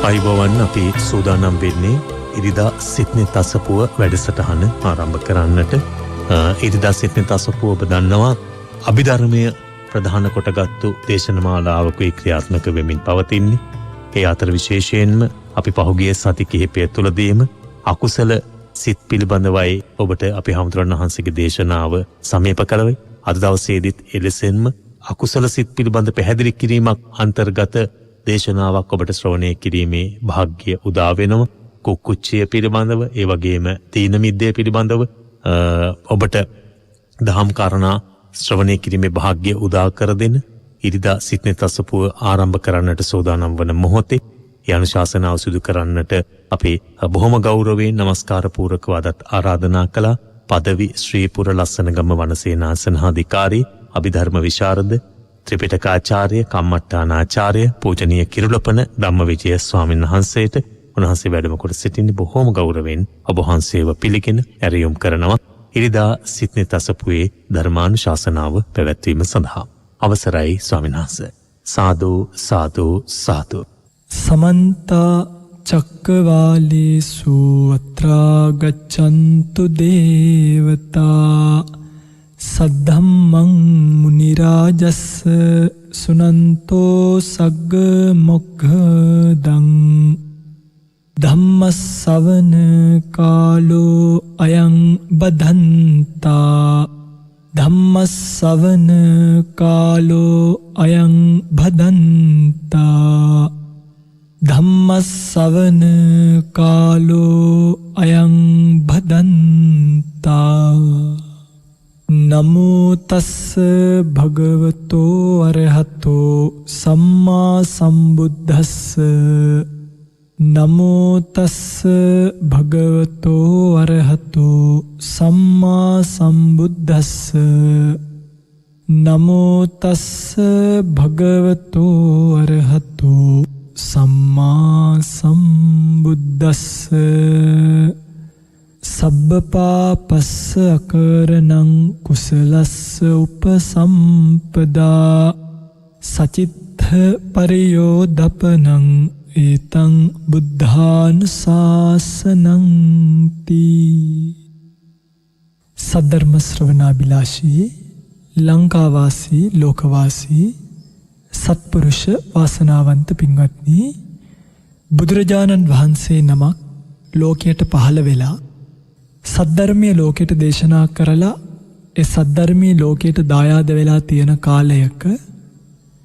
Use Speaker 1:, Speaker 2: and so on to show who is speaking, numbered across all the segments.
Speaker 1: අයිබෝවන් අපි සූදානම් වෙන්නේ ඉරිදා සිත්නේ තසපුව වැඩසටහන ආරම්භ කරන්නට. ඉරිදා සිත්නේ තසපුව ඔබ දන්නවා අභිධර්මය ප්‍රධාන කොටගත්තු දේශනමාලාවකුයි ක්‍රියාත්මක වෙමින් පවතින්නේ. ඒ අතර විශේෂයෙන්ම අපි පහුගිය සති කිහිපය තුළදීම අකුසල සිත් පිළිබඳවයි ඔබට අපි හාමුදුරන් වහන්සේගේ දේශනාව සමීප කරවයි. අද දවසේදීත් එලෙසෙන්ම අකුසල සිත් පිළිබඳ පැහැදිලි කිරීමක් අන්තර්ගත දේශනාවක් ඔබට ශ්‍රවණය කිරීමේ භාග්‍ය උදා වෙනවා. කුක්කුච්චය පිළිබඳව, ඒ වගේම තීන මිද්දේ පිළිබඳව ඔබට දහම් කාරණා ශ්‍රවණය කිරීමේ භාග්‍ය උදා කර දෙන ඉරිදා සිත්නේ තසපුව ආරම්භ කරන්නට සූදානම් වන මොහොතේ ඒ අනුශාසනාව සිදු කරන්නට අපි බොහොම ගෞරවයෙන් নমස්කාර පූර්වකව අදත් ආරාධනා කළා. පදවි ශ්‍රීපුර ලස්සනගම වනසේනාසනාධිකාරී අභිධර්ම විශාරද ත්‍රිපිටකාචාර්ය කම්මට්ටානාචාර්ය පූජනීය කිරුළපන ධම්මවිජය ස්වාමීන් වහන්සේට උන්වහන්සේ වැඩම කොට සිටින්නේ බොහෝම ගෞරවයෙන් ඔබ වහන්සේව පිළිගෙන ඇරයුම් කරනවා ඉරිදා සිත්නේ තසපුවේ ධර්මානුශාසනාව පැවැත්වීම සඳහා. අවසරයි ස්වාමීන් වහන්සේ. සාදු සාදු සාදු.
Speaker 2: සමන්ත චක්කවාලේසු අත්‍රා ගච්ඡන්තු දේවතා සද්ධම්මං මුනි රාජස්ස සුනන්තෝ සග්ග මොක්ඛදං ධම්මස්සවන කාලෝ අයං බදන්තා ධම්මස්සවන කාලෝ අයං බදන්තා ධම්මස්සවන කාලෝ අයං බදන්තා. නමෝ තස්ස භගවතෝ අරහතෝ සම්මා සම්බුද්දස්ස. නමෝ තස්ස භගවතෝ අරහතෝ සම්මා සම්බුද්දස්ස. නමෝ තස්ස භගවතෝ අරහතෝ සම්මා සම්බුද්දස්ස. සබ්බපාපස්ස අකරණං කුසලස්ස උපසම්පදා සචිත්ත පරියෝදපනං ඒතං බුද්ධානුශාසනං තී. සද්ධර්ම ශ්‍රවණාබිලාෂී ලංකාවාසී ලෝකවාසී සත්පුරුෂ වාසනාවන්ත පින්වත්නි, බුදුරජාණන් වහන්සේ නමක් ලෝකයට පහළ වෙලා සද්ධර්මීය ලෝකයට දේශනා කරලා ඒ සද්ධර්මීය ලෝකයට දායාද වෙලා තියෙන කාලයක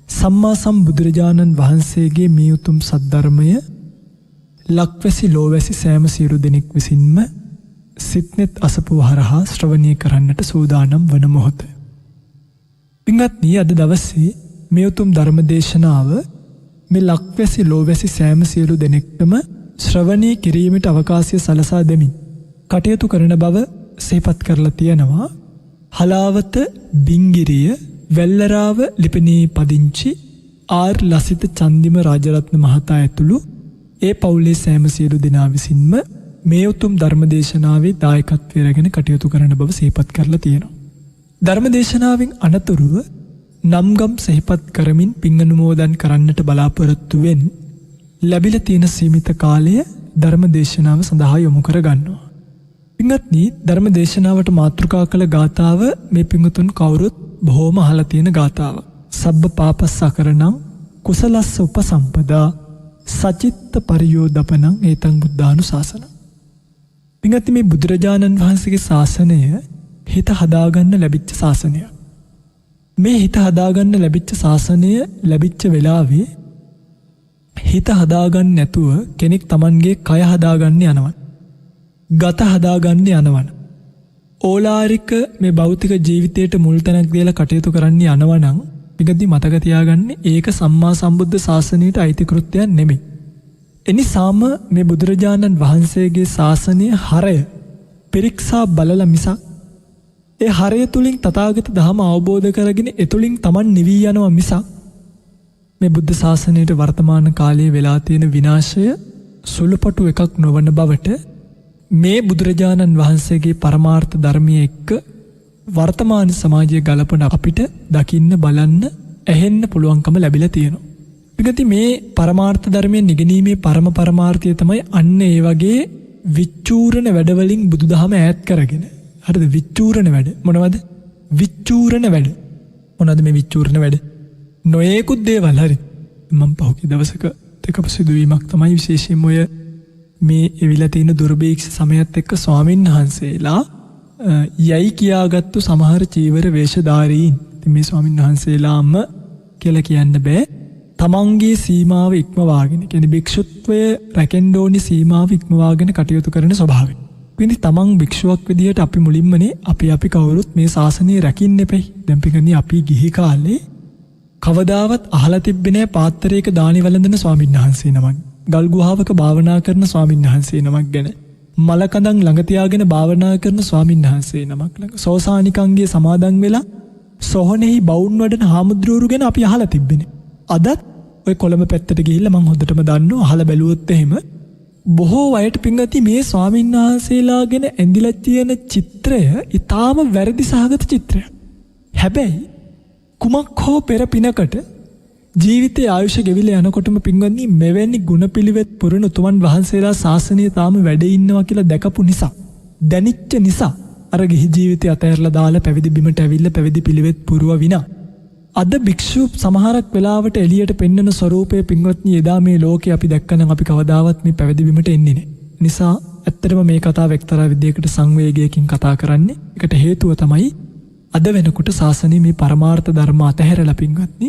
Speaker 2: සම්මා සම්බුදුරජාණන් වහන්සේගේ මේ උතුම් සද්ධර්මය ලක්වැසි ලෝවැසි සෑම සියලු දෙනෙක් විසින්ම සිත්නෙත් අසපුව හරහා ශ්‍රවණය කරන්නට සූදානම් වන මොහොත. පින්වත්නි, අද දවසේ මේ උතුම් ධර්ම දේශනාව මේ ලක්වැසි ලෝවැසි සෑම සියලු දෙනෙක්ටම ශ්‍රවණය කිරීමට අවකාශය සලසා දෙමින් කටයුතු කරන බව සිහිපත් කරලා තියෙනවා. හලාවත බිංගිරිය වෙල්ලරාව ලිපිණී පදිංචි ආර් ලසිත චන්දිම රාජරත්න මහතා ඇතුළු ඒ පවුලේ සෑම සියලු දෙනා විසින්ම මේ උතුම් ධර්ම දේශනාවේ දායකත්වය රැගෙන කටයුතු කරන බව සිහිපත් කරලා තියෙනවා. ධර්ම දේශනාවෙන් අනතුරුව නම්ගම් සිහිපත් කරමින් පින් අනුමෝදන් කරන්නට බලාපොරොත්තු වෙන ලැබිලා තියෙන සීමිත කාලය ධර්ම දේශනාව සඳහා යොමු කර ගන්නවා. පින්වත්නි, ධර්ම දේශනාවට මාතෘකා කළ ගාථාව මේ පින්වතුන් කවුරුත් බොහෝම අහලා තියෙන ගාථාව. සබ්බ පාපස්ස අකරණං කුසලස්ස උපසම්පදා සචිත්ත පරියෝදපනං ඒතං බුද්ධානුශාසනං. පින්වත්නි, මේ බුදුරජාණන් වහන්සේගේ ශාසනය හිත හදාගන්න ලැබිච්ච ශාසනයක්. මේ හිත හදාගන්න ලැබිච්ච ශාසනය ලැබිච්ච වෙලාවේ හිත හදාගන්න නැතුව කෙනෙක් Tamanගේ කය හදාගන්න යනවා. ගත හදාගන්න යනවන. ඕලාරික මේ භෞතික ජීවිතයට මුල් තැනක් දීලා කටයුතු කරන්න යනවනම් පිටදී මතක තියාගන්න ඒක සම්මා සම්බුද්ධ ශාසනයට අයිති කෘත්‍යයක් නෙමෙයි. එනිසාම මේ බුදුරජාණන් වහන්සේගේ ශාසනය හරය පිරික්සා බලලා මිසක් ඒ හරය තුලින් තථාගත ධර්ම අවබෝධ කරගෙන ඒ තුලින් Taman නිවී යනවා මිසක් මේ බුද්ධ ශාසනයේ වර්තමාන කාලයේ වෙලා තියෙන විනාශය සුළුපටු එකක් නොවන බවට මේ බුදුරජාණන් වහන්සේගේ පරමාර්ථ ධර්මයේ එක්ක වර්තමාන සමාජයේ ගලපන අපිට දකින්න බලන්න ඇහෙන්න පුළුවන්කම ලැබිලා තියෙනවා. පිටති මේ පරමාර්ථ ධර්මයෙන් නිගණීමේ පරම පරමාර්ථය තමයි අන්න ඒ වගේ විචූරණ වැඩවලින් බුදුදහම ඈත් කරගෙන. හරිද? විචූරණ වැඩ මොනවද? විචූරණ වැඩ මොනවද මේ විචූරණ වැඩ? නොයේකුත් දේවල් හරි. මම පහුගිය දවසක දෙකප සිදුවීමක් තමයි විශේෂයෙන්ම ඔය මේ එවිලා තියෙන දුර්භීක්ෂ සමයත් එක්ක ස්වාමීන් වහන්සේලා යයි කියාගත්තු සමහර චීවර වේශධාරීන්. ඉතින් මේ ස්වාමීන් වහන්සේලාම කියලා කියන්න බෑ. තමන්ගේ සීමාව ඉක්මවාගෙන කියන්නේ භික්ෂුත්වය රැකෙන්න ඕනි සීමාව ඉක්මවාගෙන කටයුතු කරන ස්වභාවය. ඉතින් තමන් භික්ෂුවක් විදියට අපි මුලින්මනේ අපි කවුරුත් මේ ශාසනය රැකින්න එපයි. දැන් පිටකන්නේ අපි ගිහි කාලේ කවදාවත් අහලා තිබ්බේ නෑ පාත්‍රයක දානි වළඳන ස්වාමීන් වහන්සේ නමක්. ගල් ගුහාවක භාවනා කරන ස්වාමීන් වහන්සේ නමක් ගැන. මලකඳන් ළඟ තියාගෙන භාවනා කරන ස්වාමීන් වහන්සේ නමක් ළඟ. සෝසානිකංගේ සමාදන් වෙලා සොහොනෙහි බවුන් වඩන හාමුදුරුවරු ගැන අපි අහලා තිබ්බේ. අදත් ඔය කොළඹ පැත්තට ගිහිල්ලා මම හොඳටම දන්නවා අහලා බැලුවොත් එහෙම බොහෝ අයට පින්ගති මේ ස්වාමීන් වහන්සේලා ගැන ඇඳිලා තියෙන චිත්‍රය ඊටාම වැරදි සහගත චිත්‍රයක්. හැබැයි කුමක් හෝ පෙර පිනකට ජීවිතයේ ආයුෂ ගෙවිලා යනකොටම පින්වත්නි මෙවැනි ගුණපිළිවෙත් පුරන උතුමන් වහන්සේලා ශාසනය තාම වැඩ ඉන්නවා කියලා දැකපු නිසා දැනිච්ච නිසා අර ගිහි ජීවිතය අතහැරලා දාලා පැවිදි බිමට ඇවිල්ලා පැවිදි පිළිවෙත් පුරව විනා අද භික්ෂු සමහරක් වෙලාවට එළියට පෙන්වන ස්වරූපයේ පින්වත්නි එදා මේ ලෝකේ අපි දැක්කනම් අපි කවදාවත් මේ පැවිදි බිමට එන්නේ නැහැ. නිසා ඇත්තටම මේ කතාව එක්තරා විදියකට සංවේගයකින් කතා කරන්නේ. ඒකට හේතුව තමයි අද වෙනකොට ශාසනයේ මේ පරමාර්ථ ධර්ම අතහැරලා පින්වත්නි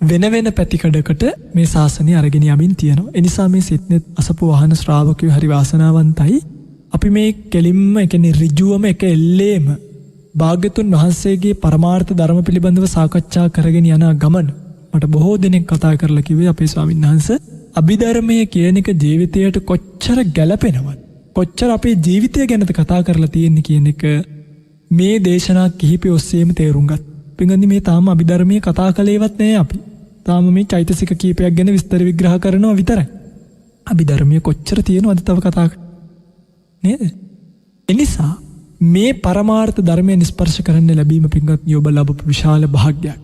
Speaker 2: වෙන වෙන පැතිකඩකට මේ ශාසනය අරගෙන යමින් තියෙනවා. ඒ නිසා මේ සිත්නෙත් අසපු වහන ශ්‍රාවකයෝ හරි වාසනාවන්තයි. අපි මේ කෙලින්ම කියන්නේ ඍජුවම එක එල්ලේම භාග්‍යතුන් වහන්සේගේ පරමාර්ථ ධර්ම පිළිබඳව සාකච්ඡා කරගෙන යන ගමන මට බොහෝ දෙනෙක් කතා කරලා කිව්වේ අපේ ස්වාමීන් වහන්සේ අභිධර්මයේ කියන එක ජීවිතයට කොච්චර ගැළපෙනවද කොච්චර අපේ ජීවිතය ගැනද කතා කරලා තියෙන්නේ කියන එක මේ දේශනා කිහිපය ඔස්සේම තේරුම් ගත්තා. පින්වත්නි මේ තාම අභිධර්මයේ කතා කළේවත් නැහැ අපි. තාම මේ චෛතසික කීපයක් ගැන විස්තර විග්‍රහ කරනවා විතරයි. අභිධර්මයේ කොච්චර තියෙනවද තව කතා නේද? එනිසා මේ පරමාර්ථ ධර්මයෙන් ස්පර්ශ කරන්න ලැබීම පින්වත්නි ඔබ ලබපු විශාල භාග්‍යයක්.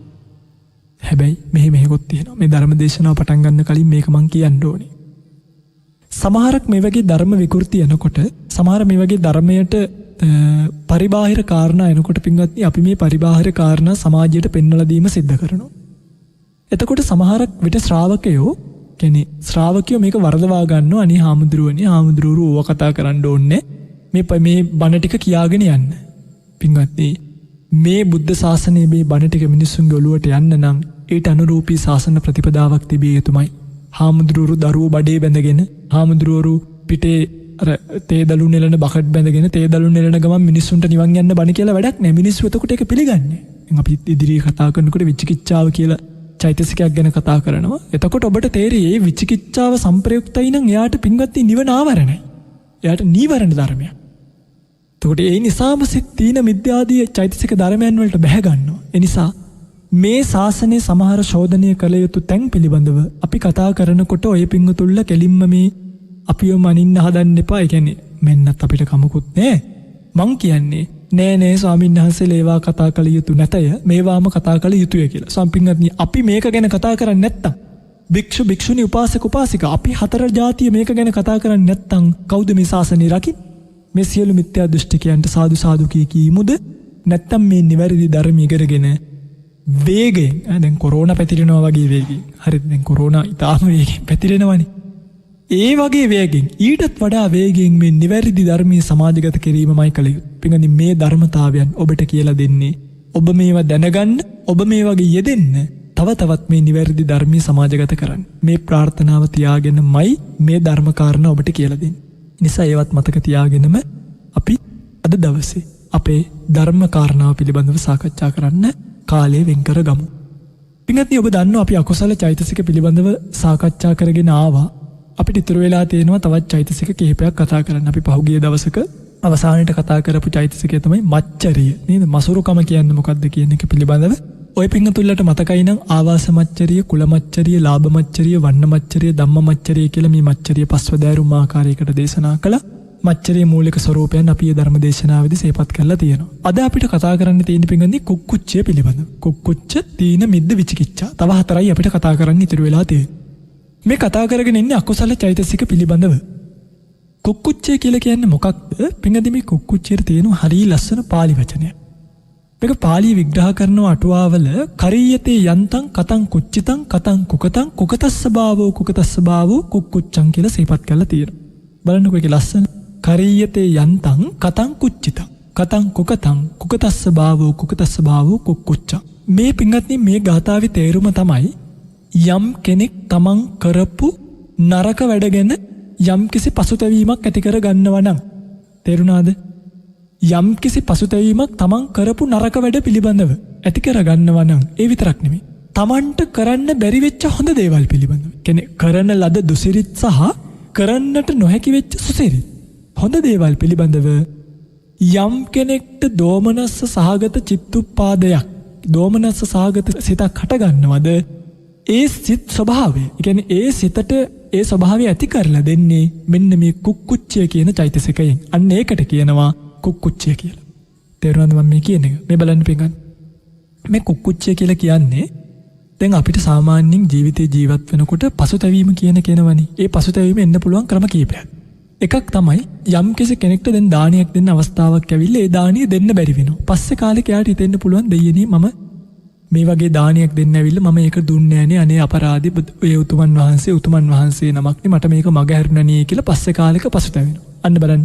Speaker 2: හැබැයි මෙහෙකොත් තියෙනවා. මේ ධර්ම දේශනාව පටන් ගන්න කලින් මේක මං කියන්න ඕනේ. සමහරක් මේ වගේ ධර්ම විකෘති එනකොට සමහර මේ වගේ ධර්මයට පරිබාහිර කාරණා එනකොට පින්වත්නි අපි මේ පරිබාහිර කාරණා සමාජයට පෙන්වලා දීම සිද්ධ කරනවා. එතකොට සමහරක් විට ශ්‍රාවකයෝ කියන්නේ ශ්‍රාවකයෝ මේක වරදවා ගන්නවා. අනේ හාමුදුරුවෝ ඕවා කතා කරන්න ඕනේ. මේ බණ ටික කියාගෙන යන්න. පින්වත්නි මේ බුද්ධ ශාසනයේ මේ බණ ටික මිනිස්සුන්ගේ ඔළුවට යන්න නම් ඊට අනුරූපී ශාසන ප්‍රතිපදාවක් තිබිය යුතුමයි. හාමුදුරුවෝ දරුවෝ බඩේ බැඳගෙන හාමුදුරුවෝ පිටේ අර තේ දළු නෙලන බකට් බැඳගෙන තේ දළු නෙලන ගමන් මිනිස්සුන්ට නිවන් යන්න බණ කියලා වැඩක් නැහැ. මිනිස්සු එතකොට ඒක පිළිගන්නේ. අපි ඉදිරියේ කතා කරනකොට විචිකිච්ඡාව කියලා චෛතසිකයක් ගැන කතා කරනවා. එතකොට ඔබට තේරෙයි මේ විචිකිච්ඡාව සංප්‍රයුක්තයි නම් එයාට පින්වත්නි නිවන ආවරණයි. එයාට නීවරණ ධර්මයක්. එතකොට ඒ නිසාම සිත් තීන මිද්‍යාදී චෛතසික ධර්මයන් වලට බැහැ ගන්නවා. ඒ නිසා මේ ශාසනයේ සමහර ශෝධනය කළ යුතු තැන් පිළිබඳව අපි කතා කරනකොට ඔය පිංගුතුල්ල කෙලින්ම මේ අපිව මනින්න හදන්න එපා. ඒ කියන්නේ මෙන්නත් අපිට කමකුත් නෑ. මං කියන්නේ නෑ ස්වාමීන් වහන්සේලා ඒවා කතා කළ යුතු නැතය මේවාම කතා කළ යුතුය කියලා. සම්පින්වත්නි අපි මේක ගැන කතා කරන්නේ නැත්තම් භික්ෂු භික්ෂුණී උපාසක උපාසිකා අපි හතර ජාතිය මේක ගැන කතා කරන්නේ නැත්තම් කවුද මේ ශාසනය රකින්නේ? මේ සියලු මිත්‍යා දෘෂ්ටිකයන්ට සාදු සාදු කීමුද නැත්තම් මේ නිවැරදි ධර්ම ඉගෙනගෙන වේගයෙන් දැන් කොරෝනා පැතිරෙනවා වගේ වේගයෙන් හරිද? දැන් කොරෝනා ඉතාම වේගයෙන් පැතිරෙනවනේ. ඒ වගේ වේගෙන් ඊටත් වඩා වේගෙන් මේ නිවැරදි ධර්මයේ සමාජගත කිරීමමයි කළ යුතු. පින්වත්නි මේ ධර්මතාවයන් ඔබට කියලා දෙන්නේ ඔබ මේවා දැනගන්න ඔබ මේ වගේ යෙදෙන්න තව තවත් මේ නිවැරදි ධර්මයේ සමාජගත කරන්න. මේ ප්‍රාර්ථනාව තියාගෙනමයි මේ ධර්ම කාරණා ඔබට කියලා දෙන්නේ. නිසා ඒවත් මතක තියාගෙනම අපි අද දවසේ අපේ ධර්ම කාරණාව පිළිබඳව සාකච්ඡා කරන්න කාලය වෙන් කර ගමු. පින්වත්නි ඔබ දන්නවා අපි අකුසල චෛතසික පිළිබඳව සාකච්ඡා කරගෙන ආවා. අපිට ඉතුරු වෙලා තියෙනවා තවත් චෛතසික කිහිපයක් කතා කරන්න. අපි පහුගිය දවසක අවසානයට කතා කරපු චෛතසිකය තමයි මච්චරිය නේද? මසුරුකම කියන්නේ මොකක්ද කියන එක පිළිබඳව ඔය පිංගතුල්ලට මතකයි නම් ආවාස මච්චරිය, කුල මච්චරිය, ලාභ මච්චරිය, වන්න මච්චරිය, ධම්ම මච්චරිය කියලා මේ මච්චරිය පස්වදෑරුම් ආකාරයකට දේශනා කළා. මච්චරිය මූලික ස්වરૂපයන් අපි මේ ධර්ම දේශනාවේදී සිහිපත් කරලා තියෙනවා. අද අපිට කතා කරන්න තියෙන පිංගන්නේ කුක්කුච්චය පිළිබඳව. කුක්කුච්ච, තීන, මිද්ද, විචිකිච්ඡා. තව 4යි අපිට කතා කරන්න ඉතුරු වෙලා තියෙන්නේ. මේ කතා කරගෙන ඉන්නේ අකුසල චෛතසික පිළිබඳව. කුක්කුච්චය කියලා කියන්නේ මොකක්ද? පිංගදී මේ කුක්කුච්චයට තියෙන හරිය ලස්සන පාලි වචනයක්. මේක පාලි විග්‍රහ කරන අටුවාවල කරීයතේ යන්තං කතං කුච්චිතං කතං කුකතං කුකතස්ස භාවෝ කුකතස්ස භාවෝ කුක්කුච්චං කියලා සිහිපත් කරලා තියෙනවා. බලන්නකෝ ඒකේ ලස්සන. කරීයතේ යන්තං කතං කුච්චිතං කතං කුකතං කුකතස්ස භාවෝ කුකතස්ස භාවෝ කුක්කුච්චං. මේ පිංගත්නි මේ ගාථාවේ තේරුම තමයි යම් කෙනෙක් තමන් කරපු නරක වැඩ ගැන යම් කිසි පසුතැවීමක් ඇති කර ගන්නවා නම්, තේරුණාද? යම් කිසි පසුතැවීමක් තමන් කරපු නරක වැඩ පිළිබඳව ඇති කර ගන්නවා නම්, ඒ විතරක් නෙමෙයි තමන්ට කරන්න බැරි වෙච්ච හොඳ දේවල් පිළිබඳව. කියන්නේ කරන ලද දුසිරිත් සහ කරන්නට නොහැකි වෙච්ච සුසිරිත් හොඳ දේවල් පිළිබඳව යම් කෙනෙක්ට දෝමනස්ස සහගත චිත්තුප්පාදයක්, දෝමනස්ස සහගත සිතක් හට ගන්නවද, ඒ සිත් ස්වභාවය, කියන්නේ ඒ සිතට ඒ ස්වභාවය ඇති කරලා දෙන්නේ මෙන්න මේ කුක්කුච්චය කියන චෛතසිකයෙන්. අන්න ඒකට කියනවා කුක්කුච්චය කියලා. තේරුණාද මම මේ කියන එක? මේ බලන්න පිංගන්. මේ කුක්කුච්චය කියලා කියන්නේ දැන් අපිට සාමාන්‍යයෙන් ජීවිතේ ජීවත් වෙනකොට පසුතැවීම කියන කෙනවනේ. ඒ පසුතැවීම එන්න පුළුවන් ක්‍රම කීපයක්. එකක් තමයි යම් කෙනෙක්ට දැන් දානයක් දෙන්න අවස්ථාවක් ඇවිල්ලා ඒ දානිය දෙන්න බැරි වෙනවා. පස්සේ කාලෙක යාට හිතෙන්න පුළුවන් දෙයියනේ මම මේ වගේ දානයක් දෙන්න ඇවිල්ලා මම ඒක දුන්නේ නැහනේ, අනේ අපරාධි, ඒ උතුමන් වහන්සේ නමක්නේ මට මේක මග හැරුණනේ කියලා පස්සේ කාලෙක පසුතැවෙනවා. අන්න බලන්න.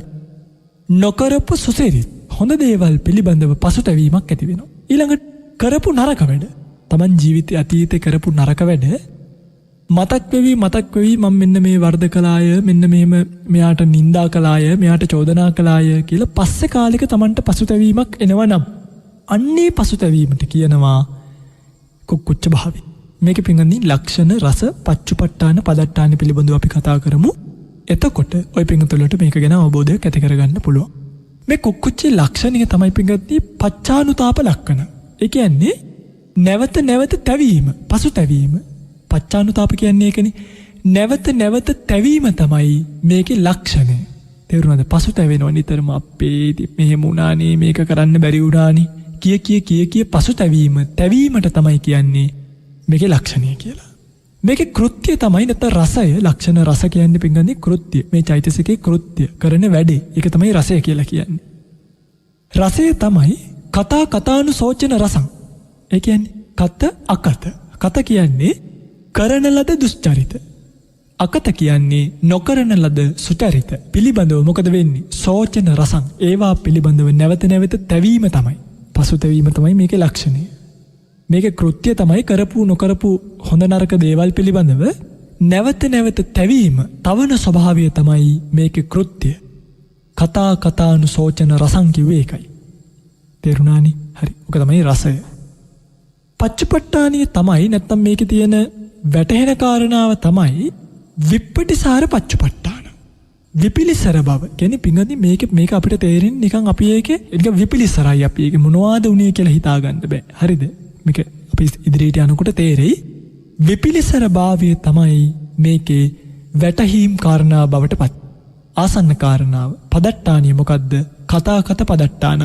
Speaker 2: නොකරපු සුසිරිත් හොඳ දේවල් පිළිබඳව පසුතැවීමක් ඇති වෙනවා. ඊළඟට කරපු නරක වැඩ, Taman ජීවිතයේ අතීතේ කරපු නරක වැඩ මතක් වෙවි මම මෙන්න මේ වර්ධ කළාය, මෙන්න මෙහෙම මෙයාට නිඳා කළාය, මෙයාට චෝදනා කළාය කියලා පස්සේ කාලෙක Tamanට පසුතැවීමක් එනවනම් අන්නේ පසුතැවීමට කියනවා කුක්කුච්ච භාවය. මේකේ පිංගන්නේ ලක්ෂණ, රස, පච්චුපට්ඨාන, පදට්ඨාන පිළිබඳව අපි කතා කරමු. එතකොට ওই පිංගතුලට මේක ගැන අවබෝධයක් ඇති කරගන්න පුළුවන්. මේ කුක්කුච්චේ ලක්ෂණය තමයි පිංගන්නේ පච්චානුතාප ලක්ෂණ. ඒ කියන්නේ නැවත නැවත තැවීම, පසුතැවීම. පච්චානුතාප කියන්නේ ඒකනේ. නැවත නැවත තැවීම තමයි මේකේ ලක්ෂණය. තේරුණාද? පසුතැවෙනවා නිතරම, අපේ මෙහෙම වුණානේ, මේක කරන්න බැරි වුණානේ කිය පසුතැවීම, තැවීමට තමයි කියන්නේ මේකේ ලක්ෂණය කියලා. මේකේ කෘත්‍ය තමයි නැත්නම් රසය. ලක්ෂණ, රස කියන්නේ පිංගන්නේ කෘත්‍ය. මේ චෛතසිකේ කෘත්‍ය කරන වැඩේ. ඒක තමයි රසය කියලා කියන්නේ. රසය තමයි කතානුසෝචන රසං. ඒ කියන්නේ කත අකත. කත කියන්නේ කරන ලද දුස්චරිත. අකත කියන්නේ නොකරන ලද සුචරිත පිළිබඳව මොකද වෙන්නේ? සෝචන රසං. ඒවා පිළිබඳව නැවත නැවත තැවීම තමයි. පසුතැවීම තමයි මේකේ ලක්ෂණය. මේකේ කෘත්‍ය තමයි කරපු නොකරපු හොඳ නරක දේවල් පිළිබඳව නැවත නැවත තැවීම, තවන ස්වභාවය තමයි මේකේ කෘත්‍ය. කතානුසෝචන රසං කිව්වේ ඒකයි. තේරුණානි? හරි. ඔක තමයි රසය. පච්චපට්ඨානිය තමයි නැත්තම් මේකේ තියෙන වැටහෙන කාරණාව තමයි විප්පටිසාර පච්චපට්ඨාන. විපිලිසර බව. කියන්නේ පිංගන්නේ මේක අපිට තේරෙන්නේ නිකන් අපි ඒකේ නිකන් විපිලිසරයි, අපි ඒකේ මොනවද උනේ කියලා හිතා ගන්න බෑ. හරිද? මේක අපි ඉදිරියට යනකොට තේරෙයි. විපිලිසර භාවය තමයි මේකේ වැටහීම් කාරණා බවට පත්. ආසන්න කාරණාව. පදට්ඨානිය මොකද්ද? කත පදට්ඨාන.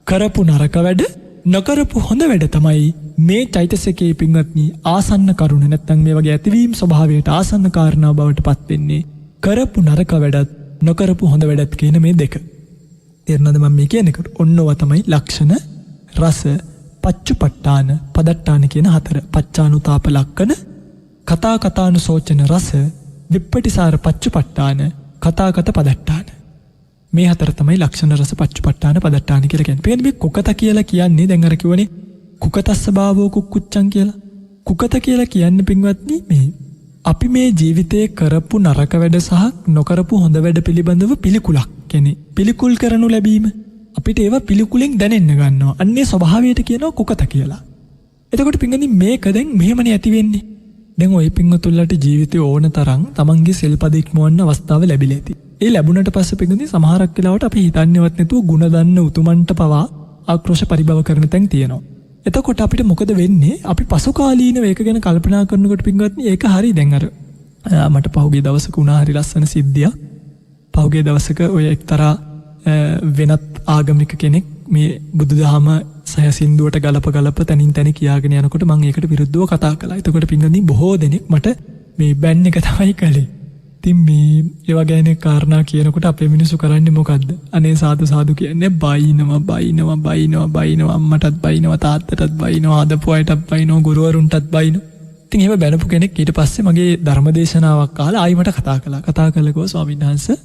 Speaker 2: කරපු නරක වැඩ, නොකරපු හොඳ වැඩ තමයි මේ චෛතසිකයේ පිංගත්නි ආසන්න කරුණ, නැත්තම් මේ වගේ ඇතිවීම ස්වභාවයට ආසන්න කාරණා බවට පත් වෙන්නේ. කරපු නරක වැඩත් නොකරපු හොඳ වැඩත් කියන මේ දෙක. තේරෙනවද මම මේ කියන එක? ඔන්නව තමයි ලක්ෂණ, රස, පච්චුපට්ඨාන, පදට්ඨාන කියන හතර. පච්චානුතාප ලක්ෂණ, කතානුසෝචන රස, විප්පටිසාර පච්චුපට්ඨාන, කතාගත පදට්ඨාන. මේ හතර තමයි ලක්ෂණ, රස, පච්චුපට්ඨාන, පදට්ඨාන කියලා කියන්නේ. මේ කුකත කියලා කියන්නේ දැන් අර කිව්වනේ කුකතස්ස භාවෝ කුක්කුච්චං කියලා. කුකත කියලා කියන්නේ පින්වත්නි මේ අපි මේ ජීවිතේ කරපු නරක වැඩ සහ නොකරපු හොඳ වැඩ පිළිබඳව පිළිකුලක්. කියන්නේ පිළිකුල් කරනු ලැබීම. අපිට ඒවා පිළිකුලෙන් දැනෙන්න ගන්නවා. අන්නේ ස්වභාවයට කියනවා කුකත කියලා. එතකොට පින්වත්නි මේක දැන් මෙහෙමනේ ඇති වෙන්නේ. දැන් ওই පින්වතුන්ලට ජීවිතේ ඕන තරම් තමන්ගේ සෙල්පද ඉක්මවන්න අවස්ථාව ලැබිලා ඇති. ඒ ලැබුණට පස්සේ පින්වත්නි සමහරක් වෙලාවට අපි හිතන්නේවත් නැතුව ಗುಣ දන්න උතුමන්ට පවා ආක්‍රෝෂ පරිභව කරන තැන් තියෙනවා. එතකොට අපිට මොකද වෙන්නේ? අපි පසුකාලීනව ඒක ගැන කල්පනා කරනකොට පින්වත්නි ඒක හරි දැන් අර මට පහුගිය දවසක වුණා හරි ලස්සන සිද්ධියක්. පහුගිය දවසක ඔය එක්තරා වෙනත් ආගමික කෙනෙක් මේ බුදුදහම සහ සින්දුවට ගලප තනින් තැන කියාගෙන යනකොට මම ඒකට විරුද්ධව කතා කළා. එතකොට පින්වත්නි බොහෝ දෙනෙක් මට මේ බෑන් එක තමයි කළේ. ඉතින් මේ ඒවා ගැන කාරණා කියනකොට අපේ මිනිස්සු කරන්නේ මොකද්ද? අනේ සාදු කියන්නේ බයිනවා අම්මටත් බයිනවා තාත්තටත් බයිනවා ආදපු අයටත් බයිනවා ගුරුවරුන්ටත් බයිනවා. ඉතින් එහෙම බැනපු කෙනෙක් ඊට පස්සේ මගේ ධර්මදේශනාවක් අහලා ආයි මට කතා කළා කිව්වා ස්වාමීන් වහන්සේ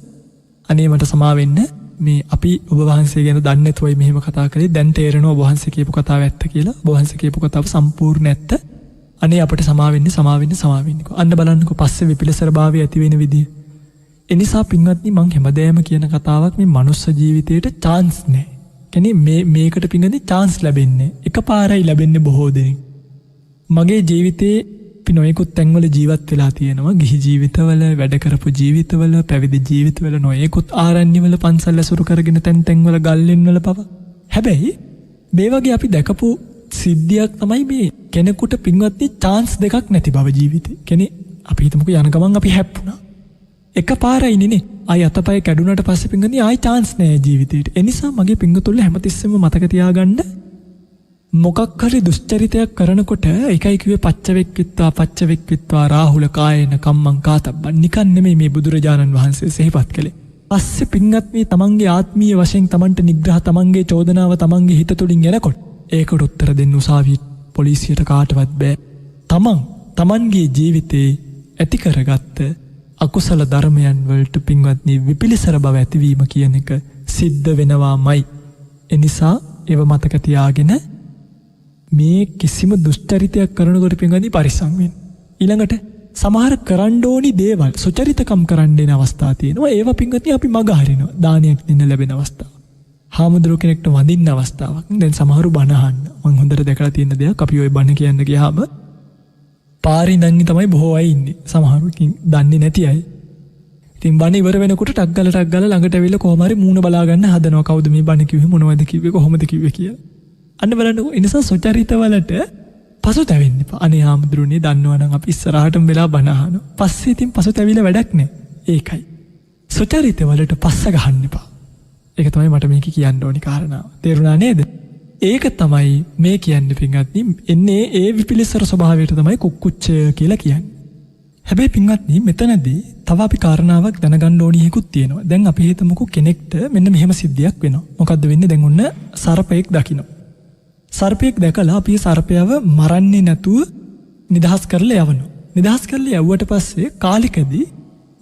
Speaker 2: අනේ මට සමා වෙන්න මේ අපි ඔබ වහන්සේ ගැන දන්නේ නැතුවයි මෙහෙම කතා කරේ. දැන් තේරෙනවා ඔබ වහන්සේ කියපු කතාව ඇත්ත කියලා. ඔබ වහන්සේ කියපු කතාව සම්පූර්ණ ඇත්ත. අනේ අපිට සමා වෙන්න අන්න බලන්නකෝ පස්සේ විපිලිසරභාවය ඇති වෙන විදිය. ඒ නිසා පින්වත්නි මං හැමදේම කියන කතාවක් මේ මනුස්ස ජීවිතේට chance නැහැ. කියන්නේ මේකට පින්වත්නි chance ලැබෙන්නේ එකපාරයි ලැබෙන්නේ බොහෝ දෙනෙක්. මගේ ජීවිතේ නොයෙකුත් තැන්වල ජීවත් වෙලා තියෙනවා. ගිහි ජීවිතවල, වැඩ කරපු ජීවිතවල, පැවිදි ජීවිතවල නොයෙකුත් ආරණ්‍යවල පන්සල් ඇසුරු කරගෙන තැන්වල ගල්ලෙන්වල පවා. හැබැයි මේ වගේ අපි දැකපු සිද්ධියක් තමයි මේ කෙනෙකුට පින්වත්නි chance දෙකක් නැති බව ජීවිතේ. කියන්නේ අපි හිතමුකෝ යන ගමන් අපි හැප්පුණා. එකපාරයි නේ. ආයි අතපය කැඩුනට පස්සේ පින්වත්නි ආයි chance නැහැ ජීවිතේට. ඒ නිසා මගේ පින්වතුන්ලා හැමතිස්සෙම මතක තියාගන්න මොකක් හරි දුෂ්චරිතයක් කරනකොට එකයි කිව්වේ පච්චවෙක්විත්වා රාහුල කායේන කම්මං කාතබ්බන් නිකන් නෙමෙයි මේ බුදුරජාණන් වහන්සේ සිහිපත් කළේ. පස්සේ පින්වත්නි තමන්ගේ ආත්මීය වශයෙන් තමන්ට නිග්‍රහ තමන්ගේ චෝදනාව තමන්ගේ හිත තුළින් එනකොට ඒකට උත්තර දෙන්න උසාවි පොලිසියට කාටවත් බෑ. තමන්ගේ ජීවිතේ ඇති කරගත්ත අකුසල ධර්මයන් වලට පින්වත්නි විපිලිසර බව ඇතිවීම කියන එක සිද්ධ වෙනවාමයි. එනිසා ඒව මතක තියාගෙන මේ කිසිම දුෂ්චරිතයක් කරනකොට පින්වත්නි පරිස්සම් වෙන්න. ඊළඟට සමහර කරන්න ඕනි දේවල් සුචරිතකම් කරන්න දෙන අවස්ථා තියෙනවා. ඒවා පින්වත්නි අපි මග හරිනවා. දානයක් දෙන්න ලැබෙන අවස්ථා. හාමුදුරුව කෙනෙක්ට වඳින්න අවස්ථාවක්. දැන් සමහරු බණ අහන්න. මම හොඳට දැකලා තියෙන දෙයක් අපි ওই බණ කියන්න ගියාම පාරේ ඉඳන් තමයි බොහෝ අය ඉන්නේ. සමහරු දන්නේ නැති අය. ඉතින් බණ ඉවර වෙනකොට ටක් ගාලා ළඟට ඇවිල්ලා කොහොම හරි මූණ බලා ගන්න හදනවා. කවුද මේ බණ කිව්වේ මොනවද කිව්වේ කොහොමද කිව්වේ කියලා. අන්න බලන්නකෝ. ඒ නිසා සුචරිතවලට පසුතැවෙන්න එපා. අනේ හාමුදුරුවනේ දන්නවනම් අපි ඉස්සරහටම වෙලා බණ අහනවා. පස්සේ ඉතින් පසුතැවිලා වැඩක් නැහැ. ඒකයි. සුචරිතවලට පස්ස ගහන්න එපා. ඒක තමයි මට මේක කියන්න ඕනි කාරණාව. තේරුණා නේද? ඒක තමයි මේ කියන්නේ පින්වත්නි. එන්නේ ඒ විපිලිසර ස්වභාවයට තමයි කුක්කුච්චය කියලා කියන්නේ. හැබැයි පින්වත්නි මෙතනදී තව අපි කාරණාවක් දැනගන්න ඕනි එකකුත් තියෙනවා. දැන් අපි හිතමුකෝ කෙනෙක්ට මෙන්න මෙහෙම සිද්ධියක් වෙනවා. මොකද්ද වෙන්නේ? දැන් ඔන්න සර්පයෙක් දකින්න. සර්පයෙක් දැකලා අපි සර්පයව මරන්නේ නැතුව නිදහස් කරලා යවනවා. නිදහස් කරලා යවුවට පස්සේ කාලිකදී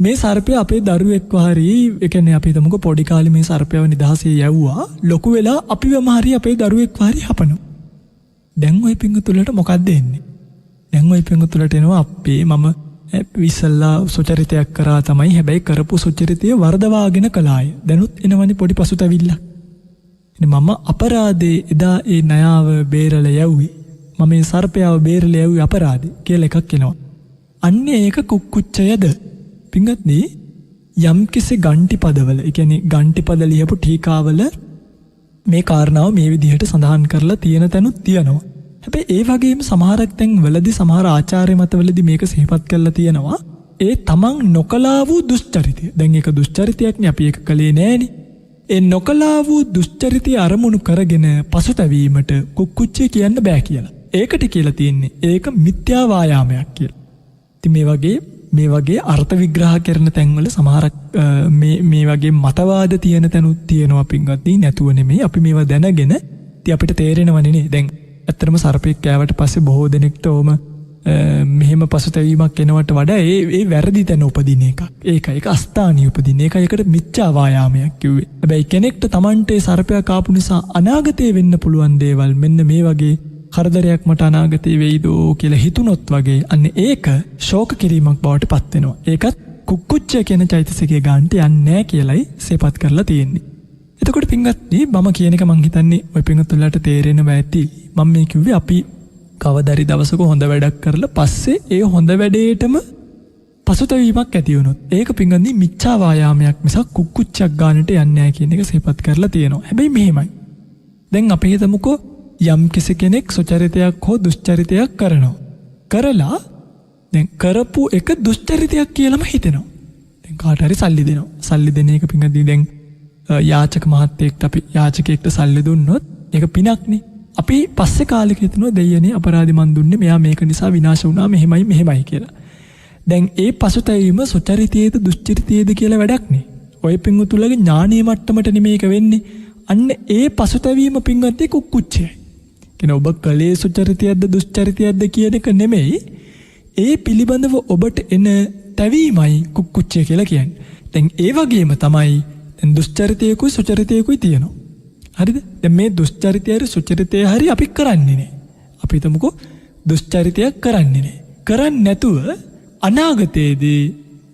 Speaker 2: මේ සර්පය අපේ දරුවෙක්ව හරි ඒ කියන්නේ අපි හිතමුකෝ පොඩි කාලේ මේ සර්පයව නිදහසේ යවුවා ලොකු වෙලා අපිවම හරි අපේ දරුවෙක්ව හරි හපනවා. දැන් ওই පිංගුතුලට මොකද්ද එන්නේ? දැන් ওই පිංගුතුලට එනවා අපේ මම විසල්ලා සුචරිතයක් කරා තමයි හැබැයි කරපු සුචරිතය වර්ධවාගෙන කළාය. දැනුත් එනවනේ පොඩි පසුතැවිල්ලක්. මම අපරාධේ එදා ඒ නයාව බේරලා යව්වේ. මම මේ සර්පයව බේරලා යව්වේ අපරාධේ කියලා එකක් එනවා. අන්නේ ඒක කුක්කුච්චයද? පින්වත්නි යම්කිසි ගණ්ටි පදවල, ඒ කියන්නේ ගණ්ටි පද ලියපු ටීකාවල මේ කාරණාව මේ විදිහට සඳහන් කරලා තියෙන තැනුත් තියෙනවා. හැබැයි ඒ වගේම සමහරක් තැන් වලදී සමහර ආචාර්ය මතවලදී මේක සිහිපත් කරලා තියෙනවා. ඒ තමන් නොකලා වූ දුෂ්චරිතය. දැන් ඒක දුෂ්චරිතයක්නේ අපි ඒක කළේ නෑනේ. ඒ නොකලා වූ දුෂ්චරිතය අරමුණු කරගෙන පසුතැවීමට කුක්කුච්චය කියන්න බෑ කියලා. ඒකට කියලා තියෙන්නේ ඒක මිත්‍යා වායාමයක් කියලා. ඉතින් මේ වගේ අර්ථ විග්‍රහ කරන තැන්වල සමහරක් මේ වගේ මතවාද තියෙන තැනුත් තියෙනවා පින්වත්නි. නැතුව නෙමෙයි අපි මේවා දැනගෙන ඉතින් අපිට තේරෙනවනේ නේ. දැන් ඇත්තටම සර්පෙක් කෑවට පස්සේ බොහෝ දෙනෙක්ට ඕම මෙහෙම පසුතැවීමක් එනවට වඩා ඒ වැරදි තැන උපදින එකක්. ඒක අස්ථානීය උපදින. ඒකට මිච්ඡා වායාමයක් කිව්වේ. හැබැයි කෙනෙක්ට Tamante සර්පයා කාපු නිසා අනාගතේ වෙන්න පුළුවන් දේවල් මෙන්න මේ වගේ කරදරයක් මට අනාගතේ වෙයිදෝ කියලා හිතුනොත් වගේ අන්න ඒක ශෝක කිරීමක් බවට පත් වෙනවා. ඒකත් කුක්කුච්චය කියන චෛතසිකයේ ගානට යන්නේ නැහැ කියලයි සේපත් කරලා තියෙන්නේ. එතකොට පින්වත්නි මම කියන එක මං හිතන්නේ ඔය පින්වත්තුන්ලාට තේරෙනවා ඇති. මම මේ කිව්වේ අපි කවදාරි දවසක හොඳ වැඩක් කරලා පස්සේ ඒ හොඳ වැඩේටම පසුතැවීමක් ඇති වුණොත් ඒක පිංගුතුනි මිච්ඡා වායාමයක් මිසක් කුක්කුච්චක් ගන්නට යන්නේ නැහැ කියන එක සිහිපත් කරලා තියෙනවා. හැබැයි මෙහෙමයි. දැන් අපි හිතමුකෝ යම් කෙනෙක් සුචරිතයක් හෝ දුෂ්චරිතයක් කරනවා. කරලා දැන් කරපු එක දුෂ්චරිතයක් කියලාම හිතෙනවා. දැන් කාට හරි සල්ලි දෙනවා. සල්ලි දෙන එක පිංගුතුනි දැන් යාචක මහත්තයෙක්ට අපි යාචකයෙක්ට සල්ලි දුන්නොත් ඒක පිනක්නේ. අපි පස්සේ කාලෙක හිතනවා දෙයියනේ අපරාධි මන් දුන්නේ මෙයා මේක නිසා විනාශ වුණා මෙහෙමයි කියලා. දැන් ඒ පසුතැවීම සුචරිතයේද දුෂ්චරිතයේද කියලා වැඩක් නේ. ඔය පිංගුතුලගේ ඥානීය මට්ටමට නෙමේක වෙන්නේ. අන්න ඒ පසුතැවීම පිංගුත් කුක්කුච්චයයි. කියන ඔබ කලේ සුචරිතයක්ද දුෂ්චරිතයක්ද කියන එක නෙමෙයි. ඒ පිළිබඳව ඔබට එන තැවීමයි කුක්කුච්චය කියලා කියන්නේ. දැන් ඒ වගේම තමයි දැන් දුෂ්චරිතයකුයි සුචරිතයකුයි තියෙනවා. හරිද? දැන් මේ දුෂ්චරිතය හරි සුචරිතය හරි අපි කරන්නේ නේ. අපි හිතමුකෝ දුෂ්චරිතයක් කරන්නේ නේ. කරන්නේ නැතුව අනාගතයේදී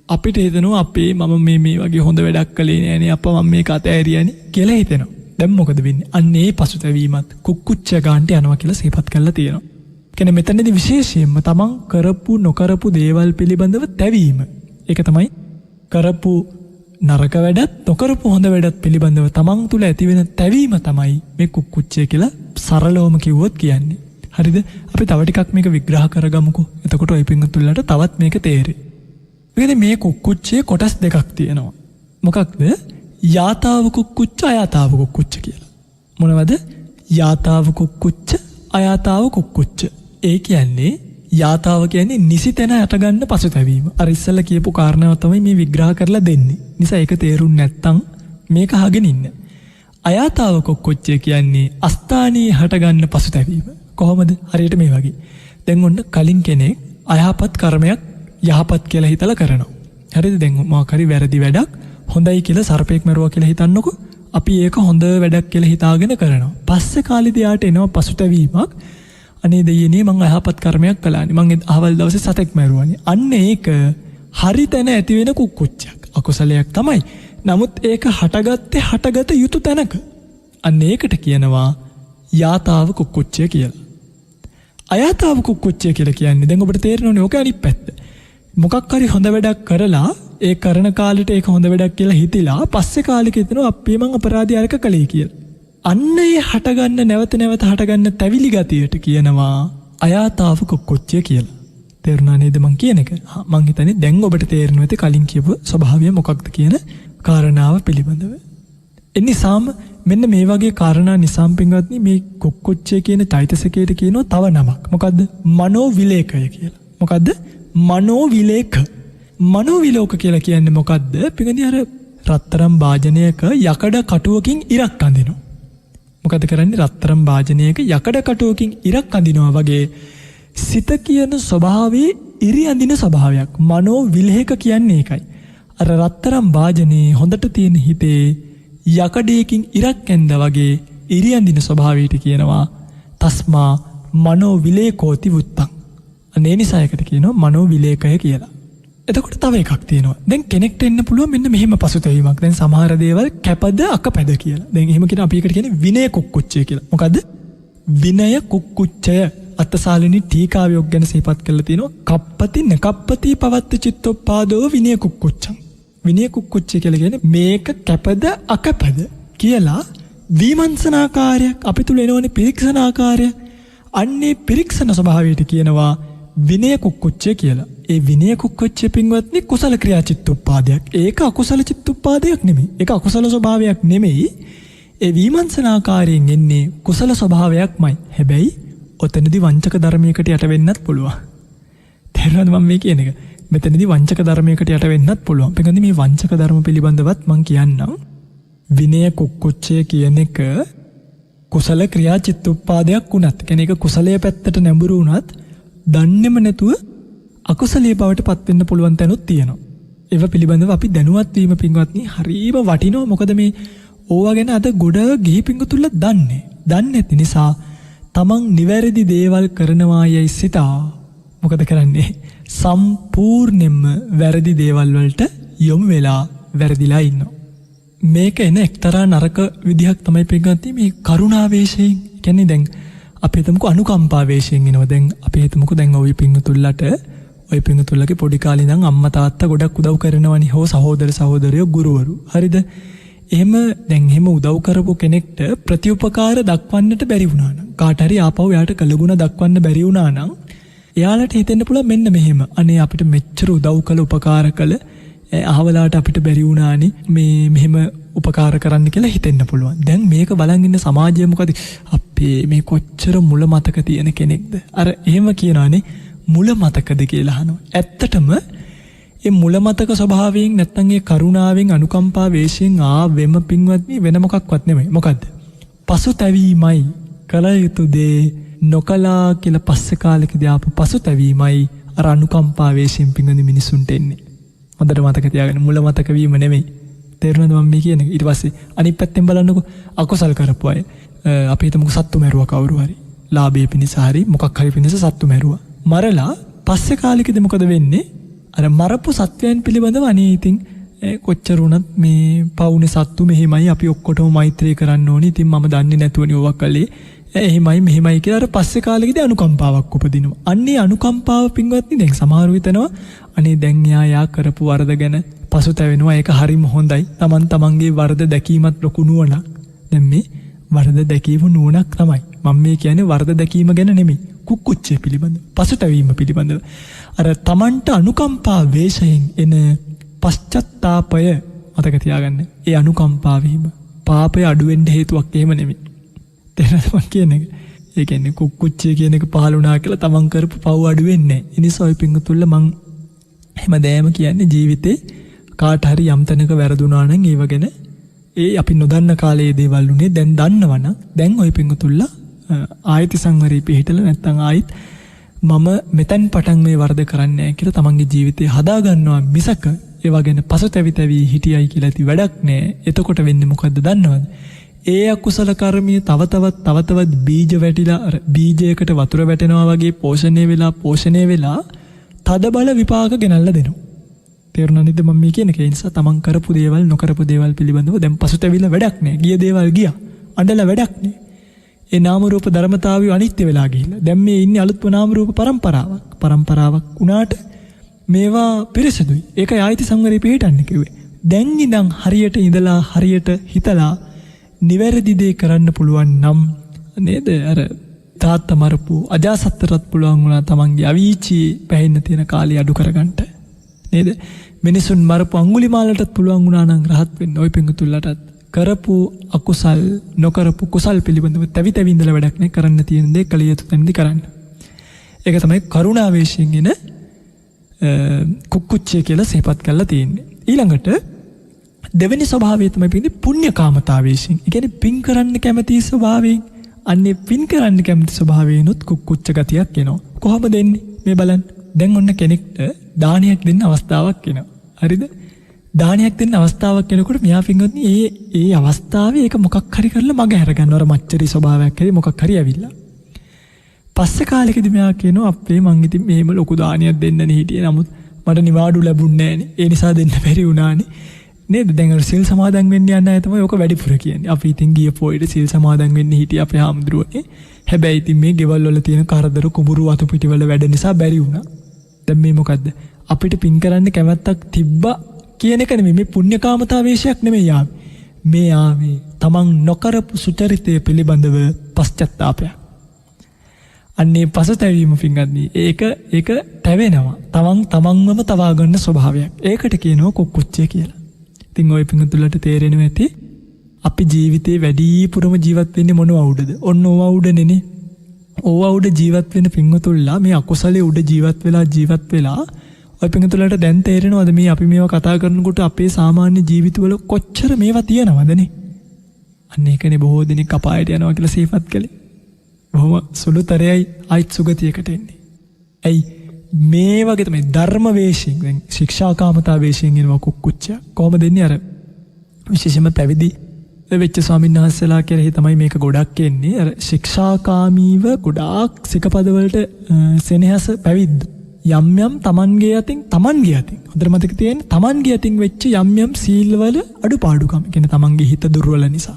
Speaker 2: අපිට හිතෙනවා අපේ මම මේ වගේ හොඳ වැඩක් කළේ නෑනේ අප්පා මම මේක අතෑරියානේ කියලා හිතෙනවා. දැන් මොකද වෙන්නේ? අන්න ඒ පසුතැවීමත් කුක්කුච්චය ගන්නට යනවා කියලා සිහිපත් කරලා තියෙනවා. කියන්නේ මෙතනදී විශේෂයෙන්ම තමන් කරපු නොකරපු දේවල් පිළිබඳව තැවීම. ඒක තමයි කරපු නරක වැඩත් නොකරපු හොඳ වැඩත් පිළිබඳව තමන් තුළ ඇතිවෙන තැවීම තමයි මේ කුක්කුච්චය කියලා සරලවම කිව්වොත් කියන්නේ. හරිද? අපි තව ටිකක් මේක විග්‍රහ කරගමුකෝ. එතකොට ඔය පිංගුතුල්ලට තවත් මේක තේරෙයි. මොකද මේ කුක්කුච්චේ කොටස් දෙකක් තියෙනවා. මොකක්ද? යාතාව කුක්කුච්ච අයාතාව කුක්කුච්ච කියලා. මොනවද? යාතාව කුක්කුච්ච අයාතාව කුක්කුච්ච. ඒ කියන්නේ යාතාව කියන්නේ නිසි තැන හටගන්න පසුතැවීම. අර ඉස්සෙල්ලා කියපු කාරණාව තමයි මේ විග්‍රහ කරලා දෙන්නේ. නිසා ඒක තේරුම් නැත්තම් මේක අහගෙන ඉන්න. අයාතාව කුක්කුච්ච කියන්නේ අස්ථානීය හටගන්න පසුතැවීම. කොහොමද? හරියට මේ වගේ. දැන් ඔන්න කලින් කෙනෙක් අයහපත් කර්මයක් යහපත් කියලා හිතලා කරනවා. හරිද? දැන් මොකක් හරි වැරදි වැඩක් හොඳයි කියලා සර්පෙක් මරුවා කියලා හිතන්නකෝ. අපි ඒක හොඳ වැඩක් කියලා හිතාගෙන කරනවා. පස්සේ කාලෙදී යාට එනවා පසුතැවීමක්. අනේ දෙයියනේ මං අයහපත් කර්මයක් කළානේ. මං අහවල් දවසේ සතෙක් මරුවානේ. අන්න ඒක හරි තැන ඇති වෙන කුක්කුච්චයක්. අකුසලයක් තමයි. නමුත් ඒක හටගත යුතු තැනක. අන්න ඒකට කියනවා යාතාව කුක්කුච්චය කියලා. අයාතාව කුක්කුච්චය කියලා කියන්නේ දැන් ඔබට තේරෙනවනේ ඕක අනිත් පැත්ත. මොකක් හරි හොඳ වැඩක් කරලා ඒ කරන කාලෙට ඒක හොඳ වැඩක් කියලා හිතිලා පස්සේ කාලෙක හිතනවා අපේ මං අපරාධය අරක කළේ කියලා. අන්න ඒ හටගන්න නැවත හටගන්න තැවිලි ගතියට කියනවා අයාතාව කුක්කුච්චය කියලා. තේරුණා නේද මං කියන එක? මං හිතන්නේ දැන් ඔබට තේරෙනවා ඇති කලින් කියපු ස්වභාවය මොකක්ද කියන කාරණාව පිළිබඳව. එනිසාම මෙන්න මේ වගේ කාරණා නිසාම පින්වත්නි මේ කුක්කුච්චය කියන චෛතසිකයට කියනවා තව නමක්. මොකද්ද? මනෝ විලේකය කියලා. මොකද්ද? මනෝ විලේක. මනෝ විලෝක කියලා කියන්නේ මොකද්ද? පින්වත්නි අර රත්තරන් භාජනයක යකඩ කටුවකින් ඉරක් අඳිනවා. මොකද කරන්නේ? රත්තරන් භාජනයක යකඩ කටුවකින් ඉරක් අඳිනවා වගේ සිත කියන ස්වභාවයේ ඉරි අඳින ස්වභාවයක්. මනෝ විලේක කියන්නේ ඒකයි. අර රත්තරන් භාජනේ හොඳට තියෙන හිතේ යකඩයකින් ඉරක් ඇඳ වගේ ඉරි අඳින ස්වභාවයට කියනවා තස්මා මනෝ විලේකෝති වුත්තං. අනේ නිසා ඒකට කියනවා මනෝ විලේකය කියලා. එතකොට තව එකක් තියෙනවා. දැන් කෙනෙක්ට එන්න පුළුවන් මෙන්න මෙහෙම පසුතැවීමක්. දැන් සමහර දේවල් කැපද අකපැද කියලා. දැන් එහෙම කියන අපි එකට කියන්නේ විනය කුක්කුච්චය කියලා. මොකද්ද? විනය කුක්කුච්චය. අත්තසාලිනී ටීකාවයොක් ගැන සිහිපත් කරලා තියෙනවා. කප්පති නකප්පති පවත්ත චිත්තෝපාදෝ විනය කුක්කුච්චං. විනය කුක්කුච්චය කියලා කියන්නේ මේක කැපද අකපැද කියලා විමර්ශනාකාරයක් අපි තුල එනවනේ පිරික්සනාකාරයක්. අන්නේ පිරික්සන ස්වභාවයට කියනවා විනය කුක්කුච්චය කියලා. ඒ විනය කුක්කුච්චය පින්වත්නි කුසල ක්‍රියා චිත්තෝපාදයක්. ඒක අකුසල චිත්තෝපාදයක් නෙමෙයි. ඒක අකුසල ස්වභාවයක් නෙමෙයි. ඒ විමර්ශනාකාරයෙන් එන්නේ කුසල ස්වභාවයක්මයි. හැබැයි ඔතනදී වංචක ධර්මයකට යට වෙන්නත් පුළුවන්. තේරෙනවද මම මේ කියන එක? මෙතනදී වංචක ධර්මයකට යට වෙන්නත් පුළුවන්. පින්වත්නි මේ වංචක ධර්ම පිළිබඳවත් මම කියන්නම්. විනය කුක්කුච්චය කියන එක කුසල ක්‍රියා චිත්තෝපාදයක් වුණත්, කියන්නේ ඒක කුසලයේ පැත්තට නැඹුරු වුණත් දන්නේම නැතුව අකුසලයේ බවට පත් වෙන්න පුළුවන් තැනුත් තියෙනවා. ඒව පිළිබඳව අපි දැනුවත් වීම පින්වත්නි හරීම වටිනවා. මොකද මේ ඕවා ගැන අද ගොඩ ගිහි පිංගුතුල්ල දන්නේ නැති නිසා තමන් නිවැරදි දේවල් කරනවා යයි සිතා මොකද කරන්නේ? සම්පූර්ණයෙන්ම වැරදි දේවල් වලට යොමු වෙලා වැරදිලා ඉන්නවා. මේක එන එක්තරා නරක විදිහක් තමයි පින්වත්නි මේ කරුණාවේශයෙන්. කියන්නේ දැන් අපි හිතමුකෝ අනුකම්පාවේශයෙන් එනවා. දැන් අපි හිතමුකෝ දැන් ওই පිංගුතුල්ලට ඔය පිංගුතුල්ලගේ පොඩි කාලේ ඉඳන් අම්මා තාත්තා ගොඩක් උදව් කරනවනේ. හෝ සහෝදර සහෝදරයෝ ගුරුවරු. හරිද? එහෙම දැන් එහෙම උදව් කරපු කෙනෙක්ට ප්‍රතිඋපකාර දක්වන්නට බැරි වුණා නම්, කාට හරි ආපහු යාට කළගුණ දක්වන්න බැරි වුණා නම්, එයාලට හිතෙන්න පුළුවන් මෙන්න මෙහෙම. අනේ අපිට මෙච්චර උදව් කළ උපකාර කළ අහවලාට අපිට බැරි වුණානේ මේ මෙහෙම උපකාර කරන්න කියලා හිතෙන්න පුළුවන්. දැන් මේක බලන් ඉන්න සමාජය මොකද? අපේ මේ කොච්චර මුල මතක තියෙන කෙනෙක්ද? අර එහෙම කියනවානේ මුල මතකද කියලා අහනවා. ඇත්තටම ඒ මුල මතක ස්වභාවයෙන් නැත්නම් ඒ කරුණාවෙන් අනුකම්පා වේශයෙන් ආවෙම පින්වත්නි වෙන මොකක්වත් නෙමෙයි. මොකද්ද? පසුතැවීමයි. කල යුතු දේ නොකලා කියලා පස්සේ කාලෙකදී ආපු පසුතැවීමයි අර අනුකම්පා වේශයෙන් පින්වත්නි මිනිසුන්ට එන්නේ. හොඳට මතක තියාගන්න, මුල මතක වීම නෙමෙයි. තේරුණාද මම මේ කියන්නේ? ඊට පස්සේ අනිත් පැත්තෙන් බලන්නකො අකුසල් කරපු අය. අපි හිතමුකෝ සත්තු මැරුවා කවුරු හරි. ලාභයේ පිණිස හරි මොකක් හරි පිණිස සත්තු මැරුවා. මරලා පස්සේ කාලෙකදී මොකද වෙන්නේ? අර මරපු සත්වයන් පිළිබඳව අනේ ඉතින් කොච්චර වුණත් මේ පවුනේ සත්තු මෙහෙමයි, අපි ඔක්කොටම මෛත්‍රී කරන්න ඕනි. ඉතින් මම දන්නේ නැතුවනේ ඕවා කළේ. එහෙමයි මෙහෙමයි කියලා අර පස්සේ කාලෙකදී අනුකම්පාවක් උපදිනවා. අන්නේ අනුකම්පාව පින්වත්නි දැන් සමහර විටනවා අනේ දැන් යා කරපු වරද ගැන පසුතැවෙනවා. ඒක හරිම හොඳයි. තමන්ගේ වරද දැකීමත් ලොකු නුවණක්. දැන් මේ වරද දැකීම නුවණක් තමයි. මම මේ කියන්නේ වරද දැකීම ගැන නෙමෙයි. කුක්කුච්චය පිළිබඳව, පසුතැවීම පිළිබඳව. අර තමන්ට අනුකම්පා වේශයෙන් එන පශ්චත්තාපය මතක තියාගන්න. ඒ අනුකම්පා වීම පාපය අඩු වෙන්න හේතුවක් එහෙම නෙමෙයි. තේරෙනවද මම කියන්නේ? ඒ කියන්නේ කුක්කුච්චය කියන එක පහළ වුණා කියලා තමන් කරපු පව් අඩු වෙන්නේ නැහැ. ඒ නිසා ඔය පිංගුතුල්ල මං හැමදේම කියන්නේ ජීවිතේ කාට හරි යම් තැනක වැරදුනා නම් ඒව ගැන අපි නොදන්න කාලයේ දේවල් උනේ දැන් දන්නවනම් දැන් ඔය පිංගුතුල්ලා ආයති සංවරේ පිළිහිටලා නැත්නම් ආයිත් මම මෙතෙන් පටන් මේ වරද කරන්නේ නැහැ කියලා තමන්ගේ ජීවිතේ හදා ගන්නවා මිසක ඒව ගැන පසුතැවි හිටියයි කියලා ඇති වැඩක් නැහැ. එතකොට වෙන්නේ මොකද්ද දන්නවද? ඒ අකුසල කර්මයේ තව තවත් බීජ වැටිලා අර බීජයකට වතුර වැටෙනවා වගේ පෝෂණය වෙලා තද බල විපාක ගෙනල්ලා දෙනවා. තේරුණා නේද මම මේ කියන්නේ? ඒ නිසා තමන් කරපු දේවල් නොකරපු දේවල් පිළිබඳව දැන් පසුතැවිලා වැඩක් නැහැ. ගිය දේවල් ගියා. අඬලා වැඩක් නැහැ. ඒ නාම රූප ධර්මතාවය අනිත්‍ය වෙලා ගිහිල්ලා. දැන් මේ ඉන්නේ අලුත්ම නාම රූප පරම්පරාවක් වුණාට මේවා පිරිසුදුයි. ඒකයි ආයති සංවරේ පිළිටන්නේ කිව්වේ. දැන් ඉඳන් හරියට ඉඳලා හරියට හිතලා නිවැරදි දේ කරන්න පුළුවන් නම් නේද? අර තාත්තා මරපු අජාසත්තරත් පුළුවන් වුණා තමන්ගේ අවීචී පැහෙන්න තියෙන කාලය අඩු කරගන්න. නේද? මිනිසුන් මරපු අඟුලිමාලටත් පුළුවන් වුණා නම් රහත් වෙන්න. ওই පිංගුතුල්ලටත් කරපු අකුසල් නොකරපු කුසල් පිළිබඳව තැවි ඉඳලා වැඩක් නැහැ. කරන්න තියෙන දේ කළ යුතු තැනදී කරන්න. ඒක තමයි කරුණාවේශයෙන් එන කුක්කුච්චය කියලා සිහිපත් කරලා තියෙන්නේ. ඊළඟට දෙවෙනි ස්වභාවය තමයි පින්නේ පුණ්‍යකාමතාවේශයෙන්. ඒ කියන්නේ පින් කරන්න කැමති ස්වභාවයෙන්. අන්නේ පින් කරන්න කැමති ස්වභාවයෙන්ුත් කුක්කුච්ච ගතියක් එනවා. කොහොමද එන්නේ? මේ බලන්න. දැන් ඔන්න කෙනෙක්ට දානයක් දෙන්න අවස්ථාවක් එනවා. හරිද? දානයක් දෙන්න අවස්ථාවක් එනකොට මෙයා පින්වත්නි ඒ අවස්ථාවේ ඒක මොකක් හරි කරලා මග හැර ගන්නවා. අර මච්චරි ස්වභාවයක් හරි මොකක් හරි ඇවිල්ලා. පස්සේ කාලෙකදී මෙයා කියනවා අපේ මං ඉතින් මෙහෙම ලොකු දානයක් දෙන්නනේ හිටියේ. නමුත් මට නිවාඩු ලැබුණේ නැහනේ. ඒ නිසා දෙන්න බැරි වුණානේ. නේද? දැන් අර සිල් සමාදන් වෙන්න යන අය තමයි ඔක වැඩිපුර කියන්නේ. අපි ඉතින් ගිය පොයිට සිල් සමාදන් වෙන්න හිටියේ අපේ හාමුදුරුවනේ. හැබැයි ඉතින් මේ ගෙවල් වල තියෙන කරදර කුඹුරු වතු පිටිවල වැඩ නිසා බැරි වුණා. දැන් මේ මොකද්ද? අපිට පින් කරන්න කැමැත්තක් තිබ්බා කියන එක නෙමෙයි. මේ පුණ්‍යකාමතාවේශයක් නෙමෙයි ආවේ. මේ ආවේ තමන් නොකරපු සුචරිතය පිළිබඳව පශ්චත්තාපයක්. අන්නේ පසුතැවීම පින්ගත්නි. ඒක තැවෙනවා. තමන්වම තවා ගන්න ස්වභාවයක්. ඒකට කියනවා කුක්කුච්චය කියලා. ඉතින් ওই පිංගුතුලට තේරෙනවා ඇති අපි ජීවිතේ වැඩිපුරම ජීවත් වෙන්නේ මොනව උඩද? ඔන්න ඕවා උඩනේ. ඕවා උඩ ජීවත් වෙන පිංගුතුල්ලා මේ අකුසලයේ උඩ ජීවත් වෙලා ඔය පිංගුතුලට දැන් තේරෙනවද මේ අපි මේවා කතා කරනකොට අපේ සාමාන්‍ය ජීවිතවල කොච්චර මේවා තියෙනවදනේ? අන්න ඒකනේ බොහෝ දෙනෙක් අපායට යනවා කියලා සිහිපත් කළේ. බොහොම සුළුතරයයි ආයිත් සුගතියකට එන්නේ. ඇයි? මේ වගේ තමයි ධර්ම වේශයෙන් දැන් ශික්ෂාකාමතා වේශයෙන් එනවා කුක්කුච්ච. කොහොමද එන්නේ? අර විශේෂයෙන්ම පැවිදි වෙච්ච ස්වාමීන් වහන්සේලා කෙරෙහි තමයි මේක ගොඩක් එන්නේ. අර ශික්ෂාකාමීව ගොඩාක් සිකපදවලට සෙනෙහස පැවිද්ද. යම් තමන්ගේ අතින් හොඳට මතක තියෙන්නේ තමන්ගේ අතින් වෙච්ච යම් සීල්වල අඩුපාඩුකම්. කියන්නේ තමන්ගේ හිත දුර්වල නිසා,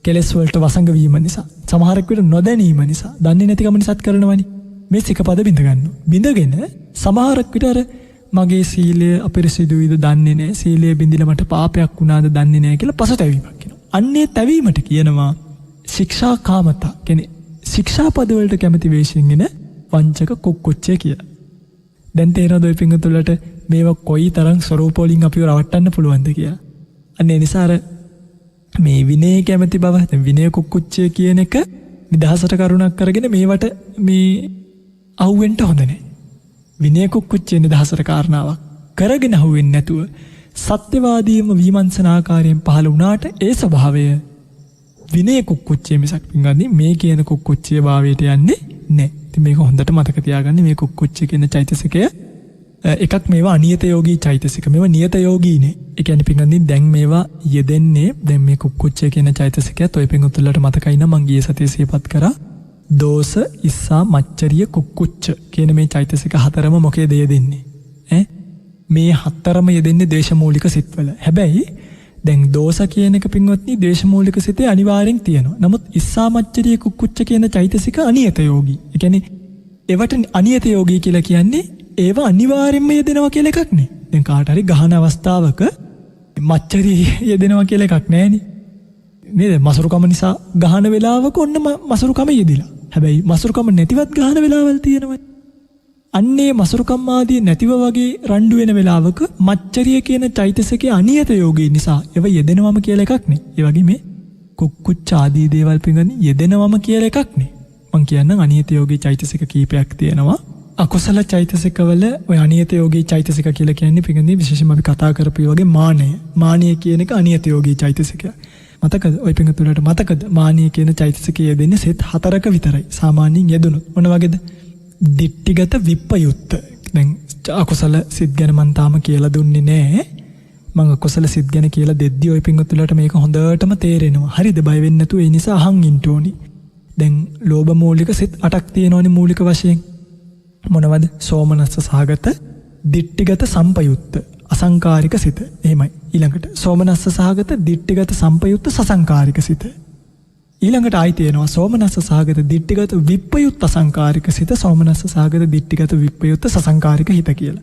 Speaker 2: කෙලෙස් වලට වසඟ වීම නිසා, සමහරක් විට නොදැනීම නිසා, දන්නේ නැතිකම නිසාත් කරනවනේ. මේ සිකපද බිඳ ගන්නවා. බිඳගෙන සමහරක් විට අර මගේ සීලය අපිරිසිදුයිද දන්නේ නැහැ. සීලය බිඳිලා මට පාපයක් වුණාද දන්නේ නැහැ කියලා පසුතැවීමක් කියනවා. අන්නේ තැවීමට කියනවා ශික්ෂා කාමතා. කියන්නේ ශික්ෂාපද වලට කැමති වේශයෙන් එන වංචක කුක්කුච්චය කියලා. දැන් තේරෙනවද ඔය පිංගුතුලට මේවා කොයි තරම් ස්වරූප වලින් අපිව රවට්ටන්න පුළුවන්ද කියලා. අන්න ඒ නිසා අර මේ විනය කැමති බව දැන් විනය කුක්කුච්චය කියන එක නිදහසට කරුණක් කරගෙන මේවට මේ අහුවෙන්න හොඳ නැහැ. විනය කුක්කුච්චය නිදහසට කාරණාවක් කරගෙන අහුවෙන්නේ නැතුව සත්‍යවාදීම විමර්ශනාකාරයෙන් පහළ වුණාට ඒ ස්වභාවය විනය කුක්කුච්චය මිසක් පින්වත්නි මේ කියන කුක්කුච්චය භාවයට යන්නේ නැහැ. ඉතින් මේක හොඳට මතක තියාගන්න. මේ කුක්කුච්චය කියන චෛතසිකය එකක් මේවා අනියත යෝගී චෛතසික. මේවා නියත යෝගීනේ. ඒ කියන්නේ පින්වත්නි දැන් මේවා යෙදෙන්නේ දැන් මේ කුක්කුච්චය කියන චෛතසිකයත් ඔය පින්වත්තුලට මතකයි නම් මං ගිය සතියේ සිහිපත් කරා. දෝස ඉස්සා මච්චරිය කුක්කුච්ච කියන මේ චෛතසික හතරම මොකේද යෙදෙන්නේ? මේ හතරම යෙදෙන්නේ දේශමූලික සිත්වල. හැබැයි දැන් දෝස කියන එක පින්වත්නි දේශමූලික සිතේ අනිවාර්යෙන් තියෙනවා. නමුත් ඉස්සා මච්චරිය කුක්කුච්ච කියන චෛතසික අනියත යෝගී. ඒ කියන්නේ ඒවට අනියත යෝගී කියලා කියන්නේ ඒවා අනිවාර්යෙන්ම යෙදෙනවා කියලා එකක් නේ. දැන් කාට හරි ගහන අවස්ථාවක මච්චරිය යෙදෙනවා කියලා එකක් නැහැනේ. නේද? මසුරුකම නිසා ගහන වෙලාවක ඔන්න මසුරුකම යෙදිලා. හැබැයි මසුරුකම නැතිවත් ගහන වෙලාවල් තියෙනවා. අන්නේ මසුරුකම් ආදී නැතිව වගේ රණ්ඩු වෙන වෙලාවක මච්චරිය කියන චෛතසිකයේ අනියත යෝගී නිසා ඒව යෙදෙනවම කියලා එකක් නේ. ඒ වගේ මේ කුක්කුච්ච ආදී දේවල් පිඟන්නේ යෙදෙනවම කියලා එකක් නේ. මං කියන්නම් අනියත යෝගී චෛතසික කීපයක් තියෙනවා. අකුසල චෛතසිකවල ඔය අනියත යෝගී චෛතසික කියලා කියන්නේ පිඟන්නේ විශේෂයෙන්ම අපි කතා කරපු වගේ මානය. මානය කියන එක අනියත යෝගී චෛතසිකය. මතකද ඔය පිඟතුලට මතකද මානය කියන චෛතසිකය යෙදෙන්නේ සෙත් 4ක විතරයි. සාමාන්‍යයෙන් යෙදුණොත් මොන වගේද? දිට්ඨිගත විප්පයුත්ත. දැන් අකුසල සිත් ගැන මන් තාම කියලා දුන්නේ නැහැ. මම අකුසල සිත් ගැන කියලා දෙද්දී ඔය පිංගුතුලට මේක හොඳටම තේරෙනවා. හරිද? බය වෙන්නේ නැතුව ඒ නිසා අහන් ඉන්න ඕනි. දැන් ලෝභ මූලික සිත් 8ක් තියෙනවනේ මූලික වශයෙන්. මොනවද? සෝමනස්ස සහගත, දිට්ඨිගත සම්පයුත්ත, අසංකාරික සිත. එහෙමයි. ඊළඟට සෝමනස්ස සහගත, දිට්ඨිගත සම්පයුත්ත, සසංකාරික සිත. ඊළඟට ආයි තියෙනවා සෝමනස්ස සහගත දිට්ඨිගත විප්පයුත්ත අසංකාරික සිත, සෝමනස්ස සහගත දිට්ඨිගත විප්පයුත්ත සසංකාරික හිත කියලා.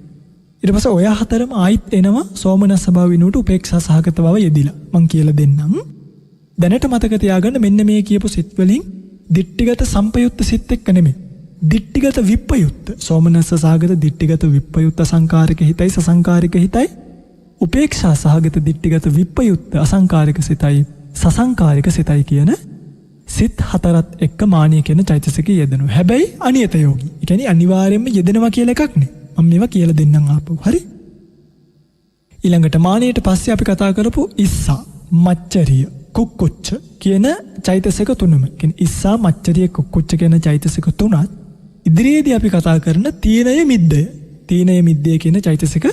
Speaker 2: ඊට පස්සේ ඔය හතරම ආයිත් එනවා සෝමනස්ස භව විනුට උපේක්ෂා සහගත බව යෙදිලා. මං කියලා දෙන්නම්. දැනට මතක තියාගන්න මෙන්න මේ කියපු සිත් වලින් දිට්ඨිගත සම්පයුත්ත සිත් එක්ක නෙමෙයි. දිට්ඨිගත විප්පයුත්ත සෝමනස්ස සහගත දිට්ඨිගත විප්පයුත්ත අසංකාරික හිතයි සසංකාරික හිතයි, උපේක්ෂා සහගත දිට්ඨිගත විප්පයුත්ත අසංකාරික සිතයි සසංකාරික සිතයි කියන සිත් හතරත් එක්ක මානිය කියන චෛතසිකය යෙදෙනවා. හැබැයි අනියත යෝගී. ඒ කියන්නේ අනිවාර්යයෙන්ම යෙදෙනවා කියලා එකක් නේ. මම මේවා කියලා දෙන්නම් ආපහු. හරි? ඊළඟට මානියට පස්සේ අපි කතා කරපු ඉස්සා, මච්චරිය, කුක්කුච්ච කියන චෛතසික තුනම. කියන්නේ ඉස්සා, මච්චරිය, කුක්කුච්ච කියන චෛතසික තුනත් ඉදිරියේදී අපි කතා කරන තීනය මිද්දය. තීනය මිද්දය කියන චෛතසික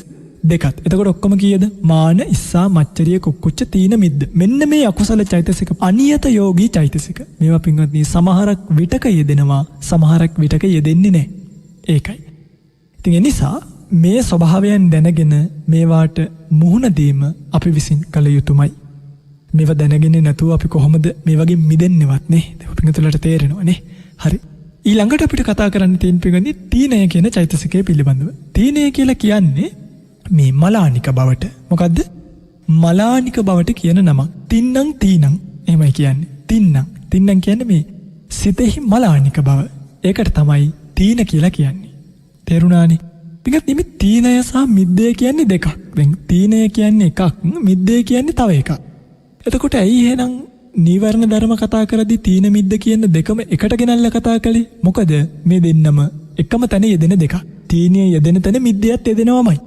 Speaker 2: දෙකත්. එතකොට ඔක්කොම කීයද? මාන, ඉස්සා, මච්චරිය, කුක්කුච්ච, තීන මිද්ද. මෙන්න මේ අකුසල චෛතසික අනියත යෝගී චෛතසික. මේවා පින්වත්නි සමහරක් විටක යෙදෙනවා, සමහරක් විටක යෙදෙන්නේ නැහැ. ඒකයි. ඉතින් ඒ නිසා මේ ස්වභාවයන් දැනගෙන මේවාට මුහුණ දීම අපි විසින් කළ යුතුමයි. මේවා දැනගෙන නැතුව අපි කොහොමද මේ වගේ මිදෙන්නේවත් නේ? ඒක පින්වත්තුලට තේරෙනවා නේ? හරි. ඊළඟට අපිට කතා කරන්න තියෙන පින්වත්නි තීනය කියන චෛතසිකය පිළිබඳව. තීනය කියලා කියන්නේ මේ මලානික බවට. මොකද්ද? මලානික බවට කියන නමක්. තින්නම් තීනම් එහෙමයි කියන්නේ. තින්නම් කියන්නේ මේ සිතෙහි මලානික බව. ඒකට තමයි තීන කියලා කියන්නේ. තේරුණානේ? පිටත් නිමි තීනය සහ මිද්දය කියන්නේ දෙකක්. දැන් තීනය කියන්නේ එකක්, මිද්දය කියන්නේ තව එකක්. එතකොට ඇයි එහෙනම් නීවරණ ධර්ම කතා කරද්දී තීන මිද්ද කියන දෙකම එකට ගෙනල්ලා කතා කළේ? මොකද මේ දෙන්නම එකම තැන යෙදෙන දෙකක්. තීනය යෙදෙන තැන මිද්දයත් යෙදෙනවමයි.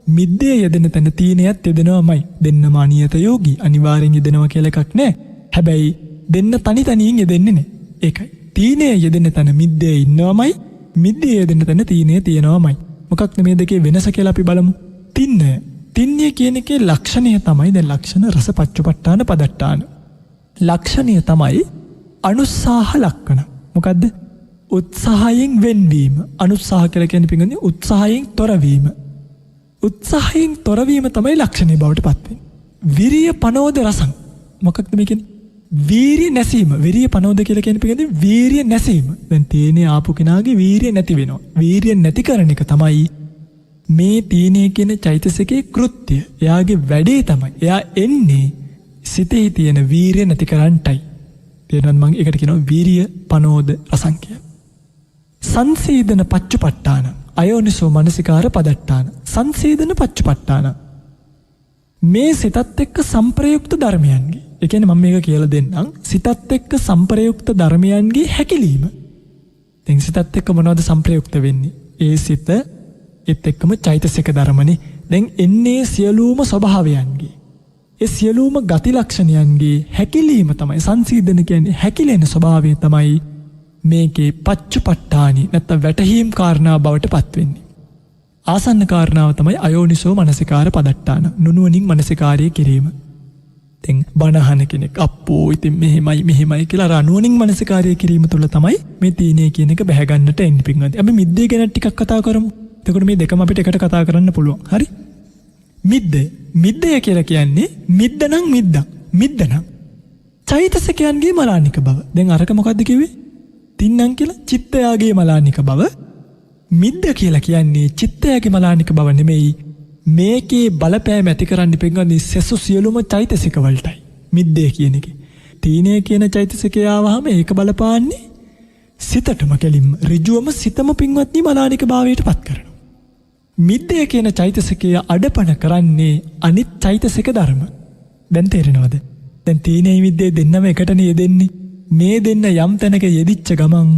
Speaker 2: මිද්දේ යෙදෙන තැන තීනයත් යෙදෙනවමයි. දෙන්නම අනියත යෝගී. අනිවාර්යෙන් යෙදෙනවා කියලා එකක් නැහැ. හැබැයි දෙන්න තනි තනියෙන් යෙදෙන්නේ නැහැ. ඒකයි. තීනය යෙදෙන තැන මිද්දේ ඉන්නවමයි. මිද්දේ යෙදෙන තැන තීනය තියෙනවමයි. මොකක්ද මේ දෙකේ වෙනස කියලා අපි බලමු. තින්නය කියන එකේ ලක්ෂණය තමයි දැන් ලක්ෂණ රස පච්චපට්ඨාන පදට්ඨාන. ලක්ෂණය තමයි අනුස්සාහ ලක්ෂණ. මොකද්ද? උත්සාහයෙන් වෙන්වීම. අනුස්සාහ කියලා කියන්නේ පිටින් උත්සාහයෙන් තොරවීම. උත්සාහයෙන් තොරවීම තමයි ලක්ෂණය බවට පත් වෙන්නේ. විරිය පනෝද රසං. මොකක්ද මේ කියන්නේ? වීරිය නැසීම. විරිය පනෝද කියලා කියන පිටකදී වීරිය නැසීම. දැන් තීනේ ආපු කෙනාගේ වීරිය නැති වෙනවා. වීරිය නැති කරන එක තමයි මේ තීනේ කියන චෛතසිකේ කෘත්‍ය. එයාගේ වැඩේ තමයි. එයා එන්නේ සිතේ තියෙන වීරිය නැති කරන්නටයි. තේරෙනවද මම ඒකට කියනවා වීරිය පනෝද රසං කියලා. සංසීදන පච්චපට්ඨාන අයෝනිසෝ මනසිකාර පදට්ඨාන. සංසීදන පච්චපට්ඨාන මේ සිතත් එක්ක සංප්‍රයුක්ත ධර්මයන්ගේ. ඒ කියන්නේ මම මේක කියලා දෙන්නම්. සිතත් එක්ක සංප්‍රයුක්ත ධර්මයන්ගේ හැකිලීම. දැන් සිතත් එක්ක මොනවද සංප්‍රයුක්ත වෙන්නේ? ඒ සිත ඒත් එක්කම චෛතසික ධර්මනේ. දැන් එන්නේ සියලුම ස්වභාවයන්ගේ. ඒ සියලුම ගති ලක්ෂණයන්ගේ හැකිලීම තමයි සංසීදන කියන්නේ. හැකිලෙන ස්වභාවය තමයි මේකේ පච්චපට්ඨානි නැත්නම් වැටහීම් කාරණා බවට පත් වෙන්නේ. ආසන්න කාරණාව තමයි අයෝනිසෝ මනසිකාර පදට්ඨාන. නුනුවණින් මනසිකාරය කිරීම. දැන් බණහන කෙනෙක් අප්පෝ ඉතින් මෙහෙමයි කියලා නුනුවණින් මනසිකාරය කිරීම තුළ තමයි මේ තීනේ කියන එක බැහැ ගන්නට එන්නේ පින්වත්නි. අපි මිද්දේ ගැන ටිකක් කතා කරමු. එතකොට මේ දෙකම අපිට එකට කතා කරන්න පුළුවන්. හරි? මිද්දය කියලා කියන්නේ මිද්දනම් චෛතසිකයන්ගේ මලානික බව. දැන් අරක මොකද්ද කිව්වේ? තින්නම් කියලා චිත්තයාගේ මලානික බව. මිද්ද කියලා කියන්නේ චිත්තයාගේ මලානික බව නෙමෙයි. මේකේ බලපෑම ඇති කරන්න පින්වත්නි සසු සියලුම චෛතසික වලටයි. මිද්දේ කියන එක. තීනේ කියන චෛතසිකය ආවහම ඒක බලපාන්නේ සිතටම කෙලින්ම ඍජුවම සිතම පින්වත්නි මලානික භාවයට පත් කරනවා. මිද්දේ කියන චෛතසිකය අඩපණ කරන්නේ අනිත් චෛතසික ධර්ම. දැන් තේරෙනවද? දැන් තීනේ මිද්දේ දෙන්නම එකටනේ යෙදෙන්නේ. මේ දෙන්න යම් තැනක යෙදිච්ච ගමන්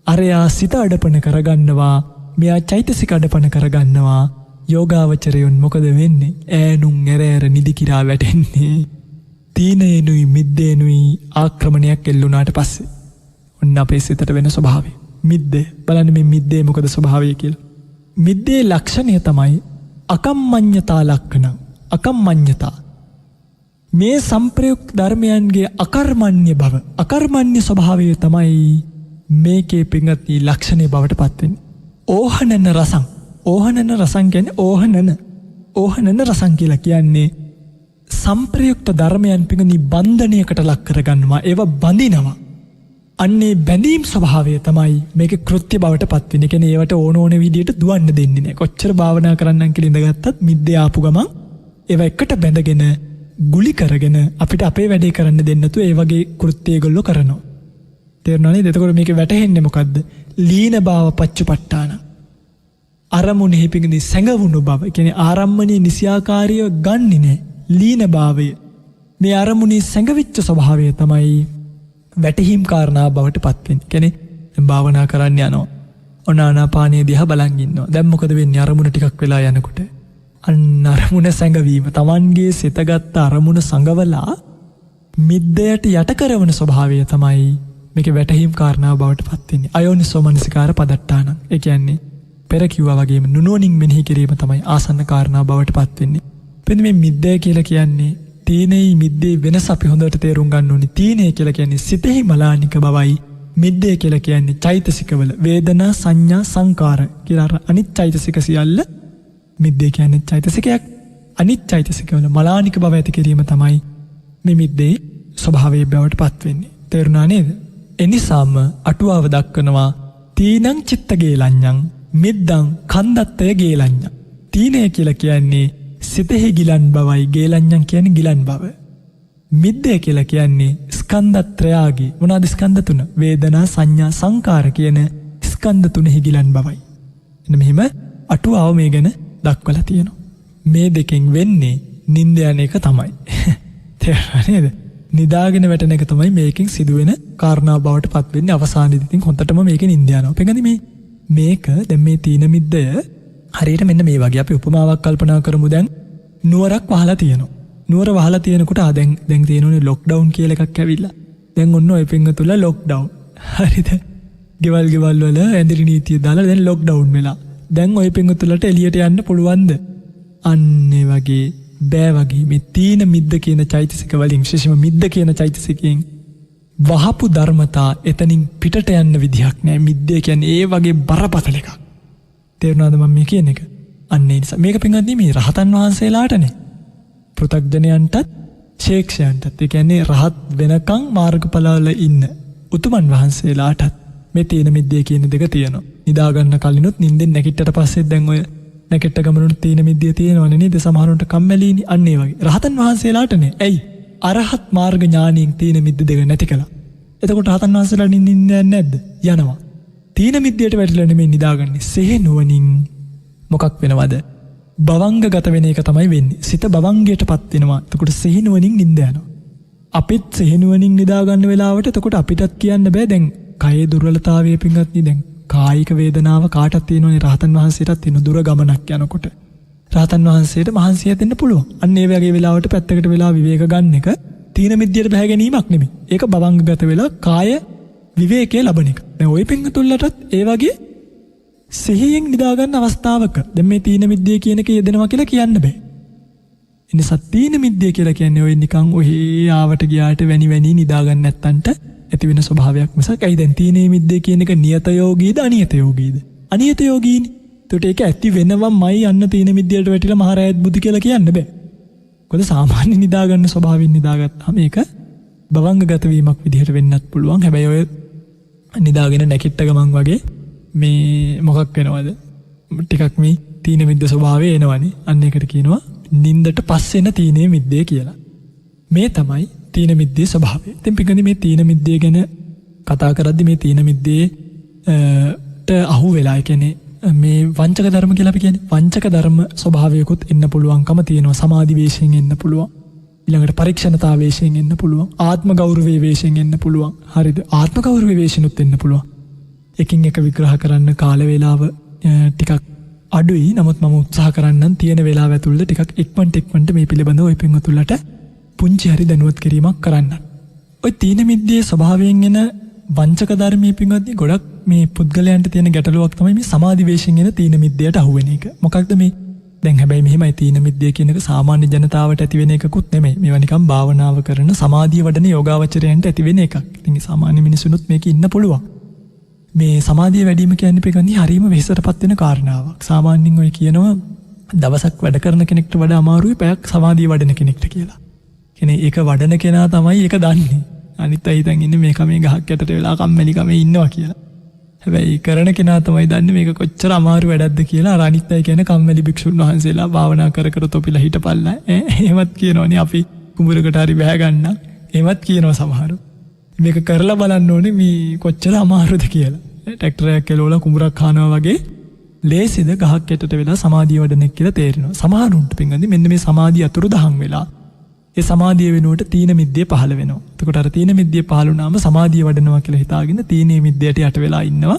Speaker 2: අරයා සිත අඩපණ කරගන්නවා, මෙයා චෛතසික අඩපණ කරගන්නවා. යෝගාවචරයොන් මොකද වෙන්නේ? ඈනුන් ඇරෑර නිදි කිරා වැටෙන්නේ. තීනේනුයි මිද්දේනුයි ආක්‍රමණයක් එල්ලුණාට පස්සේ ඔන්න අපේ සිතට වෙන ස්වභාවය. මිද්දේ බලන්න මේ මිද්දේ මොකද ස්වභාවය කියලා. මිද්දේ ලක්ෂණය තමයි අකම්මඤ්ඤතා ලක්ෂණ. අකම්මඤ්ඤතා මේ සංප්‍රයුක්ත ධර්මයන්ගේ අකර්මණ්‍ය බව. අකර්මණ්‍ය ස්වභාවය තමයි මේකේ පින්වත්නි ලක්ෂණේ බවට පත් වෙන්නේ. ඕහනන රසං. ඕහනන රසං කියන්නේ ඕහනන රසං කියලා කියන්නේ සංප්‍රයුක්ත ධර්මයන් පින්වත්නි බන්ධනයකට ලක් කරගන්නවා. ඒවා බඳිනවා. අන්නේ බැඳීම් ස්වභාවය තමයි මේකේ කෘත්‍ය බවට පත් වෙන්නේ. කියන්නේ ඒවට ඕන විදියට දුවන්න දෙන්නේ නැහැ. කොච්චර භාවනා කරන්නම් කියලා ඉඳගත්තත් මිද්දේ ආපු ගමන් ඒවා එකට බැඳගෙන ගුලි කරගෙන අපිට අපේ වැඩේ කරන්න දෙන්න නැතුව ඒ වගේ කෘත්‍ය ඒගොල්ලෝ කරනවා. තේරුණා නේද? එතකොට මේකේ වැටහෙන්නේ මොකද්ද? ලීන භාව පච්චපට්ඨාන. අරමුණෙහි පිඟුනි සැඟවුණු බව. කියන්නේ ආරම්මණී නිසියාකාරීව ගන්නෙ නැහැ. ලීන භාවය. මේ අරමුණේ සැඟවිච්ච ස්වභාවය තමයි වැටහීම් කාරණා බවට පත් වෙන්නේ. කියන්නේ දැන් භාවනා කරන්න යනවා. ආනාපානිය දිහා බලන් ඉන්නවා. දැන් මොකද වෙන්නේ? අරමුණ ටිකක් වෙලා යනකොට අන්න අරමුණ සැඟවීම. Tamanගේ සිතගත් අරමුණ සංගවලා මිද්දයට යට කරන ස්වභාවය තමයි මේකේ වැටහීම් කාරණා බවට පත් වෙන්නේ. අයෝනිසෝ මනසිකාර පදට්ඨාන. ඒ කියන්නේ පෙර කිව්වා වගේම නුනුවණින් මෙනෙහි කිරීම තමයි ආසන්න කාරණා බවට පත් වෙන්නේ. එතන මේ මිද්දය කියලා කියන්නේ තීනේ මිද්දේ වෙනස අපි හොඳට තේරුම් ගන්න ඕනේ. තීනේ කියලා කියන්නේ සිතෙහි මලානික බවයි. මිද්දේ කියලා කියන්නේ චෛතසිකවල වේදනා සංඥා සංකාර කියලා අනිත් චෛතසික සියල්ල. මිද්දේ කියන්නේ චෛතසිකයක්. අනිත් චෛතසිකවල මලානික බව ඇති කිරීම තමයි මේ මිද්දේ ස්වභාවයේ බවට පත් වෙන්නේ. තේරුණා නේද? එනිසාම අටුවාව දක්වනවා තීනං චිත්ත ගේලඤ්ඤං මිද්දං කන්දත්තය ගේලඤ්ඤං. තීනේ කියලා කියන්නේ සිතෙහි ගිලන් බවයි. ගේලඤ්ඤං කියන්නේ ගිලන් බව. මිද්දේ කියලා කියන්නේ ස්කන්ධත්‍රයාගේ මොනවාද ස්කන්ධ තුන? වේදනා සංඥා සංකාර කියන ස්කන්ධ තුනෙහි ගිලන් බවයි. එන්න මෙහිම අටුවාව මේ ගැන දක්වලා තියෙනවා. මේ දෙකෙන් වෙන්නේ නිින්ද යන එක තමයි. තේරුණා නේද? නිදාගෙන වැටෙන එක තමයි මේකෙන් සිදුවෙන කාරණා බවට පත් වෙන්නේ. අවසානයේදී ඉතින් හොඳටම මේකේ නිින්ද යනවා. පෙඟන්නේ මේක දැන් මේ තීන මිද්දය හරියට මෙන්න මේ වගේ අපි උපමාවක් කල්පනා කරමු. දැන් නුවරක් වහලා තියෙනවා. නුවර වහලා තියෙනකොට දැන් තියෙනුනේ ලොක්ඩවුන් කියලා එකක් ඇවිල්ලා. දැන් ඔන්න ඔය පිංගතුල ලොක්ඩවුන්. හරිද? ගෙවල් වල ඇඳිරි නීතිය දාලා දැන් ලොක්ඩවුන් වෙලා. දැන් ඔය පිංගතුලට එළියට යන්න පුළුවන්ද? අන්නේ වගේ බෑ වගේ මේ තීන මිද්ද කියන චෛතසික වලින් විශේෂම මිද්ද කියන චෛතසිකයෙන් වහපු ධර්මතා එතනින් පිටට යන්න විදිහක් නෑ. මිද්දේ කියන්නේ ඒ වගේ බරපතල එකක්. තේරුණාද මම මේ කියන එක? අන්න ඒ නිසා මේක පින්වත්නි මේ රහතන් වහන්සේලාටනේ. පෘථග්ජනයන්ටත් ශේක්ෂයන්ටත් ඒ කියන්නේ රහත් වෙනකන් මාර්ගඵලවල ඉන්න උතුමන් වහන්සේලාටත් මේ තීන මිද්දේ කියන දෙක තියෙනවා. නිදා ගන්න කලිනුත් නිින්දෙන් නැගිට්ටට පස්සෙත් දැන් ඔය නැගිට්ට ගමනුත් තීන මිද්දේ තියෙනවනේ නේද? සමහරුන්ට කම්මැලිනේ අන්න ඒ වගේ. රහතන් වහන්සේලාටනේ. ඇයි? අරහත් මාර්ග ඥානියෙන් තීන මිද්ද දෙක නැති කළා. එතකොට රහතන් වහන්සේලා නිින්දින්නේ නැද්ද? යනවා. තීන මිද්දේට වැටිලා නෙමෙයි නිදාගන්නේ. සෙහෙනුවණින් මොකක් වෙනවද? භවංගගත වෙන එක තමයි වෙන්නේ. සිත භවංගයටපත් වෙනවා. එතකොට සෙහෙනුවණින් නිින්ද යනවා. අපිත් සෙහෙනුවණින් නිදා ගන්න වෙලාවට එතකොට අපිටත් කියන්න බෑ දැන් කයේ දුර්වලතාවයේ පිංගත්නි දැන් කායික වේදනාව කාටත් තියෙනවනේ රහතන් වහන්සේටත් තියෙන දුර ගමනක් යනකොට රහතන් වහන්සේට මහන්සිය දෙන්න පුළුවන්. අන්න ඒ වගේ වෙලාවට පැත්තකට වෙලා විවේක ගන්න එක තීන මිද්දයට බහැ ගැනීමක් නෙමෙයි. ඒක භවංගගත වෙලා කාය විවේකයේ ලබන එක. දැන් ওই පිංගතුල්ලටත් ඒ වගේ සිහියෙන් නිදා ගන්න අවස්ථාවක දැන් මේ තීන මිද්දේ කියන එක යෙදෙනවා කියලා කියන්න බෑ. එනිසා තීන මිද්දේ කියලා කියන්නේ ඔය නිකන් ඔහි ආවට ගියාට වැනි නිදා ගන්න නැත්තන්ට ඇති වෙන ස්වභාවයක් මිසක් ඇයි දැන් තීන මිද්දේ කියන එක නියත යෝගීද අනියත යෝගීද? අනියත යෝගීනි. ඒකට ඒක ඇති වෙනවමයි අන්න තීන මිද්දේට වැටිලා මහරයත් බුදු කියලා කියන්න බෑ. මොකද සාමාන්‍ය නිදා ගන්න ස්වභාවයෙන් නිදාගත්තාම ඒක භවංගගත වීමක් විදිහට වෙන්නත් පුළුවන්. හැබැයි ඔය නිදාගෙන නැකිට ගමන් වගේ මේ මොකක් වෙනවද? ටිකක් මේ තීන මිද්ද ස්වභාවය එනවනේ. අන්න ඒකට කියනවා නින්දට පස්සෙන තීනේ මිද්දේ කියලා. මේ තමයි තීන මිද්දේ ස්වභාවය. ඉතින් පිටින් මේ තීන මිද්දේ ගැන කතා කරද්දි මේ තීන මිද්දේට අහු වෙලා කියන්නේ මේ වංචක ධර්ම කියලා අපි කියන්නේ වංචක ධර්ම ස්වභාවයකුත් එන්න පුළුවන්කම තියෙනවා. සමාධි වේශයෙන් එන්න පුළුවන්. ඊළඟට පරීක්ෂණතා වේශයෙන් එන්න පුළුවන්. ආත්ම ගෞරවයේ වේශයෙන් එන්න පුළුවන්. හරිද? ආත්ම ගෞරවයේ වේශෙනුත් එන්න පුළුවන්. එකින් එක විග්‍රහ කරන්න කාල වේලාව ටිකක් අඩුයි. නමුත් මම උත්සාහ කරන්නම් තියෙන වේලාව ඇතුළත ටිකක් ඉක්මනට මේ පිළිබඳව ඔය පින්වතුන්ලට පුංචි හරි දැනුවත් කිරීමක් කරන්න. ඔය තීන මිද්දේ ස්වභාවයෙන් එන වංචක ධර්මී පින්වත්නි ගොඩක් මේ පුද්ගලයන්ට තියෙන ගැටලුවක් තමයි මේ සමාධි වේශයෙන් එන තීන මිද්දයට අහු වෙන එක. මොකක්ද මේ? දැන් හැබැයි මෙහෙමයි තීන මිද්දේ කියන එක සාමාන්‍ය ජනතාවට ඇති වෙන එකකුත් නෙමෙයි. මේවා නිකන් භාවනාව කරන සමාධිය වඩන යෝගාවචරයන්ට ඇති වෙන එකක්. ඉතින් සාමාන්‍ය මිනිසුනුත් මේක ඉන්න පුළුවන්. මේ සමාධිය වැඩිම කියන්නේ පිටකන්දි හරීම වෙහෙසටපත් වෙන කාරණාවක්. සාමාන්‍යයෙන් ඔය කියනවා දවසක් වැඩ කරන කෙනෙක්ට වඩා අමාරුයි පැයක් සමාධිය වඩන කෙනෙක්ට කියලා. කියන්නේ ඒක වඩන කෙනා තමයි ඒක දන්නේ. අනිත් අය හිතන් ඉන්නේ මේක මේ ගහක් යටට වෙලා කම්මැලිකමේ ඉන්නවා කියලා. හැබැයි කරන කෙනා තමයි දන්නේ මේක කොච්චර අමාරු වැඩක්ද කියලා. අර අනිත් අය කියන්නේ කම්මැලි භික්ෂුන් වහන්සේලා භාවනා කර තොපිලා හිටපල්ලා. එහෙමත් කියනවනේ අපි කුඹුරකට හරි බැහැ ගන්න. එහෙමත් කියනවා සමහරු. මේක කරලා බලන්න ඕනේ මේ කොච්චර අමාරුද කියලා. ට්‍රැක්ටරයක් කෙලවලා කුඹුරක් කනවා වගේ ලේසිද ගහක් යටට වෙලා සමාධිය වඩනෙක් කියලා තේරෙනවා. සමහරුන්ට පින්ගන්දි මෙන්න මේ සමාධිය අතුරුදහන් වෙලා ඒ සමාධිය වෙනුවට තීන මිද්දේ පහළ වෙනවා. එතකොට අර තීන මිද්දේ පහළ වුණාම සමාධිය වඩනවා කියලා හිතාගෙන තීනේ මිද්දයට යට වෙලා ඉන්නවා.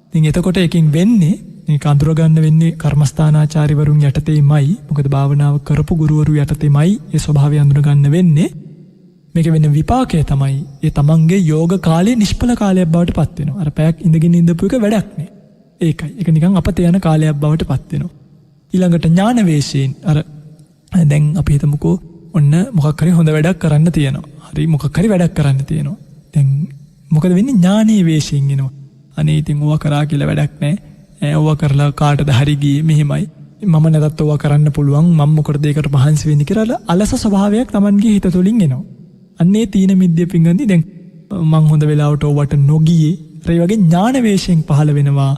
Speaker 2: ඉතින් එතකොට එකකින් වෙන්නේ මේක අඳුර ගන්න වෙන්නේ කර්මස්ථානාචාරිවරුන් යටතේමයි. මොකද භාවනාව කරපු ගුරුවරු යටතේමයි ඒ ස්වභාවය අඳුර ගන්න වෙන්නේ. මේක වෙන විපාකය තමයි ඒ තමන්ගේ යෝග කාලයේ නිෂ්ඵල කාලයක් බවට පත් වෙනවා. අර පැයක් ඉඳගෙන ඉඳපු එක වැඩක් නෑ. ඒකයි. ඒක නිකන් අපත යන කාලයක් බවට පත් වෙනවා. ඊළඟට ඥාන වේශයෙන් අර දැන් අපි හිතමුකෝ ඔන්න මොකක් හරි හොඳ වැඩක් කරන්න තියෙනවා. හරි මොකක් හරි වැඩක් කරන්න තියෙනවා. දැන් මොකද වෙන්නේ? ඥානීය වේශයෙන් එනවා. අනේ ඉතින් ඕවා කරා කියලා වැඩක් නෑ. ඕවා කරලා කාටද හරි ගියේ මෙහෙමයි. මම නැතත් ඕවා කරන්න පුළුවන්. මම මොකටද ඒකට මහන්සි වෙන්නේ කියලා අලස ස්වභාවයක් Tamanගේ හිත තුළින් එනවා. අන්නේ තීන මිද්දේ පිංගන්දි දැන් මං හොඳ වෙලාවට ඕවට නොගියේ. ඒ වගේ ඥාන වේශයෙන් පහළ වෙනවා.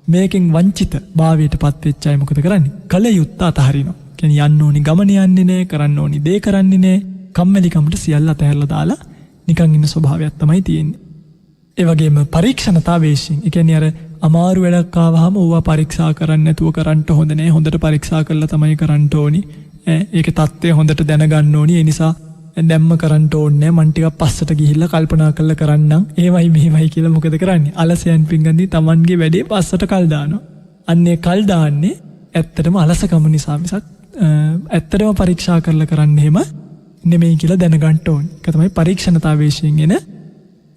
Speaker 2: මේකෙන් වංචිත භාවයට පත් වෙච්ච අය මොකද කරන්නේ? කල යුත්ත අතහරිනවා. කියන්නේ යන්න ඕනි ගමන යන්නේ නෑ, කරන්න ඕනි දේ කරන්නේ නෑ. කම්මැලිකමට සියල්ල අතහැරලා දාලා නිකන් ඉන්න ස්වභාවයක් තමයි තියෙන්නේ. ඒ වගේම පරීක්ෂණතා වේශයෙන්. ඒ කියන්නේ අර අමාරු වැඩක් ආවහම ඕවා පරීක්ෂා කරන්න නැතුව කරන්න හොඳ නෑ. හොඳට පරීක්ෂා කරලා තමයි කරන්න ඕනි. ඒකේ தත්ත්වය හොඳට දැනගන්න ඕනි. ඒ නිසා දැම්ම කරන්න ඕනේ මං ටිකක් පස්සට ගිහිල්ලා කල්පනා කරලා කරන්නම්. එහෙමයි මෙහෙමයි කියලා මොකද කරන්නේ? අලසයන් පිංගන්දි Tamanගේ වැඩේ පස්සට කල් දානවා. අන්නේ කල් දාන්නේ ඇත්තටම අලසකම නිසා මිසක් ඇත්තටම පරීක්ෂා කරලා කරන්න එහෙම නෙමෙයි කියලා දැනගන්න ඕනේ. ඒක තමයි පරීක්ෂණතා වේශයෙන් එන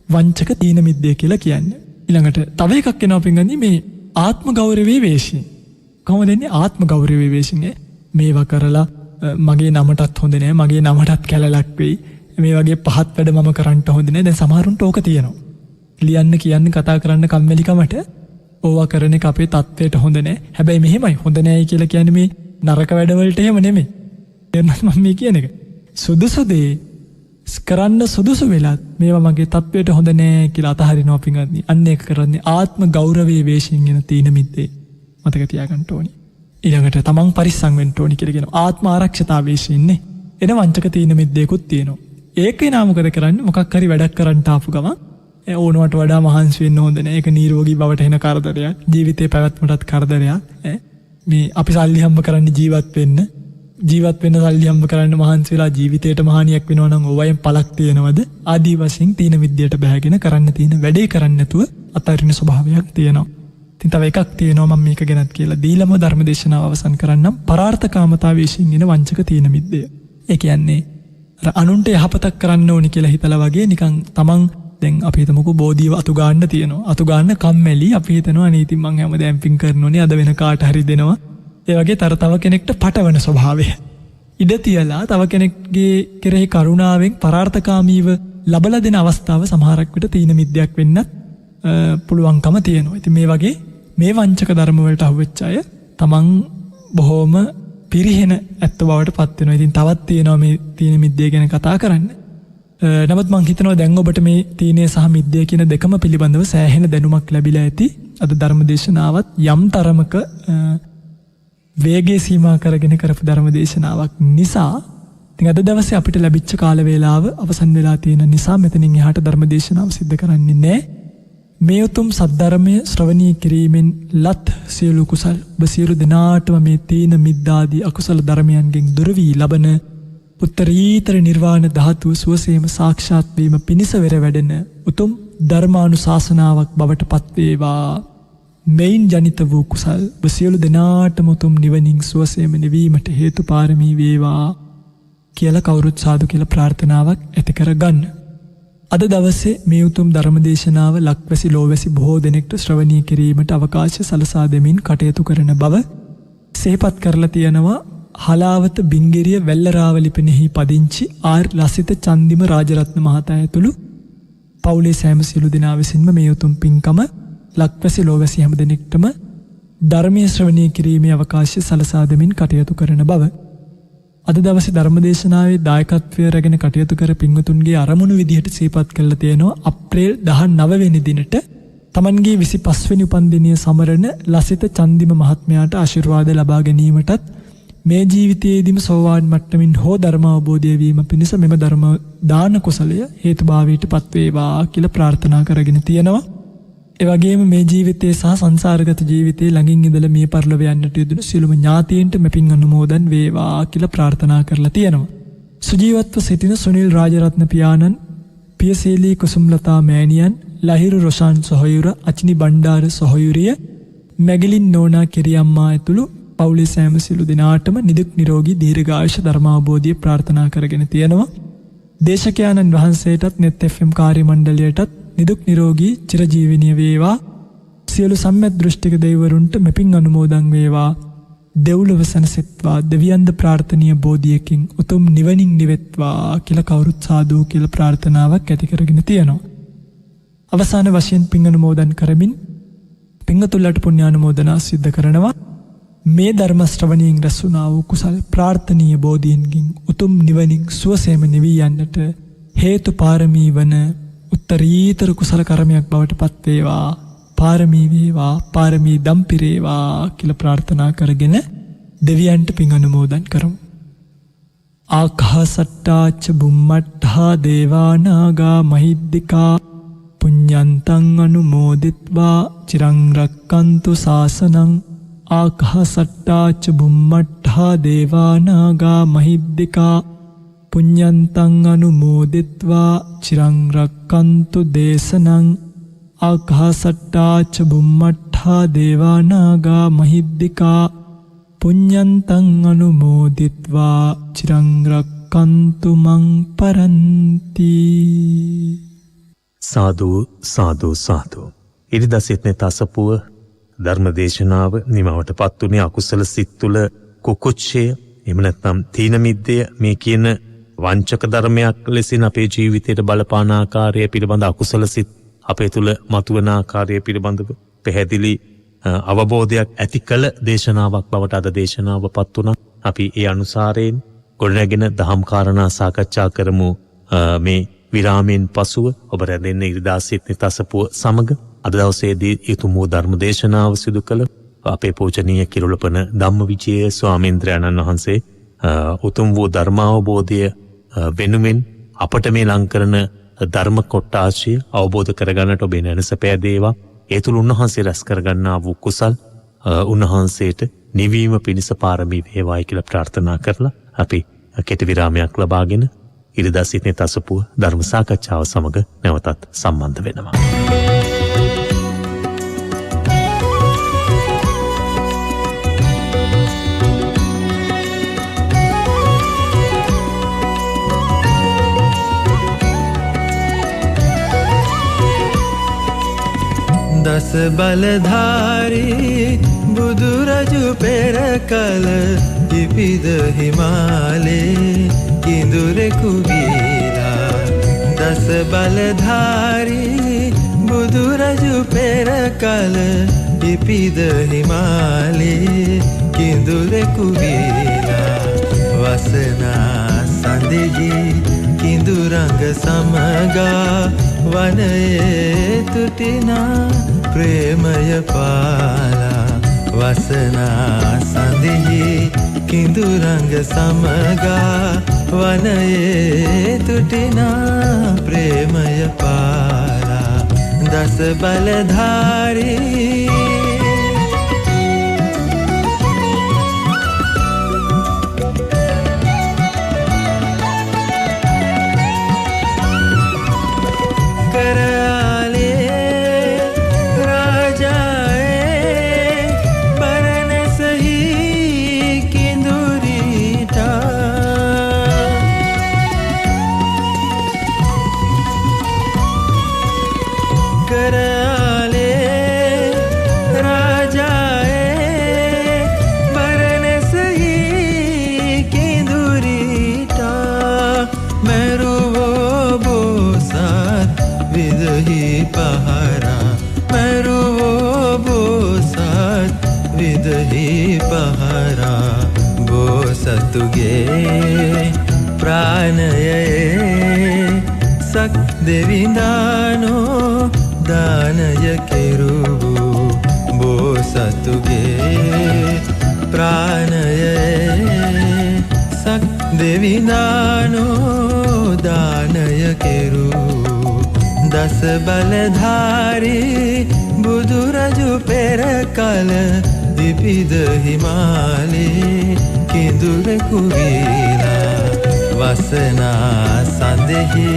Speaker 2: වංචක තීන මිද්දේ කියලා කියන්නේ. ඊළඟට තව එකක් එනවා පිංගන්දි මේ ආත්ම ගෞරවයේ වේශයෙන්. කොහොමද එන්නේ ආත්ම ගෞරවයේ වේශයෙන්? මේවා කරලා මගේ නමටත් හොඳ නෑ, මගේ නමටත් කැලලක් වෙයි, මේ වගේ පහත් වැඩ මම කරන්න හොඳ නෑ. දැන් සමහරුන්ට ඕක තියෙනවා. ලියන්න කියන්න කතා කරන්න කම්මැලිකමට ඕවා කරන එක අපේ තත්ත්වයට හොඳ නෑ. හැබැයි මෙහෙමයි හොඳ නෑයි කියලා කියන්නේ මේ නරක වැඩවලට එහෙම නෙමෙයි. එන්නත් මම මේ කියන එක. සුදුසුදේ කරන්න සුදුසු වෙලත් මේවා මගේ තත්වයට හොඳ නෑ කියලා අතහරිනවා පින්වත්නි. අන්න ඒක කරන්නේ ආත්ම ගෞරවයේ වේශයෙන් එන තීන මිද්දේ. මතක තියාගන්න ඕනි. ඊළඟට තමන් පරිස්සම් වෙන්න ඕනි කියලා කියනවා. ආත්ම ආරක්ෂතා වේශයෙන්නේ. එන වංචක තීන මිද්දේකුත් තියෙනවා. ඒකේ නා මොකද කරන්නේ? මොකක් හරි වැඩක් කරන්න ආපු ගමන් ඕනවට වඩා මහන්සි වෙන්න හොඳ නෑ. ඒක නිරෝගී බවට එන කරදරයක්. ජීවිතේ පැවැත්මටත් කරදරයක්. මේ අපි සල්ලි හම්බ කරන්න ජීවත් වෙන්න සල්ලි හම්බ කරන්න මහන්සි වෙලා ජීවිතේට මහානියක් වෙනවා නම් ඕවයෙන් පළක් තියෙනවද? ආදී වශයෙන් තීන විද්‍යට බැහැගෙන කරන්න තියෙන වැඩේ කරන්න නැතුව අතරින ස්වභාවයක් තියෙනවා. ඉතින් තව එකක් තියෙනවා මම මේක ගැනත් කියලා දීලම ධර්මදේශනාව අවසන් කරන්නම්. පරාර්ථකාමතාවේශින් එන වංචක තීන විද්‍ය. ඒ කියන්නේ අර අනුන්ට යහපතක් කරන්න ඕනි කියලා හිතලා වගේ නිකන් තමන් දැන් අපි හිතමුකෝ බෝධිව අතු ගන්න තියෙනවා. අතු ගන්න කම්මැලි අපි හිතනවා නේ ඉතින් මං හැමදාම පින් කරනෝනේ අද වෙන කාට හරි දෙනවා. ඒ වගේ තව කෙනෙක්ට පටවන ස්වභාවය. ඉඩ තියලා තව කෙනෙක්ගේ කෙරෙහි කරුණාවෙන් පරාර්ථකාමීව ලබලා දෙන අවස්ථාව සමහරක් විට තීන මිද්‍යක් වෙන්නත් පුළුවන්කම තියෙනවා. ඉතින් මේ වගේ මේ වංචක ධර්ම වලට අහුවෙච්ච අය තමන් බොහොම පිරිහෙන ඇත්ත බවට පත් වෙනවා. ඉතින් තවත් තියෙනවා මේ තීන මිද්‍යාව ගැන කතා කරන්න. නමුත් මං හිතනවා දැන් ඔබට මේ තීනය සහ මිද්‍යාව කියන දෙකම පිළිබඳව සෑහෙන දැනුමක් ලැබිලා ඇති. අද ධර්මදේශනාවත් යම් තරමක වේගයේ සීමා කරගෙන කරපු ධර්මදේශනාවක් නිසා ඉතින් අද දවසේ අපිට ලැබිච්ච කාල වේලාව අවසන් වෙලා තියෙන නිසා මෙතනින් එහාට ධර්මදේශනාව සිද්ධ කරන්නේ නැහැ. මේ උතුම් සද්ධර්මය ශ්‍රවණී කිරීමෙන් ලත් සියලු කුසල් ඔබ සියලු දෙනාටම මේ තීන මිද්දාදී අකුසල ධර්මයන්ගෙන් දුර වී ලබන උත්තරීතර නිර්වාණ ධාතුව සුවසේම සාක්ෂාත් වීම පිණිස වෙර වැඩෙන උතුම් ධර්මානුශාසනාවක් බවට පත් වේවා. මෙයින් ජනිත වූ කුසල් ඔබ සියලු දෙනාටම උතුම් නිවනින් සුවසේම නිවීමට හේතු පාරමී වේවා කියලා කවුරුත් සාදු කියලා ප්‍රාර්ථනාවක් ඇති කරගන්න. අද දවසේ මේ උතුම් ධර්මදේශනාව ලක්වැසි ලෝවැසි බොහෝ දෙනෙක්ට ශ්‍රවණය කිරීමට අවකාශය සලසා දෙමින් කටයුතු කරන බව සිහිපත් කරලා තියෙනවා. හලාවත බිංගිරිය වැල්ලරාවලිපෙනෙහි පදිංචි ආර් ලසිත චන්දිම රාජරත්න මහතා ඇතුළු පවුලේ සෑම සියලු දෙනා විසින්ම මේ උතුම් පින්කම ලක්වැසි ලෝවැසි හැම දෙනෙක්ටම ධර්මීය ශ්‍රවණය කිරීමේ අවකාශය සලසා දෙමින් කටයුතු කරන බව අද දවසේ ධර්මදේශනාවේ දායකත්වය රැගෙන කටයුතු කර පින්වතුන්ගේ අරමුණු විදිහට සිහිපත් කරලා තියෙනවා. අප්‍රේල් 19 වෙනි දිනට තමන්ගේ 25 වෙනි උපන්දිනය සමරන ලසිත චන්දිම මහත්මයාට ආශිර්වාද ලබා ගැනීමටත් මේ ජීවිතයේදීම සෝවාන් මට්ටමින් හෝ ධර්ම අවබෝධය වීම පිණිස මෙම ධර්ම දාන කුසලය හේතුභාවයට පත් වේවා කියලා ප්‍රාර්ථනා කරගෙන තියෙනවා. ඒ වගේම මේ ජීවිතයේ සහ සංසාරගත ජීවිතයේ ළඟින් ඉඳලා මිය පරලොව යන්නට යෙදුණු සියලුම ඥාතීන්ට මෙපින් අනුමෝදන් වේවා කියලා ප්‍රාර්ථනා කරලා තියෙනවා. සුජීවත්ව සිටින සුනිල් රාජරත්න පියාණන්, පියසීලී කුසුම්ලතා මෑණියන්, ලහිරු රොෂාන් සොහොයුර, අචිනි බණ්ඩාර සොහොයුරිය, මැගිලින් නෝනා කිරියම්මා ඇතුළු පවුලේ සෑම සියලු දෙනාටම නිදුක් නිරෝගී දීර්ඝායුෂ ධර්මාවබෝධය ප්‍රාර්ථනා කරගෙන තියෙනවා. දේශකයාණන් වහන්සේටත් net FM කාර්ය මණ්ඩලයටත් නිදුක් නිරෝගී චිරජීවනීය වේවා. සියලු සම්මත දෘෂ්ටික දෙවිවරුන්ට මෙපින් අනුමෝදන් වේවා. දෙව්ලොව සැනසෙත්වා, දෙවියන්ද ප්‍රාර්ථනීය බෝධියකින් උතුම් නිවනින් නිවෙත්වා කියලා කවුරුත් සාදු කියලා ප්‍රාර්ථනාවක් ඇති කරගෙන තියෙනවා. අවසාන වශයෙන් පින් අනුමෝදන් කරමින් පින්තුල්ලට පුණ්‍යානුමෝදනා සිද්ධ කරනවා. මේ ධර්ම ශ්‍රවණයෙන් රැස්ුණා වූ කුසල් ප්‍රාර්ථනීය බෝධීන්ගෙන් උතුම් නිවනින් සුවසේම නිවී යන්නට හේතු පාරමී වන උත්තරීතර කුසල කර්මයක් බවට පත් වේවා. පාරමී වේවා, පාරමී දම් පිරේවා කියලා ප්‍රාර්ථනා කරගෙන දෙවියන්ට පින් අනුමෝදන් කරමු. ආකාසට්ටාච බුම්මට්ඨා දේවා නාග මහිද්దికා පුඤ්ඤන්තං අනුමෝදිත්වා චිරං රක්칸තු ශාසනං. ආකාසට්ටාච බුම්මට්ඨා දේවා නාග මහිද්దికා පුඤ්ඤන්තං අනුමෝදිත්වා චිරං රක්칸තු දේශනං. ආකාසට්ටාච බුම්මට්ඨා දේවා නාග මහිද්దికා පුඤ්ඤන්තං අනුමෝදිත්වා චිරං රක්칸තු මං පරන්ති.
Speaker 1: සාදු සාදු සාදු. ඉරිදා සිටනේ තසපුව ධර්මදේශනාව නිමවට පත් වුණේ අකුසල සිත් තුළ කුකුච්චය, එහෙම නැත්නම් තීන මිද්දය, මේ කියන වංචක ධර්මයක් ලෙසින් අපේ ජීවිතයට බලපාන ආකාරය පිළිබඳ අකුසල සිත් අපේ තුළ මතුවන ආකාරය පිළිබඳව පැහැදිලි අවබෝධයක් ඇති කළ දේශනාවක් බවට අද දේශනාව පත් වුණා. අපි ඒ අනුසාරයෙන් ගොඩනැගෙන දහම් කාරණා සාකච්ඡා කරමු මේ විරාමයෙන් පසුව ඔබ රැඳෙන්න ඉරිදා සිත්නි තසපුව සමග අද දවසේදී උතුම් වූ ධර්ම දේශනාව සිදු කළ අපේ පූජනීය කිරුළපන ධම්මවිජය ස්වාමීන්ද්‍රයන්න් වහන්සේ උතුම් වූ ධර්මාවබෝධය වෙනුවෙන් අපට මේ ලං කරන ධර්ම කොට්ටාශය අවබෝධ කරගන්නට ඔබේ නැනස පෑදේවා. ඒ තුළ උන්වහන්සේ රැස් කරගන්නා වූ කුසල් උන්වහන්සේට නිවීම පිණිස පාරමී වේවායි කියලා ප්‍රාර්ථනා කරලා අපි කෙටි විරාමයක් ලබාගෙන ඉරිදා සිටින තසපුව ධර්ම සාකච්ඡාව සමග නැවතත් සම්බන්ධ වෙනවා.
Speaker 3: දස බලධාරී බුදුරජු පෙර කල ඉපිද හිමාලේ කිඳුරෙකු ගීලා. දස බලධාරී බුදුරජු පෙර කල ඉපිද හිමාලේ කිඳුරෙකු ගීලා. වසනා සඳෙහි කිඳුරංග සමගා වනයේ තුටිනා ප්‍රේමය පාලා. වසනා සඳෙහි කිඳුරංග සමගා වනයේ තුටිනා ප්‍රේමය පාලා. දස බලධාරී සතුගේ ප්‍රාණයේ සක් දෙවිඳානෝ දානය කෙරුවු. බෝසතුගේ ප්‍රාණයේ සක් දෙවිඳානෝ දානය කෙරුවු. දස බලධාරී බුදුරජු පෙර කල ඉපිද හිමාලේ කිඳුරෙකු ගීලා. වසනා සඳෙහි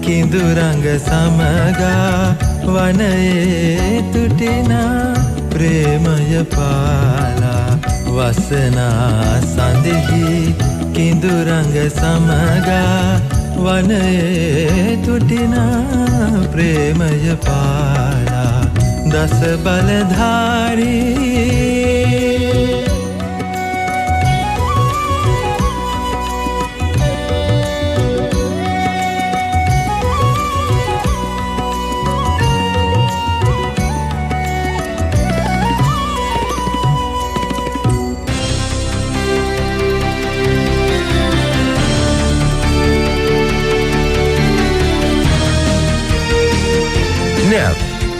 Speaker 3: කිඳුරංග සමගා වනයේ තුටිනා ප්‍රේමය පාලා. වසනා සඳෙහි කිඳුරංග සමගා වනයේ තුටිනා ප්‍රේමය පාලා. දස බලධාරී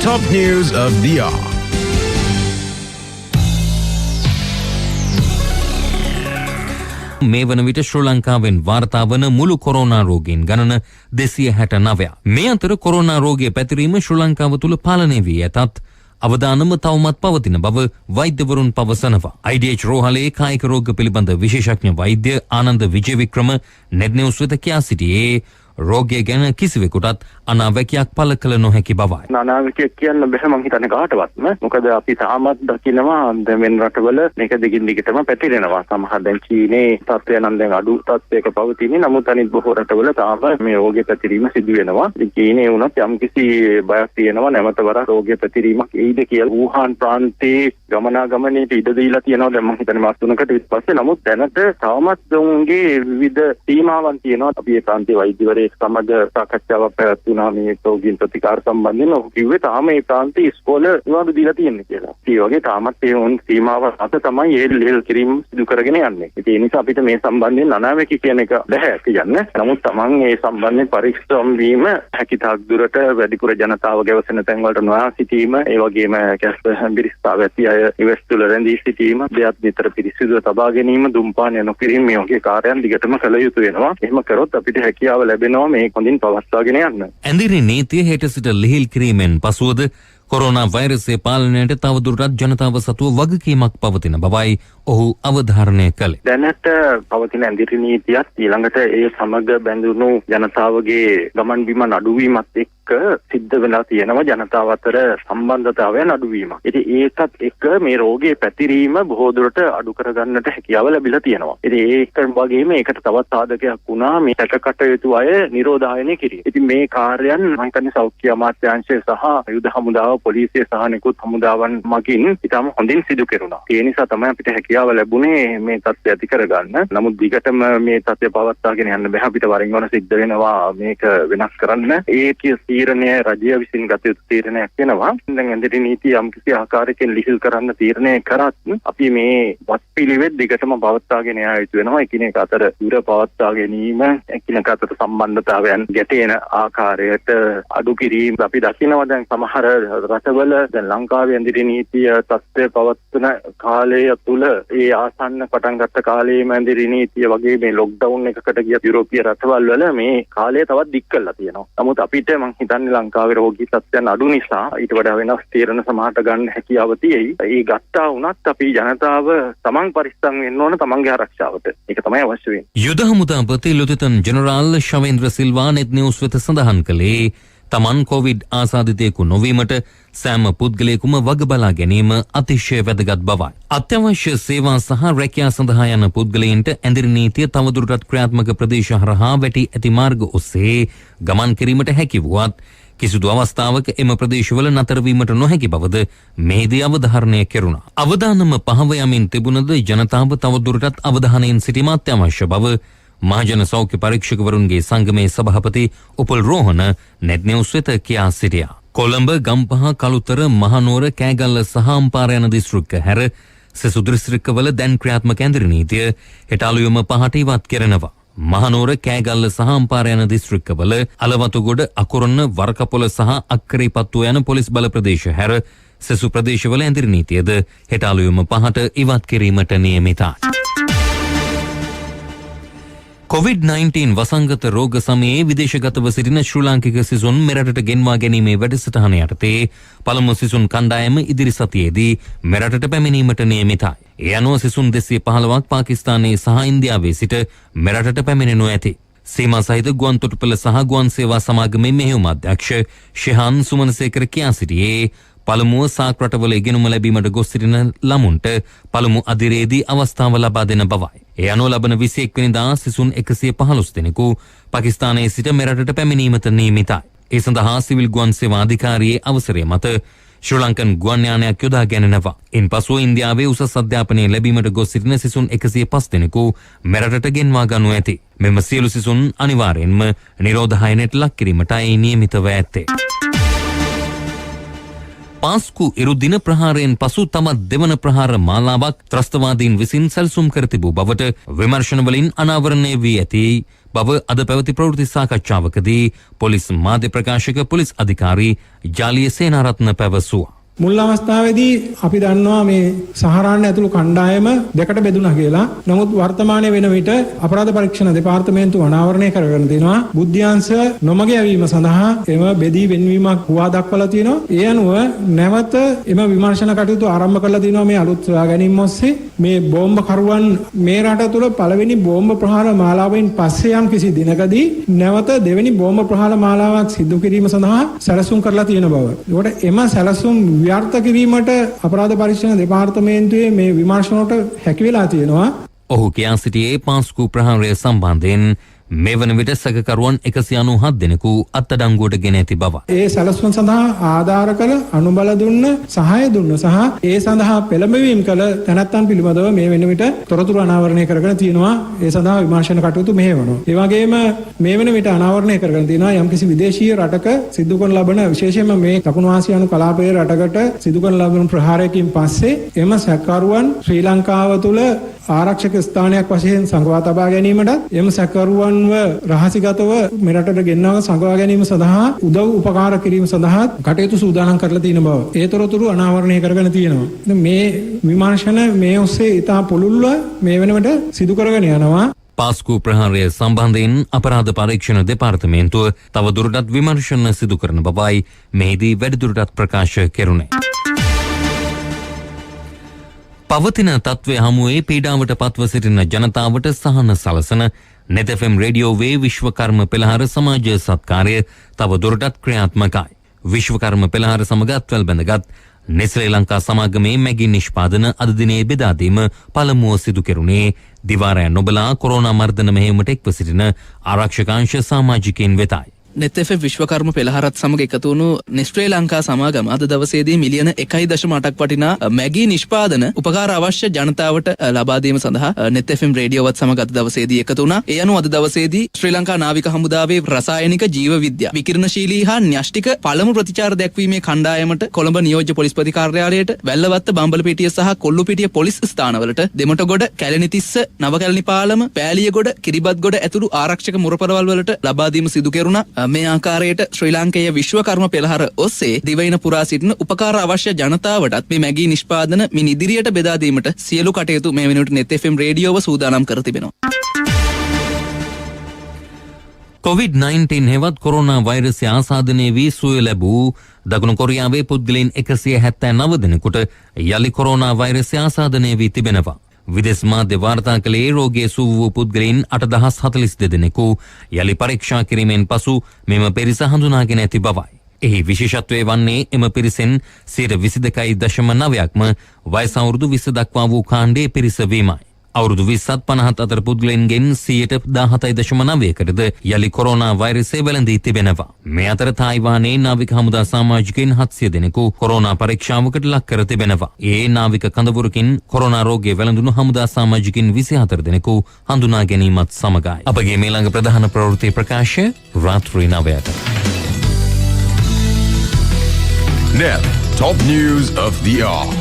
Speaker 4: Top news of the hour.
Speaker 5: මේ වන විට ශ්‍රී ලංකාවෙන් වාර්තා වන මුළු කොරෝනා රෝගීන් ගණන 269. මේ අතර කොරෝනා රෝගය පැතිරීම ශ්‍රී ලංකාව තුළ පාලනය වී ඇතත් අවදානම තවමත් පවතින බව වෛද්‍යවරුන් පවසනවා. IDH රෝහලේ කායික රෝග පිළිබඳ විශේෂඥ වෛද්‍ය ආනන්ද විජේවික්‍රම නෙට් නිවුස් වෙත කියා සිටියේ රෝගය ගැන කිසිවෙකුටත් අනාවැකියක් පළ කළ නොහැකි බවයි.
Speaker 6: අනාවැකියක් කියන්න බෑ මං හිතන්නේ කාටවත්ම. මොකද අපි තාමත් දකිනවා දෙවෙනි රටවල මේක දිගින් දිගටම පැතිරෙනවා. සමහර දැන් චීනේ තත්ත්වය නම් දැන් අඩු තත්ත්වයක පවතින්නේ. නමුත් අනිත් බොහෝ රටවල තාම මේ රෝගය පැතිරීම සිදු වෙනවා. චීනේ වුණත් යම්කිසි බයක් තියෙනවා නැවත වරක් රෝගය පැතිරීමක් එයිද කියලා. වූහාන් ප්‍රාන්තයේ ගමනාගමනයට ඉඩ දීලා තියෙනවා. දැන් මං හිතන්නේ මාස 3කට පස්සේ. නමුත් දැනට තාමත් උන්ගේ විවිධ සීමාවන් තියෙනවා. අපි මේ ප්‍රාන්තීය වෛද්‍යවරයෙක් සමග සාකච්ඡාවක් පැවැත්වුවා. වුණා මේ රෝගීන් ප්‍රතිකාර සම්බන්ධයෙන්. ඔහු කිව්වේ තාම මේ ප්‍රාන්තයේ ඉස්කෝල නිවාඩු දීලා තියෙන්නේ කියලා. ඒ වගේ තාමත් ඒ වුන් සීමාව අත තමයි ඒ ලිහිල් කිරීම සිදු කරගෙන යන්නේ. ඒ නිසා අපිට මේ සම්බන්ධයෙන් අනාවැකි කියන එක බැහැ කියන්න. නමුත් Taman මේ සම්බන්ධයෙන් පරීක්ෂණ වීම හැකිතාක් දුරට වැඩිපුර ජනතාව ගැවසෙන තැන්වලට නොයා සිටීම, ඒ වගේම බිරිස්තාව ඇති අය ඉවස් තුළ රැඳී සිටීම, දෙයක් විතර පිරිසිදුව තබා ගැනීම, දුම්පානය නොකිරීම මේ වගේ කාර්යයන් දිගටම කළ යුතු වෙනවා. එහෙම කරොත් අපිට හැකියාව ලැබෙනවා මේ හොඳින් පවත්වාගෙන යන්න.
Speaker 5: ඇඳිරි නීතිය හෙට සිට ලිහිල් කිරීමෙන් පසුවද කොරෝනා වෛරසය පාලනයට තවදුරටත් ජනතාව සතුව වගකීමක් පවතින බවයි ඔහු අවධාරණය කළේ.
Speaker 6: දැනට පවතින ඇඳිරි නීතියත් ඊළඟට ඒ සමග බැඳුණු ජනතාවගේ ගමන් බිමන් අඩුවීමත් එක්ක සිද්ධ වෙලා තියෙනවා ජනතාව අතර සම්බන්ධතාවයන් අඩුවීමක්. ඉතින් ඒකත් එක්ක මේ රෝගයේ පැතිරීම බොහෝ දුරට අඩු කරගන්නට හැකියාව ලැබිලා තියෙනවා. ඉතින් ඒක වගේම ඒකට තවත් සාධකයක් වුණා මේ සැකකටයුතු අය නිරෝධායනය කිරීම. ඉතින් මේ කාර්යයන් මම හිතන්නේ සෞඛ්‍ය අමාත්‍යාංශය සහ යුද හමුදාව, පොලිසිය සහ නිකුත් හමුදාවන් මගින් ඉතාම හොඳින් සිදු කෙරුණා. ඒ නිසා තමයි අපිට හැකියාව ලැබුණේ මේ තත්ත්වය ඇති කරගන්න. නමුත් දිගටම මේ තත්ත්වය පවත්වාගෙන යන්න බෑ. අපිට වරින් වර සිද්ධ වෙනවා මේක වෙනස් කරන්න. ඒ තීරණය රජය විසින් ගත යුතු තීරණයක් වෙනවා. දැන් ඇඳිරි නීතිය යම් කිසි ආකාරයකින් ලිහිල් කරන්න තීරණය කරත් අපි මේ වත්පිළිවෙත් දිගටම පවත්වාගෙන යා යුතු වෙනවා. එකිනෙක අතර දුර පවත්වා ගැනීම, එකිනෙක අතර සම්බන්ධතාවයන් ගැටෙන ආකාරයට අඩු කිරීම අපි දකිනවා. දැන් සමහර රටවල දැන් ලංකාවේ ඇඳිරි නීතිය තත්ත්වය පවත්වන කාලය තුල ඒ ආසන්න පටන් ගත්ත කාලයේම ඇඳිරි නීතිය වගේ මේ ලොක්ඩවුන් එකකට ගිය යුරෝපීය රටවල් වල මේ කාලය තවත් දික් කරලා තියෙනවා. නමුත් අපිට මං හිතන්නේ ලංකාවේ රෝගී තත්ත්වයන් අඩු නිසා ඊට වඩා වෙනස් තීරණ සමහරට ගන්න හැකියාව තියෙයි. ඒ ගත්තා වුණත් අපි ජනතාව තමන් පරිස්සම් වෙන්න ඕන තමන්ගේ ආරක්ෂාවට. ඒක තමයි අවශ්‍ය වෙන්නේ.
Speaker 5: යුද හමුදාපති ලුතිතන් ජෙනරාල් ශවේන්ද්‍ර සිල්වා නෙත් නිවුස් වෙත සඳහන් කළේ තමන් කොවිඩ් ආසාදිතයෙකු නොවීමට සෑම පුද්ගලයෙකුම වග බලා ගැනීම අතිශය වැදගත් බවයි. අත්‍යවශ්‍ය සේවා සහ රැකියා සඳහා යන පුද්ගලයන්ට ඇඳිරි නීතිය තවදුරටත් ක්‍රියාත්මක ප්‍රදේශ හරහා වැටි ඇති මාර්ග ඔස්සේ ගමන් කිරීමට හැකි වුවත් කිසිදු අවස්ථාවක එම ප්‍රදේශවල නතර වීමට නොහැකි බවද මෙහිදී අවධාරණය කෙරුණා. අවදානම පහව යමින් තිබුණද ජනතාව තවදුරටත් අවධානයෙන් සිටීම අත්‍යවශ්‍ය බව මහජන සෞඛ්‍ය පරීක්ෂකවරුන්ගේ සංගමේ සභාපති උපුල් රෝහණ නෙත් නිවුස් වෙත කියා සිටියා. කොළඹ, ගම්පහ, කළුතර, මහනුවර, කෑගල්ල සහ අම්පාර යන දිස්ත්‍රික්ක හැර සෙසු දිස්ත්‍රික්කවල දැන් ක්‍රියාත්මක ඇඳිරි නීතිය හෙට අලුයම 5ට ඉවත් කරනවා. මහනුවර, කෑගල්ල සහ අම්පාර යන දිස්ත්‍රික්කවල අලවතුගොඩ, අකුරණ, වරකපොළ සහ අක්කරේපත්තුව යන පොලිස් බල ප්‍රදේශ හැර සෙසු ප්‍රදේශවල ඇඳිරි නීතියද හෙට අලුයම 5ට ඉවත් කිරීමට නියමිතයි. COVID-19 වසංගත රෝග සමයේ විදේශගතව සිටින ශ්‍රී ලාංකික සිසුන් මෙරටට ගෙන්වා ගැනීමේ වැඩසටහන යටතේ පළමු සිසුන් කණ්ඩායම ඉදිරි සතියේදී මෙරටට පැමිණීමට නියමිතයි. ඒ අනුව සිසුන් 215ක් පාකිස්තානයේ සහ ඉන්දියාවේ සිට මෙරටට පැමිණෙනු ඇති. සීමා සහිත ගුවන් තොටුපළ සහ ගුවන් සේවා සමාගමේ මෙහෙයුම් අධ්‍යක්ෂ ශිහාන් සුමනසේකර කියා සිටියේ පළමුව සාක් රටවල ඉගෙනුම ලැබීමට ගොස් සිටින ළමුන්ට පළමු අදිරේදී අවස්ථාව ලබා දෙන බවයි. ඒ අනුව ලබන 21 වෙනිදා සිසුන් 115 දෙනෙකු පාකිස්තානයේ සිට මෙරටට පැමිණීමට නියමිතයි. ඒ සඳහා සිවිල් ගුවන් සේවා අධිකාරියේ අවසරය මත ශ්‍රී ලංකන් ගුවන් යානයක් යොදා ගැනෙනවා. ඉන්පසු ඉන්දියාවේ උසස් අධ්‍යාපනය ලැබීමට ගොස් සිටින සිසුන් 105 දෙනෙකු මෙරටට ගෙන්වා ගනු ඇති. මෙම සියලු සිසුන් අනිවාර්යෙන්ම නිරෝධායනයට ලක් කිරීමටයි නියමිතව ඇත්තේ. පාස්කු ඉරුදින ප්‍රහාරයෙන් පසු තවත් දෙවන ප්‍රහාර මාලාවක් ත්‍රස්තවාදීන් විසින් සැලසුම් කර තිබූ බවට විමර්ශනවලින් අනාවරණය වී ඇති බව අද පැවති ප්‍රවෘත්ති සාකච්ඡාවකදී පොලිස් මාධ්‍ය ප්‍රකාශක පොලිස් අධිකාරී ජාලිය සේනාරත්න පැවසුවා.
Speaker 4: මුල් අවස්ථාවේදී අපි දන්නවා මේ සහරාන්න ඇතුළු කණ්ඩායම දෙකට බෙදුණා කියලා. නමුත් වර්තමානයේ වෙන විට අපරාධ පරීක්ෂණ දෙපාර්තමේන්තුව අනාවරණය කරගෙන තිනවා. බුද්ධ්‍යාංශ නොමග යැවීම සඳහා එම බෙදී වෙනවීමක් හුවා දක්වලා තිනවා. ඒ අනුව නැවත එම විමර්ශන කටයුතු ආරම්භ කරලා තිනවා මේ අලුත් සොයා ගැනීම ඔස්සේ. මේ බෝම්බ කරුවන් මේ රට තුළ පළවෙනි බෝම්බ ප්‍රහාර මාලාවෙන් පස්සේ යම් කිසි දිනකදී නැවත දෙවෙනි බෝම්බ ප්‍රහාර මාලාවක් සිදු කිරීම සඳහා සැලසුම් කරලා තියෙන බව. ඒකට එම සැලසුම් ව්‍යාර්ථ කිරීමට අපරාධ පරීක්ෂණ දෙපාර්තමේන්තුවේ මේ විමර්ශනවලට හැකි වෙලා තියෙනවා.
Speaker 5: ඔහු කියා සිටියේ පාස්කු ප්‍රහාරය සම්බන්ධයෙන් මේ වන විට සැකකරුවන් 197 දෙනෙකු අත්අඩංගුවට ගෙන ඇති බව.
Speaker 4: ඒ සැලසුම් සඳහා ආධාර කළ අනුබල දුන්න සහාය දුන්න සහ ඒ සඳහා පෙළඹවීම කළ තැනැත්තන් පිළිබඳව මේ වෙන විට තොරතුරු අනාවරණය කරගෙන තියෙනවා. ඒ සඳහා විමර්ශන කටයුතු මෙහෙවනවා. ඒ වගේම මේ වෙන විට අනාවරණය කරගෙන තියෙනවා යම්කිසි විදේශීය රටක සිදු කරන ලබන විශේෂයෙන්ම මේ දකුණු ආසියානු කලාපයේ රටකට සිදු කරන ලබන ප්‍රහාරයකින් පස්සේ එම සැකකරුවන් ශ්‍රී ලංකාව තුළ ආරක්ෂක ස්ථානයක් වශයෙන් සංගවා තබා ගැනීමටත් එම සැකකරුවන්ව රහසිගතව මෙරටට ගෙන්නව සංගවා ගැනීම සඳහා උදව් උපකාර කිරීම සඳහා කටයුතු සූදානම් කරලා තියෙන බව ඒ තොරතුරු අනාවරණය කරගෙන තියෙනවා. මේ විමර්ශන මේ ඔස්සේ ඉතා පුළුල්ව මේ වෙනකොට සිදු කරගෙන යනවා.
Speaker 5: පාස්කු ප්‍රහාරය සම්බන්ධයෙන් අපරාධ පරීක්ෂණ දෙපාර්තමේන්තුව තවදුරටත් විමර්ශන සිදු කරන බවයි මෙහිදී වැඩිදුරටත් ප්‍රකාශ කෙරුණේ. පවතින තත්ත්වය හමුවේ පීඩාවට පත්ව සිටින ජනතාවට සහන සලසන net FM රේඩියෝවේ විශ්වකර්ම පෙළහර සමාජ සත්කාරය තවදුරටත් ක්‍රියාත්මකයි. විශ්වකර්ම පෙළහර සමග අත්වැල් බැඳගත් ශ්‍රී ලංකා සමාගමේ මැගී නිෂ්පාදන අද දිනේ බෙදාදීම පළමුව සිදු කෙරුණේ දිවාරය නොබලා කොරෝනා මර්ධන මෙහෙයුමට එක්ව සිටින ආරක්ෂකාංශ සමාජිකයින් වෙතයි.
Speaker 7: net FM විශ්වකර්ම පෙළහරත් සමග එකතු වුණු ශ්‍රී ලංකා සමාගම අද දවසේදී මිලියන 1.8ක් වටිනා මැගී නිෂ්පාදන උපකාර අවශ්‍ය ජනතාවට ලබා දීම සඳහා net FM රේඩියෝවත් සමග අද දවසේදී එකතු වුණා. ඒ අනුව අද දවසේදී ශ්‍රී ලංකා නාවික හමුදාවේ රසායනික ජීව විද්‍යා විකිරණශීලී හා න්‍යෂ්ටික පළමු ප්‍රතිචාර දැක්වීමේ කණ්ඩායමට කොළඹ නියෝජ්‍ය පොලිස්පති කාර්යාලයට වැල්ලවත්ත බම්බලපිටිය සහ කොල්ලුපිටිය පොලිස් ස්ථානවලට දෙමටගොඩ කැලණිතිස්ස නවකැලණි පාලම පෑලියගොඩ කිරිබත්ගොඩ ඇතුළු ආරක්ෂක මුරපරවල් වලට ලබා දීම සිදු කෙරුණා. මේ ආකාරයට ශ්‍රී ලාංකේය විශ්වකර්ම පෙළහර ඔස්සේ දිවයින පුරා සිටින උපකාර අවශ්‍ය ජනතාවටත් මේ මැගී නිෂ්පාදන මින් ඉදිරියට බෙදා දීමට සියලු කටයුතු මේ වෙනුවට net FM රේඩියෝව සූදානම් කර තිබෙනවා.
Speaker 5: COVID-19 හෙවත් කොරෝනා වෛරසය ආසාදනය වී සුවය ලැබූ දකුණු කොරියාවේ පුද්ගලයන් 179 දෙනෙකුට යලි කොරෝනා වෛරසය ආසාදනය වී තිබෙනවා. විදෙස් මාධ්‍ය වාර්තා කළේ රෝගයේ සුව වූ පුද්ගලයන් 8042 දෙනෙකු යලි පරීක්ෂා කිරීමෙන් පසු මෙම පිරිස හඳුනාගෙන ඇති බවයි. එහි විශේෂත්වය වන්නේ එම පිරිසෙන් 22.9%ක්ම වයස අවුරුදු 20 දක්වා වූ කාණ්ඩයේ පිරිස වීමයි. අවුරුදු 20ත් 50ත් අතර පුද්ගලයන්ගෙන් 17.9%කටද යලි කොරෝනා වෛරසය වැළඳී තිබෙනවා. මේ අතර තායිවානයේ නාවික හමුදා සමාජිකයින් 700 දෙනෙකු කොරෝනා පරීක්ෂාවකට ලක් කර තිබෙනවා. ඒ නාවික කඳවුරකින් කොරෝනා රෝගය වැළඳුණු හමුදා සමාජිකයින් 24 දෙනෙකු හඳුනා ගැනීමත් සමගයි. අපගේ මේ ළඟ ප්‍රධාන ප්‍රවෘත්ති ප්‍රකාශය රාත්‍රී 9ට.
Speaker 8: Now, top news of the hour.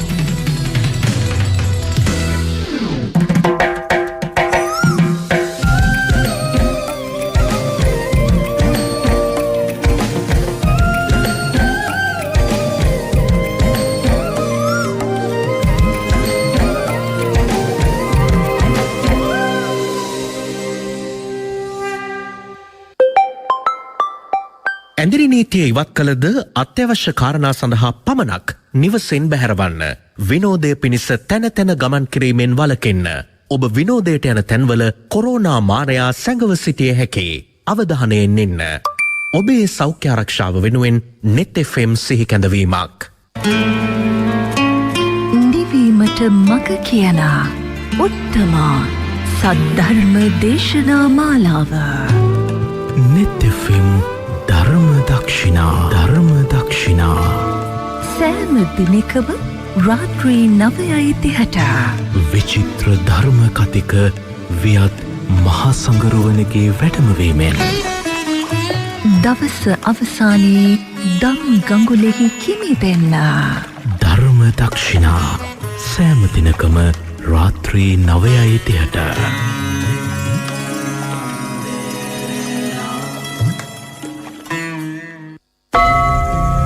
Speaker 9: ඇඳිරි නීතිය ඉවත් කළද අත්‍යවශ්‍ය කාරණා සඳහා පමණක් නිවසෙන් බැහැරවන්න. විනෝදය පිණිස තැන තැන ගමන් කිරීමෙන් වළකින්න. ඔබ විනෝදයට යන තැන්වල කොරෝනා මාරයා සැඟව සිටිය හැකි. අවධානයෙන් ඉන්න. ඔබේ සෞඛ්‍ය ආරක්ෂාව වෙනුවෙන් net FM සිහි කැඳවීමක්.
Speaker 10: නිවීමට මග කියන උත්තම සද්ධර්ම දේශනා මාලාව
Speaker 9: net FM ධර්ම දක්ෂිනා
Speaker 10: සෑම දිනකම රාත්‍රී 9:30
Speaker 9: විචිත්‍ර ධර්ම කතික වියත් මහා සංඝරුවනගේ වැඩමවීමෙන්
Speaker 10: දවස අවසානයේ දම් ගඟුලෙහි කිමිදෙන්න
Speaker 9: ධර්ම දක්ෂිනා සෑම දිනකම රාත්‍රී 9:30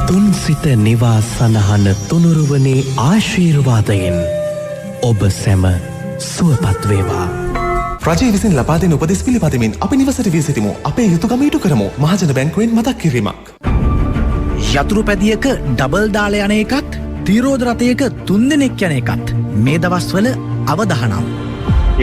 Speaker 9: තුන්සිත නිවා සනහන තුනුරුවනේ ආශීර්වාදයෙන් ඔබ සැම සුවපත් වේවා.
Speaker 11: රජය විසින් ලබා දෙන උපදෙස් පිළිපදිමින් අපි නිවසට වී සිටිමු. අපේ යුතුකම ඉටු කරමු. මහජන බැංකුවෙන් මතක් කිරීමක්.
Speaker 12: යතුරු පැදියක ඩබල් දාලා යන එකත් තීරෝධ රථයක 3 දෙනෙක් යන එකත් මේ දවස්වල අවදානම්.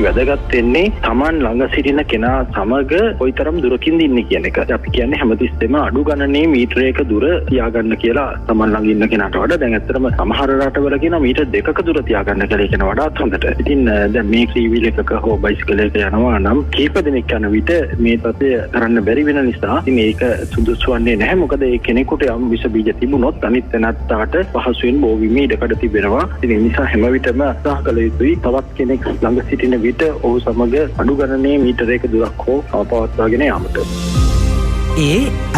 Speaker 6: වැදගත් වෙන්නේ Taman ළඟ සිටින කෙනා සමග කොයිතරම් දුරකින්ද ඉන්නේ කියන එක. අපි කියන්නේ හැමතිස්සෙම අඩු ගණනේ මීටරයක දුර තියාගන්න කියලා Taman ළඟ ඉන්න කෙනාට වඩා. දැන් ඇත්තටම සමහර රටවල කියනවා මීටර් 2ක දුර තියාගන්න කියලා කියන වඩාත් හොඳට. ඉතින් දැන් මේ ත්‍රිවිල් එකක හෝ බයිසිකල් එකක යනවා නම් කීප දෙනෙක් යන විට මේ තත්ත්වය කරන්න බැරි වෙන නිසා ඉතින් ඒක සුදුසු වන්නේ නැහැ. මොකද ඒ කෙනෙකුට යම් විස බීජ තිබුණොත් අනිත් තැනත්තාට පහසුවෙන් බෝවීමේ ඉඩකඩ තිබෙනවා. ඉතින් ඒ නිසා හැම විටම උත්සාහ කළ යුතුයි තවත් කෙනෙක් ළඟ සිටින විට ඔහු සමග අඩු ගණනේ මීටරයක දුරක් හෝ පවත්වාගෙන යාමට.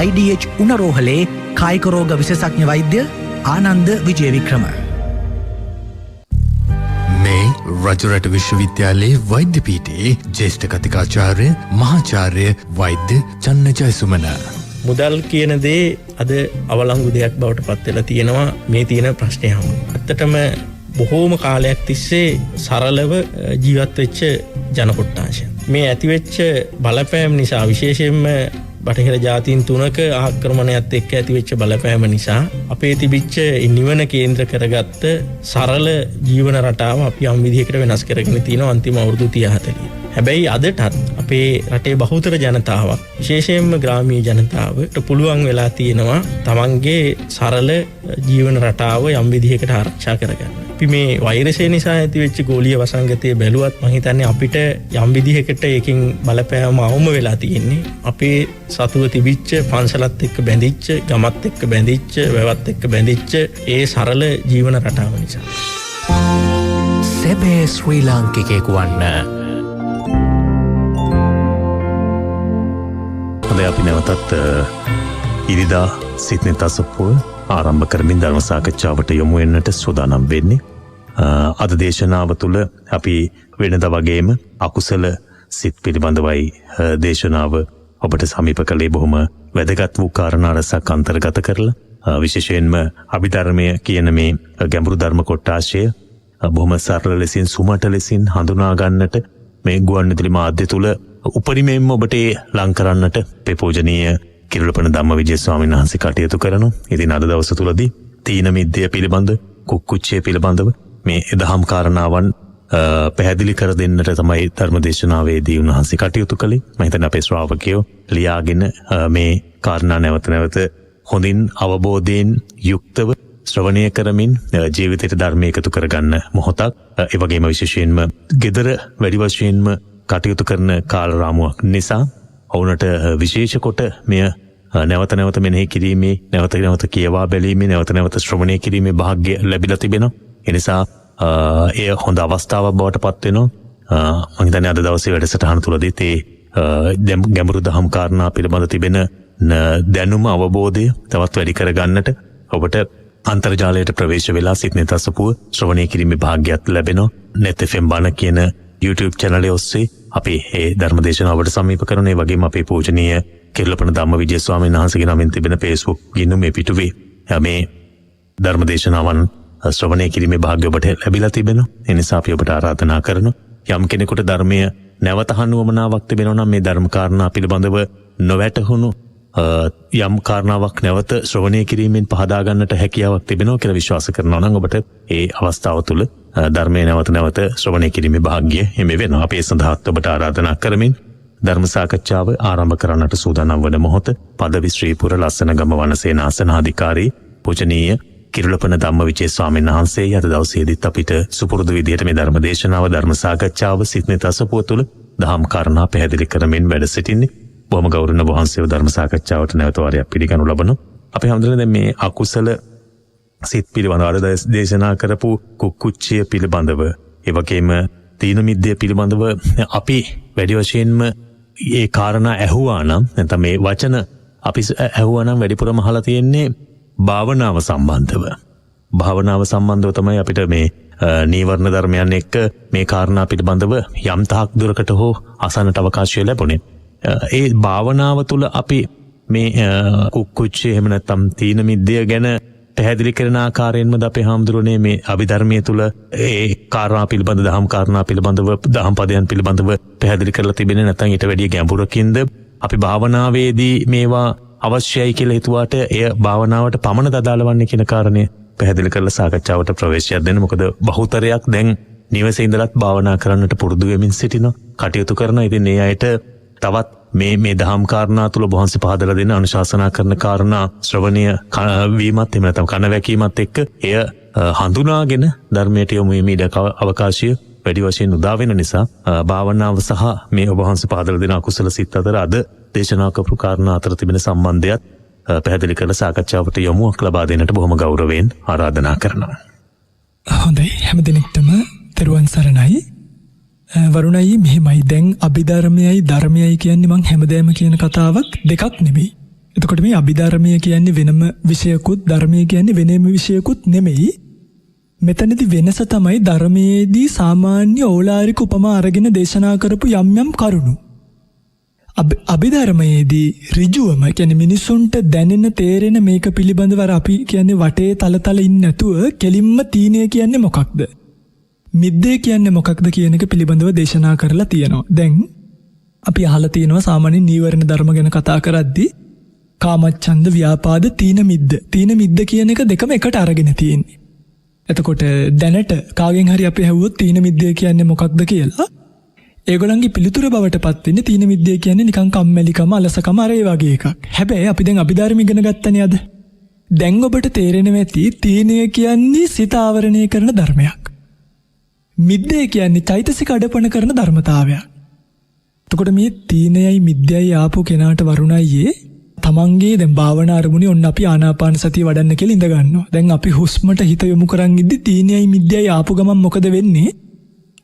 Speaker 12: IDH උණරෝහලේ කායික රෝග විශේෂඥ වෛද්‍ය ආනන්ද විජේවික්‍රම.
Speaker 8: මේ රජරට විශ්වවිද්‍යාලයේ වෛද්‍ය පීඨයේ ජ්‍යෙෂ්ඨ කතිකාචාර්ය මහාචාර්ය වෛද්‍ය චන්න ජයසුමන.
Speaker 13: මුදල් කියන දේ අද අවලංගු දෙයක් බවට පත් වෙලා තියෙනවා මේ තියෙන ප්‍රශ්නය හැම. ඇත්තටම බොහෝම කාලයක් තිස්සේ සරලව ජීවත් වෙච්ච ජන කොට්ටාශය. මේ ඇතිවෙච්ච බලපෑම් නිසා විශේෂයෙන්ම බටහිර ජාතීන් තුනක ආක්‍රමණයත් එක්ක ඇතිවෙච්ච බලපෑම නිසා අපේ තිබිච්ච නිවන කේන්ද්‍ර කරගත්ත සරල ජීවන රටාව අපි යම් විදිහකට වෙනස් කරගෙන තියෙනවා අන්තිම අවුරුදු 30-40. හැබැයි අදටත් අපේ රටේ බහුතර ජනතාවක් විශේෂයෙන්ම ග්‍රාමීය ජනතාවට පුළුවන් වෙලා තියෙනවා තමන්ගේ සරල ජීවන රටාව යම් විදිහකට ආරක්ෂා කරගන්න. අපි මේ වෛරසය නිසා ඇතිවෙච්ච ගෝලීය වසංගතය බැලුවත් මම හිතන්නේ අපිට යම් විදිහකට ඒකෙන් බලපෑම අවම වෙලා තියෙන්නේ අපේ සතුව තිබිච්ච පන්සලත් එක්ක බැඳිච්ච ගමත් එක්ක බැඳිච්ච වැවත් එක්ක බැඳිච්ච ඒ සරල ජීවන රටාව නිසා.
Speaker 9: සැබෑ ශ්‍රී ලාංකිකයෙකු වන්න.
Speaker 1: හොඳයි අපි නැවතත් ඉරිදා සිත්නේ තසපුව ආරම්භ කරමින් ධර්ම සාකච්ඡාවට යොමු වෙන්නට සූදානම් වෙන්නේ. අද දේශනාව තුළ අපි වෙනදා වගේම අකුසල සිත් පිළිබඳවයි දේශනාව ඔබට සමීප කළේ. බොහොම වැදගත් වූ කාරණා රසක් අන්තර්ගත කරලා විශේෂයෙන්ම අභිධර්මය කියන මේ ගැඹුරු ධර්ම කොටාශය බොහොම සරල ලෙසින් සුමට ලෙසින් හඳුනා ගන්නට මේ ගුවන්විදුලි මාධ්‍ය තුළ උපරිමයෙන්ම ඔබට ලං කරන්නට පෙපෝජනීය කිරුළපන ධම්මවිජය ස්වාමීන් වහන්සේ කටයුතු කරනවා. ඉතින් අද දවස තුලදී තීන මිද්දය පිළිබඳ කුක්කුච්චය පිළිබඳව මේ දහම් කාරණාවන් පැහැදිලි කර දෙන්නට තමයි ධර්මදේශනාවේදී උන්වහන්සේ කටයුතු කළේ. මම හිතන්නේ අපේ ශ්‍රාවකයෝ ලියාගෙන මේ කාරණා නැවත නැවත හොඳින් අවබෝධයෙන් යුක්තව ශ්‍රවණය කරමින් ජීවිතයට ධර්මය එකතු කරගන්න මොහොතක්. ඒ වගේම විශේෂයෙන්ම gedara වැඩි වශයෙන්ම කටයුතු කරන කාල රාමුවක් නිසා ඔවුනට විශේෂ කොට මෙය නැවත නැවත මෙනෙහි කිරීමේ නැවත නැවත කියවා බැලීමේ නැවත නැවත ශ්‍රවණය කිරීමේ වාසනාව ලැබිලා තිබෙනවා. ඒ නිසා එය හොඳ අවස්ථාවක් බවට පත් වෙනවා. මම හිතන්නේ අද දවසේ වැඩසටහන තුලදීත් ඒ ගැඹුරු දහම් කාරණා පිළිබඳ තිබෙන දැනුම අවබෝධය තවත් වැඩි කරගන්නට ඔබට අන්තර්ජාලයට ප්‍රවේශ වෙලා සිත්නේ තසපුව ශ්‍රවණය කිරීමේ වාසනාවක් ලැබෙනවා. net fm බණ කියන YouTube channel ඔස්සේ අපි මේ ධර්මදේශනාවට සමීප කරන ඒ වගේම අපේ පූජනීය කිරුළපන ධම්මවිජය ස්වාමීන් වහන්සේගේ නමින් තිබෙන Facebook ගිණුමේ පිටුවේ මේ ධර්මදේශනාවන් ශ්‍රවණය කිරීමේ වාසනාව ඔබට ලැබිලා තිබෙනවා. ඒ නිසා අපි ඔබට ආරාධනා කරනවා යම් කෙනෙකුට ධර්මය නැවත අහනුවමනාවක් තිබෙනවා නම් මේ ධර්ම කාරණා පිළිබඳව නොවැටහුණු යම් කාරණාවක් නැවත ශ්‍රවණය කිරීමෙන් පහදා ගන්නට හැකියාවක් තිබෙනවා කියලා විශ්වාස කරනවා නම් ඔබට ඒ අවස්ථාව තුළ ධර්මය නැවත නැවත ශ්‍රවණය කිරීමේ වාසනාව හිමි වෙනවා. අපි ඒ සඳහා ඔබට ආරාධනා කරමින් ධර්ම සාකච්ඡාව ආරම්භ කරන්නට සූදානම් වන මොහොත පදවි ශ්‍රීපුර ලස්සනගම වනසේනාසනාධිකාරී පූජනීය කිරුළපන ධම්මවිජය ස්වාමීන් වහන්සේ අද දවසේදීත් අපිට සුපුරුදු විදියට මේ ධර්ම දේශනාව ධර්ම සාකච්ඡාව සිත්නේ තසපුව තුළ දහම් කාරණා පැහැදිලි කරමින් වැඩ සිටින්නේ. බොහොම ගෞරවණ වහන්සේව ධර්ම සාකච්ඡාවට නැවත වාරයක් පිළිගනු ලබනවා. අපි හැමදෙනා දැන් මේ අකුසල සිත් පිළිබඳව අද දේශනා කරපු කුක්කුච්චය පිළිබඳව ඒ වගේම තීන මිද්දය පිළිබඳව අපි වැඩි වශයෙන්ම ඒ කාරණා ඇහුවා නම් නැත්නම් මේ වචන අපි ඇහුවා නම් වැඩිපුරම අහලා තියෙන්නේ භාවනාව සම්බන්ධව තමයි අපිට මේ නීවරණ ධර්මයන් එක්ක මේ කාරණා පිළිබඳව යම් තාක් දුරකට හෝ අසන්නට අවකාශය ලැබුණේ. ඒ භාවනාව තුළ අපි මේ කුක්කුච්චය එහෙම නැත්නම් තීන මිද්දය ගැන පැහැදිලි කරන ආකාරයෙන්මද අපේ හාමුදුරනේ මේ අභිධර්මයේ තුල ඒ කාරණා පිළිබඳ දහම් කාරණා පිළිබඳව දහම් පදයන් පිළිබඳව පැහැදිලි කරලා තිබෙන්නේ නැත්නම් ඊට වැඩිය ගැඹුරකින්ද අපි භාවනාවේදී මේවා අවශ්‍යයි කියලා හිතුවාට එය භාවනාවට පමණ අදාළවන්නේ කියන කාරණය පැහැදිලි කරලා සාකච්ඡාවට ප්‍රවේශයක් දෙන්න. මොකද බහුතරයක් දැන් නිවසේ ඉඳලත් භාවනා කරන්නට පුරුදු වෙමින් සිටිනවා. කටයුතු කරන. ඉතින් ඒ අයට තවත් මේ දහම් කාරණා තුල වහන්සේ පහදලා දෙන අනුශාසනා කරන කාරණා ශ්‍රවණය වීමත් එහෙම නැත්නම් කන වැකීමත් එක්ක එය හඳුනාගෙන ධර්මයට යොමු වීමේ අවකාශය වැඩි වශයෙන් උදා වෙන නිසා භාවනාව සහ මේ ඔබ වහන්සේ පහදලා දෙන අකුසල සිත් අතර අද දේශනා කරපු කාරණා අතර තිබෙන සම්බන්ධයත් පැහැදිලි කරලා සාකච්ඡාවට යොමුවක් ලබා දෙන්නට බොහොම ගෞරවයෙන් ආරාධනා කරනවා.
Speaker 2: හොඳයි හැම දිනෙකටම තෙරුවන් සරණයි. වරුණයි මෙහෙමයි දැන් අභිධර්මයයි ධර්මයයි කියන්නේ මං හැමදේම කියන කතාවක් දෙකක් නෙමෙයි. එතකොට මේ අභිධර්මය කියන්නේ වෙනම විෂයකුත් ධර්මය කියන්නේ වෙනම විෂයකුත් නෙමෙයි. මෙතනදී වෙනස තමයි ධර්මයේදී සාමාන්‍ය ඕලාරික උපමා අරගෙන දේශනා කරපු යම් යම් කරුණු. අභිධර්මයේදී ඍජුවම කියන්නේ මිනිසුන්ට දැනෙන තේරෙන මේක පිළිබඳව අපි කියන්නේ වටේ තලතල ඉන්නේ නැතුව කෙලින්ම තීනය කියන්නේ මොකක්ද? මිද්දේ කියන්නේ මොකක්ද කියන එක පිළිබඳව දේශනා කරලා තියෙනවා. දැන් අපි අහලා තියෙනවා සාමාන්‍ය නීවරණ ධර්ම ගැන කතා කරද්දී කාමච්ඡන්ද ව්‍යාපාද තීන මිද්ද. තීන මිද්ද කියන එක දෙකම එකට අරගෙන තියෙන්නේ. එතකොට දැනට කාගෙන් හරි අපි ඇහුවොත් තීන මිද්දේ කියන්නේ මොකක්ද කියලා ඒගොල්ලන්ගේ පිළිතුර බවට පත් වෙන්නේ තීන මිද්දේ කියන්නේ නිකන් කම්මැලිකම අලසකම අර ඒ වගේ එකක්. හැබැයි අපි දැන් අභිධර්ම ඉගෙන ගත්තනේ අද. දැන් ඔබට තේරෙනවා ඇති තීනය කියන්නේ සිත ආවරණය කරන ධර්මයක්. මිද්දේ කියන්නේ චෛතසික අඩපණ කරන ධර්මතාවයක්. එතකොට මේ තීනයයි මිද්දයයි ආපු කෙනාට වරුණයියේ තමන්ගේ දැන් භාවනා අරමුණේ ඔන්න අපි ආනාපාන සතිය වඩන්න කියලා ඉඳ ගන්නවා. දැන් අපි හුස්මට හිත යොමු කරන් ඉද්දි තීනයයි මිද්දයයි ආපු ගමන් මොකද වෙන්නේ?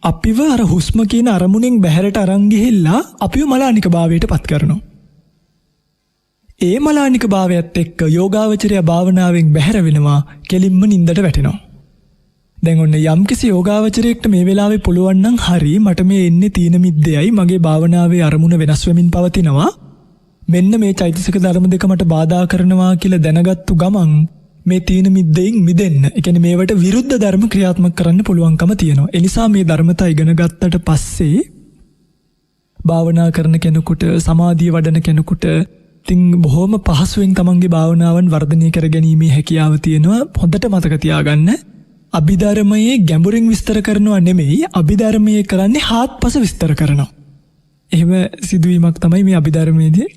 Speaker 2: අපිව අර හුස්ම කියන අරමුණෙන් බැහැරට අරන් ගිහිල්ලා අපිව මලානික භාවයට පත් කරනවා. ඒ මලානික භාවයත් එක්ක යෝගාවචරය භාවනාවෙන් බැහැර වෙනවා කෙලින්ම නින්දට වැටෙනවා. දැන් ඔන්න යම්කිසි යෝගාවචරයකට මේ වෙලාවේ පුළුවන් නම් හරි මට මේ එන්නේ තීන මිද්දයයි මගේ භාවනාවේ අරමුණ වෙනස් වෙමින් පවතිනවා. මෙන්න මේ චෛතසික ධර්ම දෙක මට බාධා කරනවා කියලා දැනගත්තු ගමන් මේ තීන මිද්දෙන් මිදෙන්න. ඒ කියන්නේ මේවට විරුද්ධ ධර්ම ක්‍රියාත්මක කරන්න පුළුවන්කම තියෙනවා. ඒ නිසා මේ ධර්මතා ඉගෙන ගත්තට පස්සේ භාවනා කරන කෙනෙකුට සමාධිය වඩන කෙනෙකුට ඉතින් බොහොම පහසුවෙන් තමන්ගේ භාවනාවන් වර්ධනය කර ගැනීමේ හැකියාව තියෙනවා. හොඳට මතක තියාගන්න. අභිධර්මයේ ගැඹුරින් විස්තර කරනවා නෙමෙයි අභිධර්මයේ කරන්නේ හාත්පස විස්තර කරනවා. එහෙම සිදුවීමක් තමයි මේ අභිධර්මයේදී.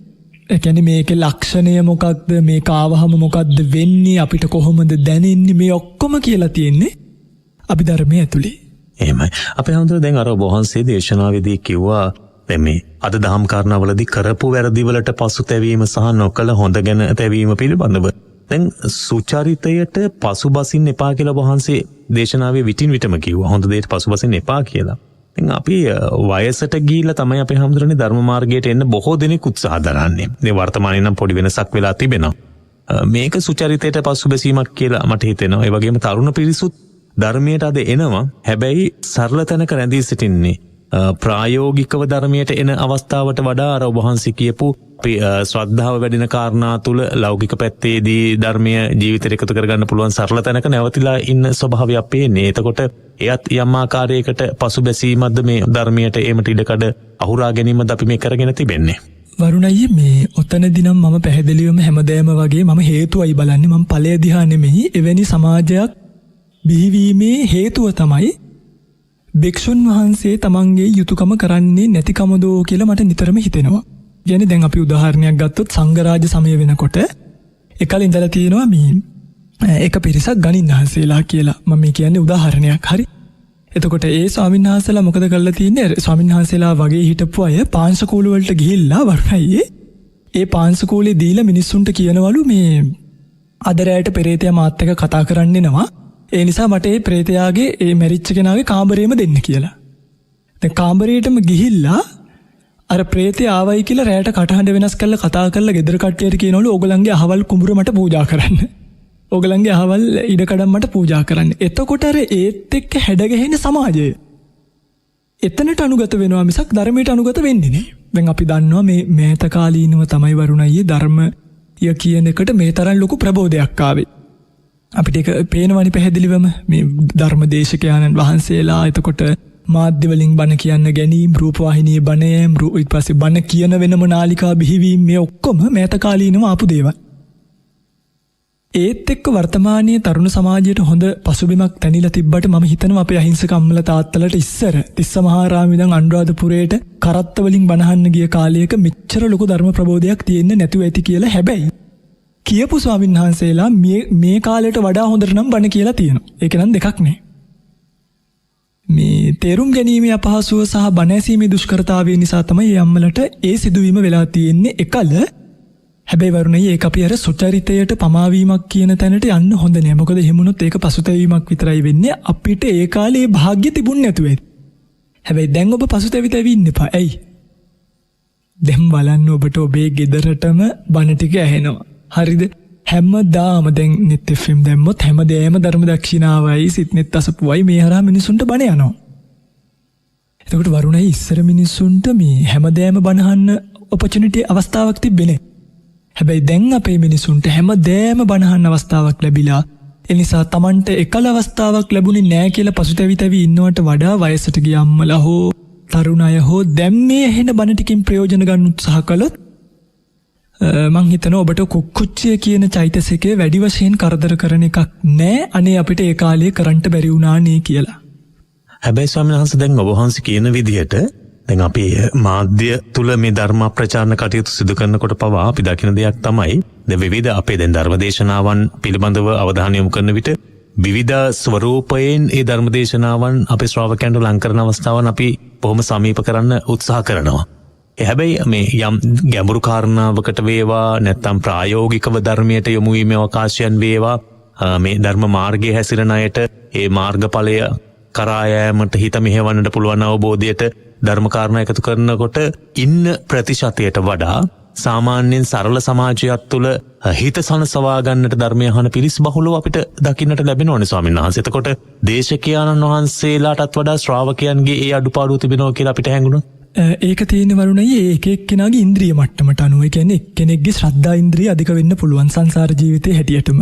Speaker 2: ඒ කියන්නේ මේකේ ලක්ෂණය මොකක්ද මේක ආවහම මොකක්ද වෙන්නේ අපිට කොහොමද දැනෙන්නේ මේ ඔක්කොම කියලා තියෙන්නේ අභිධර්මයේ ඇතුලේ.
Speaker 1: එහෙමයි. අපේ හඳුර දැන් අර වහන්සේ දේශනාවේදී කිව්වා දැන් මේ අද දහම් කාරණාවලදී කරපු වැරදිවලට පසුතැවීම සහ නොකල හොඳ ගැන තැවීම පිළිබඳව දැන් සුචරිතයට පසුබසින්න එපා කියලා වහන්සේ දේශනාවේ විටින් විටම කිව්වා. හොඳ දෙයට පසුබසින්න එපා කියලා. දැන් අපි වයසට ගිහිල්ලා තමයි අපේ හැමදෙරනේ ධර්ම මාර්ගයට එන්න බොහෝ දෙනෙක් උත්සාහ දරන්නේ. මේ වර්තමානයේ නම් පොඩි වෙනසක් වෙලා තිබෙනවා. මේක සුචරිතයට පසුබැසීමක් කියලා මට හිතෙනවා. ඒ වගේම තරුණ පිරිසුත් ධර්මයට අද එනවා. හැබැයි සරල තැනක රැඳී සිටින්නේ. ප්‍රායෝගිකව ධර්මයට එන අවස්ථාවට වඩා අර ඔබ වහන්සේ කියපු ශ්‍රද්ධාව වැඩෙන කාරණා තුල ලෞකික පැත්තේදී ධර්මය ජීවිතයට එකතු කරගන්න පුළුවන් සරල තැනක නැවතිලා ඉන්න ස්වභාවයක් පේන්නේ. එතකොට එයත් යම් ආකාරයකට පසුබැසීමක්ද මේ ධර්මයට ඒමට ඉඩකඩ අහුරා ගැනීමද අපි මේ කරගෙන තිබෙන්නේ.
Speaker 2: වරුණයි මේ ඔතනදී නම් මම පැහැදිලිවම හැමදේම වගේ මම හේතුවයි බලන්නේ මම ඵලය දිහා නෙමෙයි. එවැනි සමාජයක් බිහිවීමේ හේතුව තමයි භික්ෂුන් වහන්සේ තමන්ගේ යුතුයකම කරන්නේ නැතිකමදෝ කියලා මට නිතරම හිතෙනවා. කියන්නේ දැන් අපි උදාහරණයක් ගත්තොත් සංඝරාජ සමය වෙනකොට එකල ඉඳලා තියෙනවා මේ එක පිරිසක් ගණින්වහන්සේලා කියලා. මම මේ කියන්නේ උදාහරණයක්. හරි. එතකොට ඒ ස්වාමීන් වහන්සේලා මොකද කරලා තියෙන්නේ? ස්වාමීන් වහන්සේලා වගේ හිටපු අය පාංශකූල වලට ගිහිල්ලා වරුණයි ඒ පාංශකූලේ දීලා මිනිස්සුන්ට කියනවලු මේ අද රැයට පෙරේතයා මාත් එක්ක කතා කරන්න එනවා. ඒ නිසා මට ඒ ප්‍රේතයාගේ ඒ මැරිච්ච කෙනාගේ කාමරේම දෙන්න කියලා. දැන් කාමරේටම ගිහිල්ලා අර ප්‍රේතය ආවයි කියලා රැයට කටහඬ වෙනස් කරලා කතා කරලා ගෙදර කට්ටියට කියනවලු ඕගලන්ගේ අහවල් කුඹුර මට පූජා කරන්න. ඕගලන්ගේ අහවල් ඉඩකඩම් මට පූජා කරන්න. එතකොට අර ඒත් එක්ක හැඩගැහෙන සමාජය එතනට අනුගත වෙනවා මිසක් ධර්මයට අනුගත වෙන්නේ නෑ. දැන් අපි දන්නවා මේ මෑත කාලීනව තමයි වරුණයි ධර්මය කියන එකට මේ තරම් ලොකු ප්‍රබෝධයක් ආවේ. අපිට ඒක පේනවනි පැහැදිලිවම මේ ධර්මදේශකයන්න් වහන්සේලා එතකොට මාධ්‍ය වලින් බණ කියන්න ගැනීම රූපවාහිනියේ බණ ඊට පස්සේ බණ කියන වෙනම නාලිකා බිහිවීම මේ ඔක්කොම මෑත කාලීනව ආපු දේවල්. ඒත් එක්ක වර්තමානයේ තරුණ සමාජයට හොඳ පසුබිමක් තැනිලා තිබ්බට මම හිතනවා අපේ අහිංසක අම්මලා තාත්තලාට ඉස්සර තිස්ස මහාරාමේ ඉඳන් අනුරාධපුරයට කරත්ත වලින් බණහන්න ගිය කාලයක මෙච්චර ලොකු ධර්ම ප්‍රබෝධයක් තියෙන්නේ නැතුව ඇති කියලා. හැබැයි කියපු ස්වාමීන් වහන්සේලා මේ කාලයට වඩා හොඳට නම් බණ කියලා තියෙනවා. ඒක නම් දෙකක් නේ. මේ තේරුම් ගැනීමේ අපහසුව සහ බණ ඇසීමේ දුෂ්කරතාවය නිසා තමයි මේ අම්මලට ඒ සිදුවීම වෙලා තියෙන්නේ එකල. හැබැයි වරුණයි ඒක අපි අර සුචරිතයට පමාවීමක් කියන තැනට යන්න හොඳ නෑ. මොකද එහෙම වුණොත් ඒක පසුතැවීමක් විතරයි වෙන්නේ. අපිට ඒ කාලේ භාග්‍ය තිබුණ නැතුව ඇති. හැබැයි දැන් ඔබ පසුතැවි ඉන්න එපා. ඇයි? දැන් බලන්න ඔබට ඔබේ ගෙදරටම බණ ටික ඇහෙනවා. හරිද? හැමදාම දැන් net FM දැම්මොත් හැමදේම ධර්ම දක්ෂිනාවයි සිත්නෙත් අසපුවයි මේ හරහා මිනිසුන්ට බණ යනවා. එතකොට වරුණයි ඉස්සර මිනිසුන්ට මේ හැමදේම බණහන්න opportunity අවස්ථාවක් තිබෙන්නේ. හැබැයි දැන් අපේ මිනිසුන්ට හැමදේම බණහන්න අවස්ථාවක් ලැබිලා ඒ නිසා Tamanට එකල අවස්ථාවක් ලැබුණේ නැහැ කියලා පසුතැවි ඉන්නවට වඩා වයසට ගිය අම්මලා හෝ තරුණ අය හෝ දැන් මේ ඇහෙන බණ ටිකෙන් ප්‍රයෝජන ගන්න උත්සාහ කළොත් මං හිතනවා ඔබට කුක්කුච්චිය කියන චෛතසිකය වැඩි වශයෙන් කරදර කරන එකක් නෑ. අනේ අපිට ඒ කාලේ කරන්ට බැරි වුණා නේ කියලා.
Speaker 1: හැබැයි ස්වාමීන් වහන්සේ දැන් ඔබ වහන්සේ කියන විදිහට දැන් අපි මාධ්‍ය තුල මේ ධර්ම ප්‍රචාරණ කටයුතු සිදු කරනකොට පවා අපි දකින දෙයක් තමයි දැන් විවිධ අපේ දැන් ධර්මදේශනාවන් පිළිබඳව අවධානය යොමු කරන විට විවිධ ස්වරූපයෙන් ඒ ධර්මදේශනාවන් අපේ ශ්‍රාවකයන්ට ලං කරන අවස්ථාවන් අපි බොහොම සමීප කරන්න උත්සාහ කරනවා. හැබැයි මේ යම් ගැඹුරු කාරණාවකට වේවා නැත්නම් ප්‍රායෝගිකව ධර්මයට යොමු වීමේ අවකාශයන් වේවා මේ ධර්ම මාර්ගයේ හැසිරෙන අයට ඒ මාර්ගඵලය කරා යෑමට හිත මෙහෙවන්නට පුළුවන් අවබෝධයට ධර්ම කාරණා එකතු කරනකොට ඉන්න ප්‍රතිශතයට වඩා සාමාන්‍යයෙන් සරල සමාජයක් තුළ හිත සනසවා ගන්නට ධර්මය අහන පිරිස් බහුලව අපිට දකින්නට ලැබෙනවනේ ස්වාමීන් වහන්සේ. එතකොට දේශකයන්න් වහන්සේලාටත් වඩා ශ්‍රාවකයන්ගේ ඒ අඩුපාඩු තිබෙනවා කියලා අපිට හැඟුණා.
Speaker 2: ඒක තියෙන වරුණයි ඒක එක්කෙනාගේ ඉන්ද්‍රිය මට්ටමට අනුව. ඒ කියන්නේ එක්කෙනෙක්ගේ ශ්‍රද්ධා ඉන්ද්‍රිය අධික වෙන්න පුළුවන් සංසාර ජීවිතේ හැටියටම.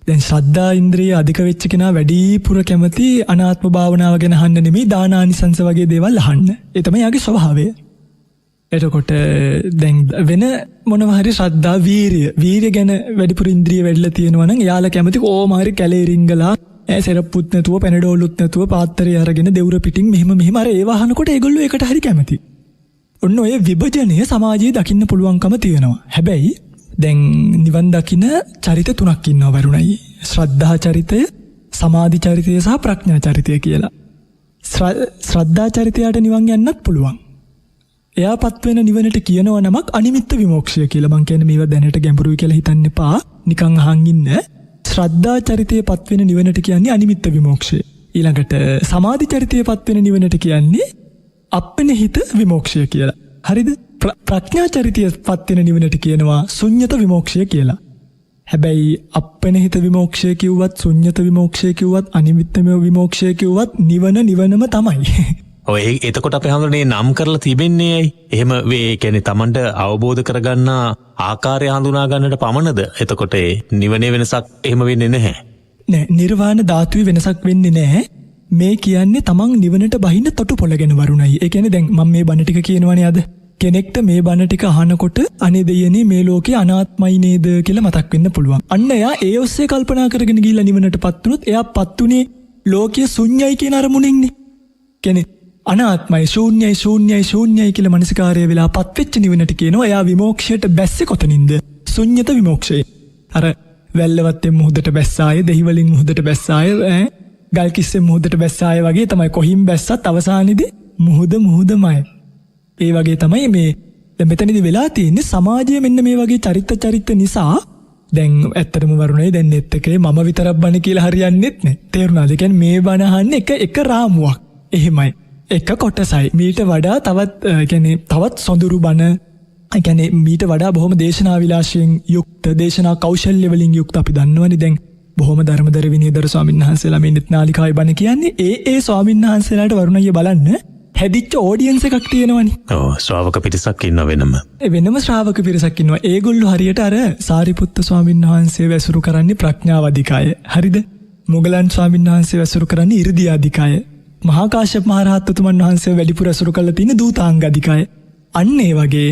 Speaker 2: දැන් ශ්‍රද්ධා ඉන්ද්‍රිය අධික වෙච්ච කෙනා වැඩිපුර කැමති අනාත්ම භාවනාව ගැන අහන්න නෙමෙයි දානානිසංස වගේ දේවල් අහන්න. ඒ තමයි යාගේ ස්වභාවය. එතකොට දැන් වෙන මොනවා හරි ශ්‍රද්ධා වීරිය ගැන වැඩිපුර ඉන්ද්‍රිය වැඩිලා තියෙනවා නම් යාලා කැමති කොහොම හරි කැලේ රිංගලා සෙරප්පුත් නැතුව පැනඩෝලුත් නැතුව පාත්තරය අරගෙන දෙවුර පිටින් මෙහෙම අර ඒව අහනකොට ඒගොල්ලෝ ඒකට හරි කැමති. ඔන්න ඔය විභජනය සමාජයේ දකින්න පුළුවන්කම තියෙනවා. හැබැයි දැන් නිවන් දකින්න චරිත තුනක් ඉන්නවා වරුණයි. ශ්‍රද්ධා චරිතය, සමාධි චරිතය සහ ප්‍රඥා චරිතය කියලා. ශ්‍රද්ධා චරිතයට නිවන් යන්නත් පුළුවන්. එයාපත් වෙන නිවනට කියනවා නමක් අනිමිත්ත විමෝක්ෂය කියලා. මං කියන්නේ මේවා දැනට ගැඹුරුයි කියලා හිතන්න එපා. නිකන් අහන් ඉන්න. ශ්‍රද්ධා චරිතයේ පත්වෙන නිවනට කියන්නේ අනිමිත්ත විමෝක්ෂය. ඊළඟට සමාධි චරිතයේ පත්වෙන නිවනට කියන්නේ අප්පෙනහිත විමෝක්ෂය කියලා. හරිද? ප්‍රඥා චරිතයේ පත්වෙන නිවනට කියනවා ශුන්්‍යත විමෝක්ෂය කියලා. හැබැයි අප්පෙනහිත විමෝක්ෂය කිව්වත් ශුන්්‍යත විමෝක්ෂය කිව්වත් අනිමිත්ත විමෝක්ෂය කිව්වත් නිවනම තමයි.
Speaker 1: ඔය එතකොට අපි හඳුනන්නේ නම් කරලා තිබෙන්නේ ඇයි? එහෙම වේ කියන්නේ Tamanට අවබෝධ කරගන්න ආකාරය හඳුනා ගන්නට පමණද? එතකොට නිවනේ වෙනසක් එහෙම වෙන්නේ නැහැ.
Speaker 2: නෑ, නිර්වාණ ධාතුවේ වෙනසක් වෙන්නේ නැහැ. මේ කියන්නේ Taman නිවනට බහින්න තොටුපොළ ගැන වරුණයි. ඒ කියන්නේ දැන් මම මේ බණ ටික කියනවනේ අද. කෙනෙක්ට මේ බණ ටික අහනකොට අනේ දෙයනේ මේ ලෝකේ අනාත්මයි නේද කියලා මතක් වෙන්න පුළුවන්. අන්න එයා ඒ ඔස්සේ කල්පනා කරගෙන ගිහිල්ලා නිවනටපත් වුණොත් එයාපත් උනේ ලෝකයේ ශුන්‍යයි කියන අරමුණෙන්නේ. කියන්නේ අනාත්මයි ශූන්‍යයි කියලා මනසිකාරය වෙලා පත්වෙච්ච නිවනට කියනවා එයා විමෝක්ෂයට බැස්සේ කොතනින්ද? ශුන්්‍යත විමෝක්ෂය. අර වැල්ලවත්තෙන් මුහුදට බැස්සාය, දෙහිවලින් මුහුදට බැස්සාය, ගල්කිස්සෙන් මුහුදට බැස්සාය වගේ තමයි. කොහින් බැස්සත් අවසානයේදී මුහුදමයි. ඒ වගේ තමයි මේ දැන් මෙතනදී වෙලා තියෙන්නේ. සමාජයේ මෙන්න මේ වගේ චරිත නිසා දැන් ඇත්තටම වරුණේ දැන් net එකේ මම විතරක් බණ කියලා හරියන්නේත් නැහැ. තේරුණාද? ඒ කියන්නේ මේ බණ අහන්නේ එක රාමුවක්. එහෙමයි. එක කොටසයි. මීට වඩා තවත් සොඳුරු බණ, ඒ කියන්නේ මීට වඩා බොහොම දේශනා විලාසයෙන් යුක්ත, දේශනා කෞශල්‍ය වලින් යුක්ත අපි දන්නවනේ දැන් බොහොම ධර්මදර විනයදර ස්වාමීන් වහන්සේලා මේ නිත් නාලිකාවේ බණ කියන්නේ ඒ ස්වාමීන් වහන්සේලාට වරුණయ్య බලන්න හැදිච්ච ඔඩියන්ස් එකක් තියෙනවනේ.
Speaker 1: ඔව්, ශ්‍රාවක පිරිසක් ඉන්නවා වෙනම.
Speaker 2: වෙනම ශ්‍රාවක පිරිසක් ඉන්නවා. ඒගොල්ලෝ හරියට අර සාරිපුත්ත ස්වාමීන් වහන්සේ වැසුරු කරන්නේ ප්‍රඥාව අධිකාය. හරිද? මොගලන් ස්වාමීන් වහන්සේ වැසුරු කරන්නේ 이르දිය අධිකාය. මහා කාශ්‍යප මහ රහතතුමන් වහන්සේ වැඩිපුර ඇසුරු කරලා තියෙන දූතාංග අධිකාය. අන්න ඒ වගේ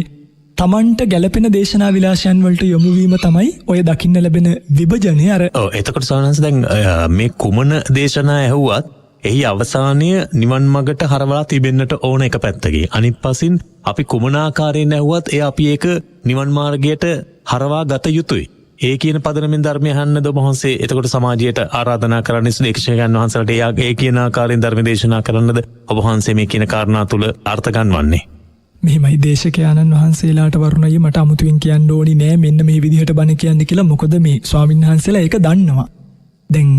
Speaker 2: තමන්ට ගැලපෙන දේශනා විලාශයන් වලට යොමුවීම තමයි ඔය දකින්න ලැබෙන විභජනය. අර
Speaker 1: එතකොට සවනන්ස දැන් මේ කුමන දේශනා ඇහුවත් එහි අවසානය නිවන් මගට හරවලා තිබෙන්නට ඕන එක පැත්තකි. අනිත් පසින් අපි කුමනාකාරයෙන් ඇහුවත් එය අපි ඒක නිවන් මාර්ගයට හරවා ගත යුතුයි. ඒ කියන පදනමෙන් ධර්මය අහන්න ඔබ වහන්සේ එතකොට සමාජයට ආරාධනා කරන්නේ ශික්ෂකයන් වහන්සේලාට ඒ කියන ආකාරයෙන් ධර්ම දේශනා කරන්නද ඔබ වහන්සේ මේ කියන කාරණා තුල අර්ථ ගන්නවන්නේ?
Speaker 2: මෙහෙමයි දේශකයාණන් වහන්සේලාට වරුණයි මට අමුතුවෙන් කියන්න ඕනි නෑ මෙන්න මේ විදිහට බණ කියන්න කියලා. මොකද මේ ස්වාමීන් වහන්සේලා ඒක දන්නවා. දැන්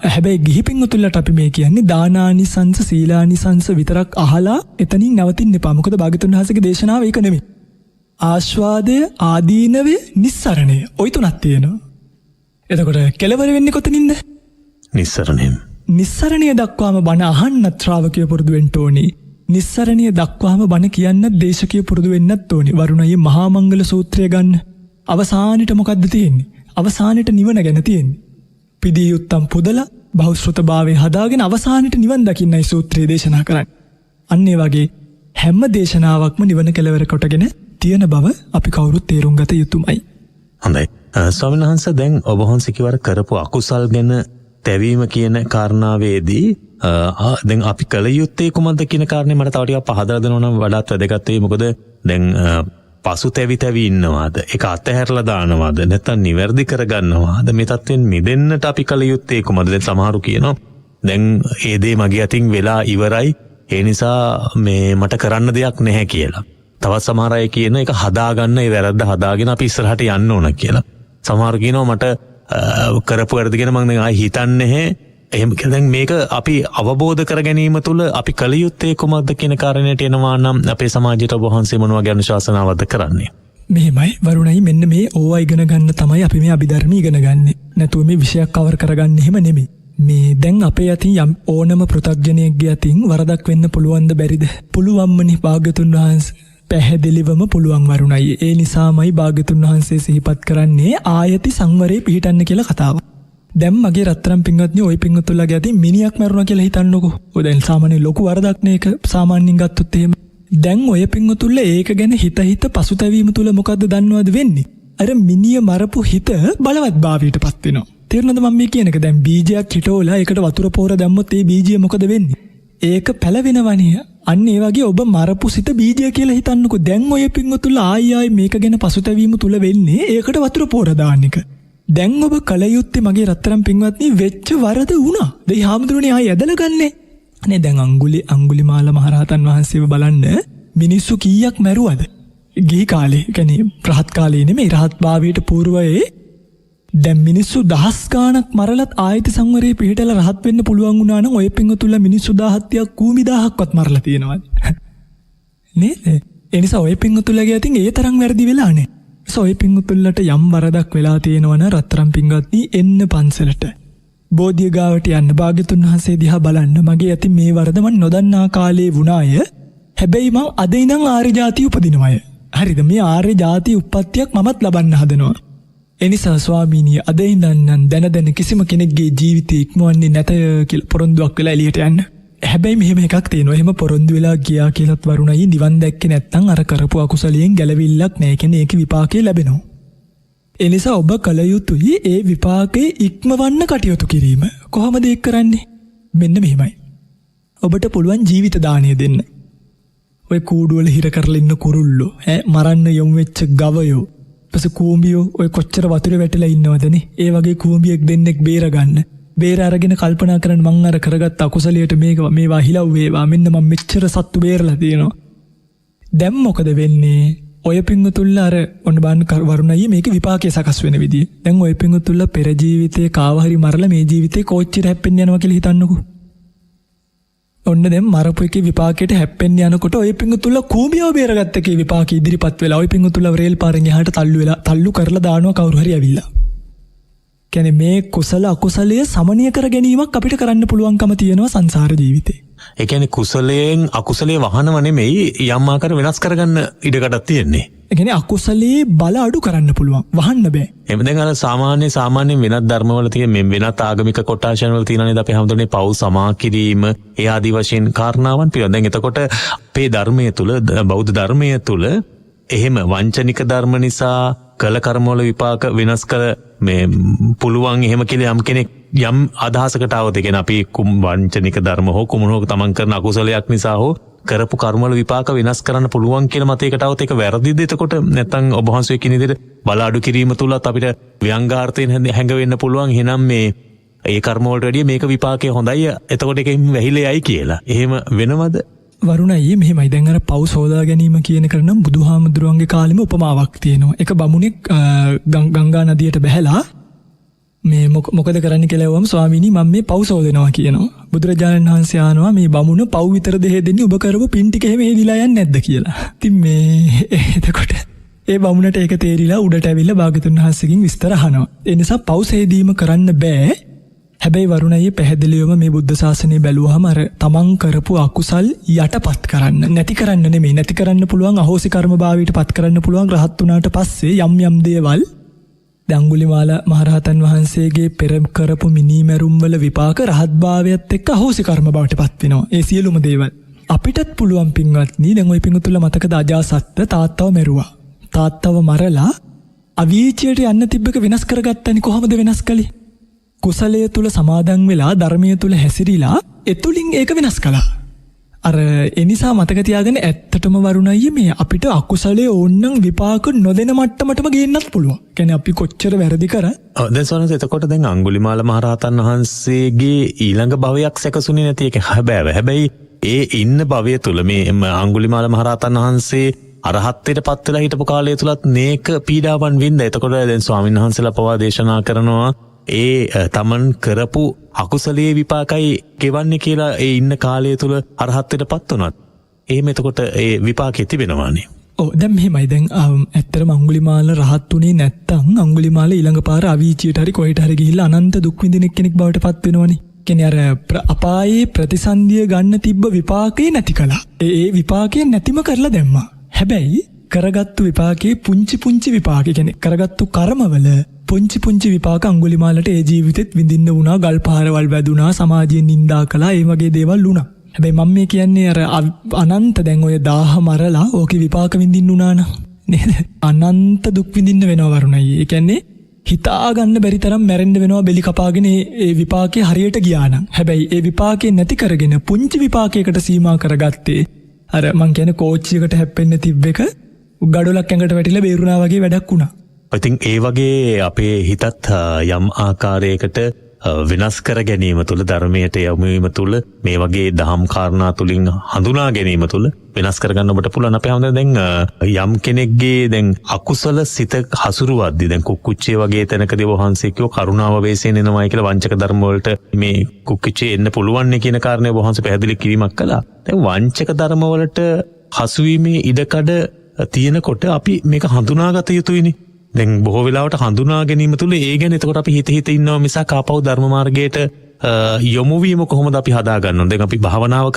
Speaker 2: හැබැයි ගිහි පින්වතුන්ලට අපි මේ කියන්නේ දානානිසංස සීලානිසංස විතරක් අහලා එතනින් නවතින්න එපා. මොකද භාග්‍යතුන් වහන්සේගේ දේශනාව ඒක නෙමෙයි. ආස්වාදය ආදීනවේ නිස්සරණය ඔය තුනක් තියෙනවා. එතකොට කෙලවර වෙන්නේ කොතනින්ද?
Speaker 1: නිස්සරණයෙන්.
Speaker 2: නිස්සරණය දක්වාම බණ අහන්න ශ්‍රාවකයෝ පුරුදු වෙන්න ඕනේ. නිස්සරණය දක්වාම බණ කියන්නත් දේශකයෝ පුරුදු වෙන්නත් ඕනේ. වරුණයේ මහා මංගල සූත්‍රය ගන්න. අවසානෙට මොකද්ද තියෙන්නේ? අවසානෙට නිවන ගැන තියෙන්නේ. පිදී යුත්තම් පුදලා බහුශ්‍රතභාවයේ හදාගෙන අවසානෙට නිවන් දකින්නයි සූත්‍රය දේශනා කරන්නේ. අන්න ඒ වගේ හැම දේශනාවක්ම නිවන කෙලවර කොටගෙන තියෙන බව අපි කවුරුත් තේරුම් ගත යුතුමයි.
Speaker 1: හොඳයි. ස්වාමීන් වහන්සේ දැන් ඔබ වහන්සේ කිව්වර කරපු අකුසල් ගැන තැවීම කියන කාරණාවේදී දැන් අපි කල යුත්තේ කුමක්ද කියන කාරණේ මට තව ටිකක් පහදලා දෙනවා නම් වඩාත් වැදගත් වෙයි. මොකද දැන් පසු තැවි ඉන්නවාද? ඒක අතහැරලා දානවාද? නැත්නම් නිවැරදි කරගන්නවාද? මේ තත්වෙන් මිදෙන්නට අපි කල යුත්තේ කුමක්ද? දැන් සමහරු කියනවා දැන් ඒ දේ මගේ අතින් වෙලා ඉවරයි. ඒ නිසා මේ මට කරන්න දෙයක් නැහැ කියලා. තවත් සමහර අය කියන එක හදාගන්න, ඒ වැරද්ද හදාගෙන අපි ඉස්සරහට යන්න ඕන කියලා. සමහරු කියනවා මට කරපු වැරද්ද ගැන මම දැන් ආයි හිතන්නේ නැහැ. එහෙම කියලා දැන් මේක අපි අවබෝධ කර ගැනීම තුළ අපි කල යුත්තේ කුමක්ද කියන කාරණයට එනවා නම් අපේ සමාජයට ඔබ වහන්සේ මොන වගේ අනුශාසනාවක්ද කරන්නේ?
Speaker 2: මෙහෙමයි වරුණයි මෙන්න මේ ඕවා ඉගෙන ගන්න තමයි අපි මේ අභිධර්ම ඉගෙන ගන්න. නැතුව මේ විෂයක් කවර් කරගන්න එහෙම නෙමෙයි. මේ දැන් අපේ අතින් යම් ඕනම පෘථග්ජනයෙක්ගේ අතින් වරදක් වෙන්න පුළුවන්ද බැරිද? පුළුවන්මනේ භාග්‍යතුන් වහන්සේ. පැහැදිලිවම පුළුවන් වරුණයි. ඒ නිසාමයි භාග්‍යතුන් වහන්සේ සිහිපත් කරන්නේ ආයති සංවරේ පිහිටන්න කියලා කතාව. දැන් මගේ රත්තරන් පින්වත්නි ওই පින්වතුන්ලාගේ අතින් මිනිහක් මරුණා කියලා හිතන්නකෝ. ඔය දැන් සාමාන්‍ය ලොකු වරදක් නේ ඒක සාමාන්‍යයෙන් ගත්තොත් එහෙම. දැන් ඔය පින්වතුන්ලා ඒක ගැන හිත පසුතැවීම තුල මොකද්ද දන්නවද වෙන්නේ? අර මිනිය මරපු හිත බලවත් භාවයටපත් වෙනවා. තේරුණාද මම මේ කියන එක? දැන් බීජයක් හිටවලා ඒකට වතුර පොර දැම්මොත් ඒ බීජය මොකද වෙන්නේ? ඒක පැලවෙනවනේ. අන්න ඒ වගේ ඔබ මරපු සිත බීජය කියලා හිතන්නකෝ. දැන් ඔය පින්වතුන්ලා ආයි මේක ගැන පසුතැවීම තුල වෙන්නේ ඒකට වතුර පොර දාන එක. දැන් ඔබ කල යුත්තේ මගේ රත්තරන් පින්වත්නි වෙච්ච වරද වුණා. දෙයි හාමුදුරනේ ආයි ඇදලා ගන්නෑ. අනේ දැන් අඟුලිමාල මහරහතන් වහන්සේව බලන්න මිනිස්සු කීයක් මැරුවද? ගිහි කාලේ, කියන්නේ රහත් කාලේ නෙමෙයි, රහත් භාවයට పూర్වයේ දැන් මිනිස්සු දහස් ගාණක් මරලත් ආයති සංවරේ පිළිටලා රහත් වෙන්න පුළුවන් වුණා නම් ඔය පින්වතුන්ලා මිනිස්සු 17ක් කූමි 1000ක්වත් මරලා තියෙනවද? නේද? ඒ නිසා ඔය පින්වතුන්ලාගේ අතින් ඒ තරම් වැරදි වෙලා නැහැ. ඔය පින්වතුන්ලට යම් වරදක් වෙලා තියෙනවනම් රත්තරන් පින්වත්නි එන්න පන්සලට. බෝධිය ගාවට යන්න. භාග්‍යතුන් වහන්සේ දිහා බලන්න. මගේ අතින් මේ වරද මන් නොදන්නා කාලේ වුණාය. හැබැයි මං අද ඉඳන් ආර්ය ජාතිය උපදිනවය. හරිද? මේ ආර්ය ජාතිය උප්පත්තියක් මමත් ලබන්න හදනවා. එනිසා ස්වාමීනි අද ඉඳන් දැන කිසිම කෙනෙක්ගේ ජීවිතේ ඉක්මවන්නේ නැත කියලා පොරොන්දුවක් වෙලා එළියට යන්න. හැබැයි මෙහෙම එකක් තියෙනවා. එහෙම පොරොන්දු වෙලා ගියා කියලාත් වරුණයි නිවන් දැක්කේ නැත්නම් අර කරපු අකුසලයෙන් ගැලවිල්ලක් නැහැ. කියන්නේ ඒකේ විපාකේ ලැබෙනවා. ඒ නිසා ඔබ කල යුතුයි ඒ විපාකේ ඉක්මවන්න කටයුතු කිරීම. කොහොමද ඒක කරන්නේ? මෙන්න මෙහෙමයි. ඔබට පුළුවන් ජීවිත දාණය දෙන්න. ඔය කූඩුවල හිර කරලා ඉන්න කුරුල්ලෝ, මරන්න යොමු වෙච්ච ගවයෝ, පස්සේ කූඹියෝ ඔය කොච්චර වතුරේ වැටිලා ඉන්නවදනේ. ඒ වගේ කූඹියෙක් දෙන්නෙක් බේරගන්න. බේර අරගෙන කල්පනා කරන්න මං අර කරගත්ත අකුසලයට මේවා හිලව් වේවා. මෙන්න මම මෙච්චර සත්තු බේරලා තියෙනවා. දැන් මොකද වෙන්නේ? ඔය පින්වතුන්ලා අර ඔන්න බලන්න වරුණයි මේක විපාකයේ සකස් වෙන විදිය. දැන් ඔය පින්වතුන්ලා පෙර ජීවිතේ කාව හරි මරලා මේ ජීවිතේ කොච්චර හැප්පෙන්න යනවා කියලා හිතන්නකෝ. ඔන්න දැන් මරපු එකේ විපාකයට හැප්පෙන්න යනකොට ඔය පින්වතුන්ලා කූඹියව බේරගත්ත එකේ විපාක ඉදිරිපත් වෙලා ඔය පින්වතුන්ලා රේල් පාරෙන් එහාට තල්ලු කරලා දානවා කවුරු හරි ඇවිල්ලා. කියන්නේ මේ කුසල අකුසලයේ සමනය කර ගැනීමක් අපිට කරන්න පුළුවන්කම තියෙනවා සංසාර ජීවිතේ.
Speaker 1: ඒ කියන්නේ කුසලයෙන් අකුසලයේ වහනව නෙමෙයි යම් ආකාර වෙනස් කරගන්න ඉඩකඩක් තියෙන්නේ.
Speaker 2: ඒ කියන්නේ අකුසලයේ බල අඩු කරන්න පුළුවන්, වහන්න බෑ.
Speaker 1: එහෙම දැන් අර සාමාන්‍ය වෙනත් ධර්මවල තියෙන මේ වෙනත් ආගමික කොටාෂන් වල තියෙන නේද අපි හැමෝටම පව් සමා කිරීම ඒ ආදි වශයෙන් කාරණාවන් පිළිබඳ. දැන් එතකොට අපේ ධර්මයේ තුල බෞද්ධ ධර්මයේ තුල එහෙම වංචනික ධර්ම නිසා කළ කර්මවල විපාක වෙනස් කළ මේ පුළුවන් එහෙම කියලා යම් කෙනෙක් යම් අදහසකට આવද කියන අපි කුම් වංචනික ධර්ම හෝ කුමන හෝ තමන් කරන අකුසලයක් නිසා හෝ කරපු කර්මවල විපාක වෙනස් කරන්න පුළුවන් කියලා මතයකට આવත ඒක වැරදිද එතකොට නැත්නම් ඔබ වහන්සේ කියන විදිහට බල අඩු කිරීම තුලත් අපිට ව්‍යංගාර්ථයෙන් හැඟ වෙන්න පුළුවන් එහෙනම් මේ ඒ කර්ම වලට වැඩිය මේක විපාකේ හොඳයි එතකොට ඒකෙන් වැහිලා යයි කියලා. එහෙම වෙනවද?
Speaker 2: වරුණයි මෙහෙමයි දැන් අර පව් සෝදා ගැනීම කියන එක නම් බුදුහාමුදුරුවන්ගේ කාලෙම උපමාවක් තියෙනවා. එක බමුණෙක් ගංගා නදියට බැහැලා මේ මොකද කරන්න කියලා වම් ස්වාමීනි මම මේ පව් සෝදනවා කියනවා. බුදුරජාණන් වහන්සේ ආනවා මේ බමුණ පව් විතර දෙහෙ දෙන්නේ ඔබ කරපු පින් ටික එහෙම හේදිලා යන්නේ නැද්ද කියලා. ඉතින් මේ එතකොට ඒ බමුණට ඒක තේරිලා උඩට ඇවිල්ලා භාගතුන් වහන්සේගෙන් විස්තර අහනවා. ඒ නිසා පව් සේදීම කරන්න බෑ. හැබැයි වරුණයේ පැහැදිලිවම මේ බුද්ධ ශාසනය බැලුවහම අර තමන් කරපු අකුසල් යටපත් කරන්න නැති කරන්න නෙමෙයි නැති කරන්න පුළුවන් අහෝසි කර්ම භාවයට පත් කරන්න පුළුවන් රහත් වුණාට පස්සේ යම් දේවල් අඟුලිමාල මහරහතන් වහන්සේගේ පෙර කරපු මිනිමැරුම් වල විපාක රහත් භාවයත් එක්ක අහෝසි කර්ම බවට පත් වෙනවා. ඒ සියලුම දේවල් අපිටත් පුළුවන් පින්වත්නි දැන් ওই පිංගුතුල මතකද අජාසත්ත තාත්තව මැරුවා. තාත්තව මරලා අවීචයට යන්න තිබ්බක වෙනස් කරගත්තනේ කොහොමද වෙනස් කළේ? කුසලය තුල සමාදන් වෙලා ධර්මය තුල හැසිරීලා එතුලින් ඒක වෙනස් කළා. අර එනිසා මතක තියාගන්න ඇත්තටම වරුණයි මේ අපිට අකුසලයේ ඕන්නම් විපාක නොදෙන මට්ටමටම ගේන්නත් පුළුවන්. කියන්නේ අපි කොච්චර වැරදි කර
Speaker 1: දැන් සෝනස් එතකොට දැන් අඟුලිමාල මහරහතන් වහන්සේගේ ඊළඟ භවයක් සැකසුනේ නැති එක හැබැයි ඒ ඉන්න භවය තුල මේ අඟුලිමාල මහරහතන් වහන්සේ අරහත්ත්වයට පත් වෙලා හිටපු කාලය තුලත් මේක පීඩාවන් වින්ද. එතකොට දැන් ස්වාමීන් වහන්සේලා පවා දේශනා කරනවා ඒ තමන් කරපු අකුසලයේ විපාකයි ගෙවන්නේ කියලා ඒ ඉන්න කාලය තුල අරහත්ත්වයට පත් වුණත් එහෙම එතකොට ඒ විපාකෙ තිබෙනවානේ.
Speaker 2: ඔව් දැන් මෙහෙමයි දැන් ඇත්තටම අඟුලිමාල රහත් උනේ නැත්තම් අඟුලිමාල ඊළඟ පාර අවීචියට හරි කොහෙට හරි ගිහිල්ලා අනන්ත දුක් විඳින කෙනෙක් බවට පත් වෙනවනේ. කියන්නේ අර අපායේ ප්‍රතිසන්දිය ගන්න තිබ්බ විපාකේ නැති කළා. ඒ විපාකේ නැතිම කරලා දැම්මා. හැබැයි කරගත්තු විපාකේ පුංචි විපාක කියන්නේ කරගත්තු කර්මවල පුංචි විපාක අඟුලිමාලට ඒ ජීවිතෙත් විඳින්න වුණා. ගල් පාරවල් වැදුනා, සමාජයෙන් නිඳා කළා, ඒ වගේ දේවල් වුණා. හැබැයි මම මේ කියන්නේ අර අනන්ත දැන් ඔය 1000 මරලා ඕකේ විපාක විඳින්න උනා නේද? අනන්ත දුක් විඳින්න වෙනවා වරුණයි. ඒ කියන්නේ හිතා ගන්න බැරි තරම් මැරෙන්න වෙනවා බෙලි කපාගෙන ඒ විපාකේ හරියට ගියා නම්. හැබැයි ඒ විපාකේ නැති කරගෙන පුංචි විපාකයකට සීමා කරගත්තේ අර මං කියන්නේ කෝච්චියකට හැප්පෙන්න තිබ්බ එක ගඩොලක් ඇඟට වැටිලා බේරුණා වගේ වැඩක් වුණා.
Speaker 1: ඉතින් ඒ වගේ අපේ හිතත් යම් ආකාරයකට වෙනස් කර ගැනීම තුළ ධර්මයට යොමු වීම තුළ මේ වගේ දහම් කාරණා තුලින් හඳුනා ගැනීම තුළ වෙනස් කරගන්න ඔබට පුළුවන්. අපේ හැමෝම දැන් යම් කෙනෙක්ගේ දැන් අකුසල සිත හසුරුවද්දී දැන් කුක්කුච්චේ වගේ තැනකදී වහන්සේ කියෝ කරුණාව වේසෙන් එනවායි කියලා වංචක ධර්ම වලට මේ කුක්කුච්චේ එන්න පුළුවන් නේ කියන කාරණේ වහන්සේ පැහැදිලි කිරීමක් කළා. දැන් වංචක ධර්ම වලට හසුවීමේ ඉඩකඩ තියෙනකොට අපි මේක හඳුනාගත යුතුයිනේ. දැන් බොහෝ වෙලාවට හඳුනා ගැනීම තුළ ඒ ගැන එතකොට අපි හිත ඉන්නවා මිසක් ආපහු ධර්ම මාර්ගයට යොමු වීම කොහොමද අපි හදාගන්නේ? දැන් අපි භාවනාව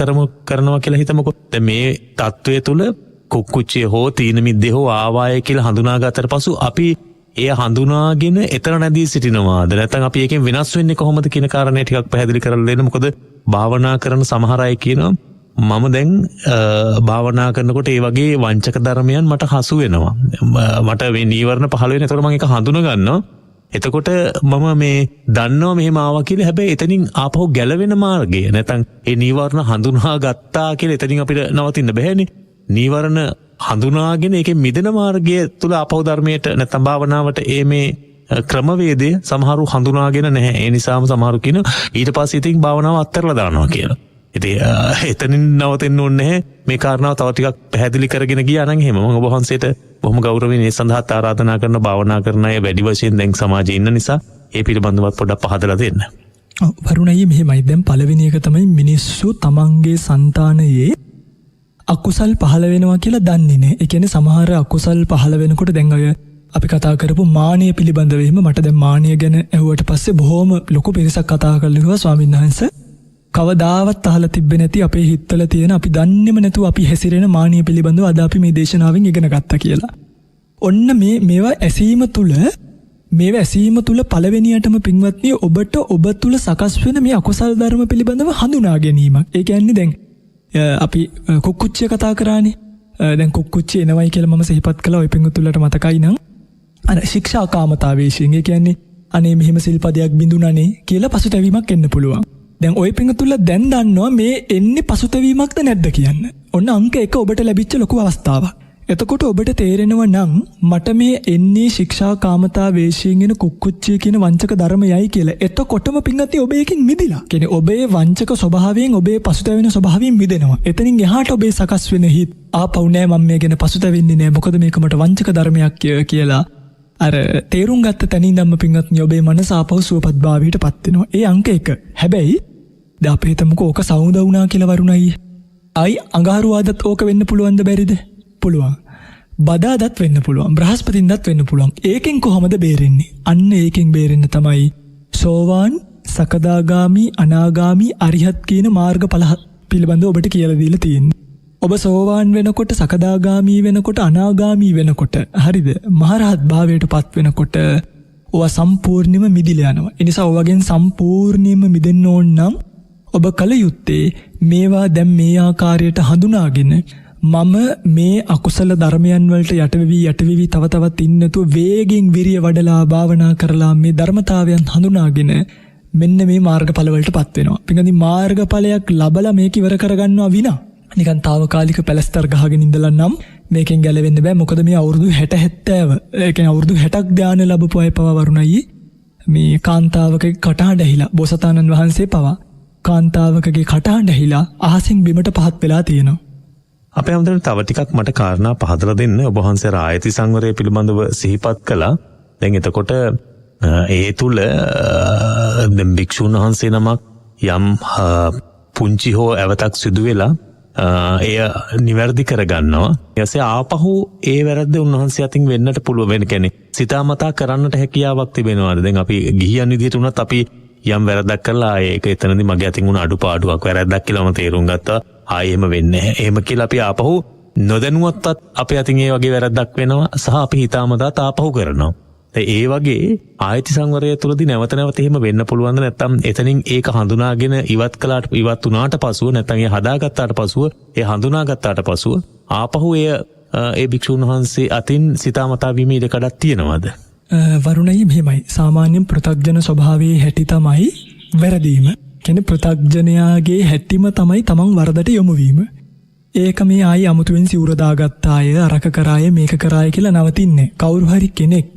Speaker 1: කරනවා කියලා හිතමුකෝ. දැන් මේ தত্ত্বය තුළ කුක්කුච්චේ හෝ තීන මිද්දේ හෝ ආවාය කියලා හඳුනාගත්තට පසු අපි එය හඳුනාගෙන එතන නැදී සිටිනවාද නැත්නම් අපි එකෙන් වෙනස් වෙන්නේ කොහොමද කියන කාරණේ ටිකක් පැහැදිලි කරලා දෙන්න. මොකද භාවනා කරන සමහර අය කියනවා මම දැන් භාවනා කරනකොට ඒ වගේ වංචක ධර්මයන් මට හසු වෙනවා. මට මේ නීවරණ පහළ වෙන. එතකොට මම ඒක හඳුනා ගන්නවා. එතකොට මම මේ දන්නවා මෙහෙම ආවා කියලා. හැබැයි එතනින් ආපහු ගැලවෙන මාර්ගය නැත්නම් ඒ නීවරණ හඳුනා ගත්තා කියලා එතනින් අපිට නවතින්න බෑනේ. නීවරණ හඳුනාගෙන ඒකෙන් මිදෙන මාර්ගය තුල ආපහු ධර්මයට නැත්නම් භාවනාවට මේ ක්‍රමවේදය සමහරු හඳුනාගෙන නැහැ. ඒ නිසාම සමහරු කියන ඊට පස්සේ ඉතින් භාවනාව අත්හැරලා දානවා කියලා. ඉතින් එතනින් නවතින්න ඕනේ නැහැ. මේ කාරණාව තව ටිකක් පැහැදිලි කරගෙන ගියා නම් එහෙම මම ඔබ වහන්සේට බොහොම ගෞරවයෙන් ඒ සඳහා ආරාධනා කරන භාවනා කරන අය වැඩි වශයෙන් දැන් සමාජයේ ඉන්න නිසා ඒ පිළිබඳව පොඩ්ඩක් පහදලා දෙන්න.
Speaker 2: ඔව් වරුණයි මෙහෙමයි. දැන් පළවෙනි එක තමයි මිනිස්සු තමන්ගේ సంతානයේ අකුසල් පහළ වෙනවා කියලා දන්නේ නැහැ. ඒ කියන්නේ සමහර අකුසල් පහළ වෙනකොට දැන් අය අපි කතා කරපු මානිය පිළිබඳව එහෙම මට දැන් මානිය ගැන ඇහුවට පස්සේ බොහොම ලොකු පිරිසක් කතා කරලා කිව්වා ස්වාමීන් වහන්සේ කවදාවත් අහලා තිබ්බේ නැති අපේ හිතවල තියෙන අපි දන්නේම නැතුව අපි හැසිරෙන මානිය පිළිබඳව අද අපි මේ දේශනාවෙන් ඉගෙන ගත්තා කියලා. ඔන්න මේවා ඇසීම තුල පළවෙනියටම පින්වත්නි ඔබට ඔබ තුල සකස් වෙන මේ අකුසල් ධර්ම පිළිබඳව හඳුනා ගැනීමක්. ඒ කියන්නේ දැන් අපි කුක්කුච්චිය කතා කරානේ. දැන් කුක්කුච්චි එනවයි කියලා මම සිහිපත් කළා. ඔය පිංගුතුලට මතකයි නම් අර ශික්ෂා කාමතාවේශයෙන් ඒ කියන්නේ අනේ මෙහෙම සිල්පදයක් බිඳුනනේ කියලා පසුතැවීමක් එන්න පුළුවන්. දැන් ඔය පිංගුතුල දැන් දන්නවා මේ එන්නේ පසුතැවීමක්ද නැද්ද කියන්න. ඔන්න අංක 1 ඔබට ලැබිච්ච ලොකු අවස්ථාවක්. එතකොට ඔබට තේරෙනවා නම් මට මේ එන්නේ ශික්ෂා කාමතාවේශයෙන් එන කුක්කුච්චිය කියන වංචක ධර්මයයි කියලා. එතකොටම පිංගුත්නි ඔබ එකකින් මිදිලා. කියන්නේ ඔබේ වංචක ස්වභාවයෙන් ඔබේ පසුතැවෙන ස්වභාවයෙන් මිදෙනවා. එතනින් එහාට ඔබේ සකස් වෙන හිත් ආපහු නෑ මම මේ ගැන පසුතැවෙන්නේ නෑ මොකද මේක මට වංචක ධර්මයක් කියලා අර තේරුම් ගත්ත තැනින් ධම්ම පිංගුත්නි ඔබේ මනස ආපහු සුවපත් භාවයට පත් වෙනවා. ඒ අංක 1. හැබැයි දැන් අපි හිතමුකෝ ඕක සමුද වුණා කියලා වරුණයි. ආයි අඟහරුවාදත් ඕක වෙන්න පුළුවන්ද බැරිද? පුළුවන්. බදාදත් වෙන්න පුළුවන්. බ්‍රහස්පතින්දත් වෙන්න පුළුවන්. ඒකෙන් කොහොමද බේරෙන්නේ? අන්න ඒකෙන් බේරෙන්න තමයි සෝවාන්, සකදාගාමි, අනාගාමි, අරිහත් කියන මාර්ගඵල පිළිබඳව ඔබට කියලා දීලා තියෙන්නේ. ඔබ සෝවාන් වෙනකොට, සකදාගාමි වෙනකොට, අනාගාමි වෙනකොට, හරිද? මහරහත් භාවයට පත් වෙනකොට ඔවා සම්පූර්ණයෙන්ම මිදිලා යනවා. ඒ නිසා ඔයගෙන් සම්පූර්ණයෙන්ම මිදෙන්න ඕන නම් ඔබ කල යුත්තේ මේවා දැන් මේ ආකාරයට හඳුනාගෙන මම මේ අකුසල ධර්මයන් වලට යටවෙවි තව තවත් ඉන්නතු වේගෙන් විරිය වඩලා භාවනා කරලා මේ ධර්මතාවයන් හඳුනාගෙන මෙන්න මේ මාර්ගඵල වලට පත් වෙනවා. පිටින් මාර්ගඵලයක් ලබලා මේක ඉවර කරගන්නවා විනා නිකන් తాවකාලික පැලස්තර ගහගෙන ඉඳලා නම් මේකෙන් ගැලවෙන්න බෑ. මොකද මේ අවුරුදු 60 70 ඒ කියන්නේ අවුරුදු 60ක් ධානය ලැබපු අය පවා වරුණයි මේ කාන්තාවකගේ කටහඬ ඇහිලා බෝසතාණන් වහන්සේ පවා කාන්තාවකගේ කටහඬ ඇහිලා අහසින් බිමට පහත් වෙලා තියෙනවා.
Speaker 1: අපේ හැමදෙරට තව ටිකක් මට කාරණා පහදලා දෙන්න. ඔබ වහන්සේ ආයති සංවරය පිළිබඳව සිහිපත් කළා. දැන් එතකොට ඒ තුල දැන් භික්ෂුන් වහන්සේ නමක් යම් පුංචි හෝ ඇවතක් සිදු වෙලා එය නිවැරදි කරගන්නවා. ඊයසේ ආපහු ඒ වැරද්ද උන්වහන්සේ අතින් වෙන්නට පුළුවන්. වෙන කියන්නේ සිතාමතා කරන්නට හැකියාවක් තිබෙනවාද? දැන් අපි ගිහියන් විදිහට උනත් අපි යම් වැරද්දක් කරලා ඒක එතනදී මගේ අතින් උන අඩුපාඩුවක් වැරද්දක් කියලා මම තේරුම් ගත්තා. ආයෙ එහෙම වෙන්නේ නැහැ. එහෙම කියලා අපි ආපහු නොදැනුවත්වත් අපේ අතින් ඒ වගේ වැරද්දක් වෙනවා සහ අපි හිතාමතා ආපහු කරනවා. ඒ වගේ ආයති සංවරය තුළදී නැවත නැවත එහෙම වෙන්න පුළුවන්ද? නැත්නම් එතනින් ඒක හඳුනාගෙන ඉවත් වුණාට පසුව නැත්නම් ඒ හදාගත්තාට පසුව ඒ හඳුනාගත්තාට පසුව ආපහු ඒ භික්ෂුන් වහන්සේ අතින් සිතාමතා වීම ඉඩ කඩක් තියෙනවද?
Speaker 2: වරුණයි මෙහෙමයි. සාමාන්‍යයෙන් පෘථග්ජන ස්වභාවයේ හැටි තමයි වැරදීම. කියන්නේ පෘථග්ජනයාගේ හැටිම තමයි තමන් වරදට යොමු වීම. ඒක මේ ආයි අමුතුවෙන් සිවුර දාගත්ත අය අරක කරාය මේක කරාය කියලා නවතින්නේ. කවුරු හරි කෙනෙක්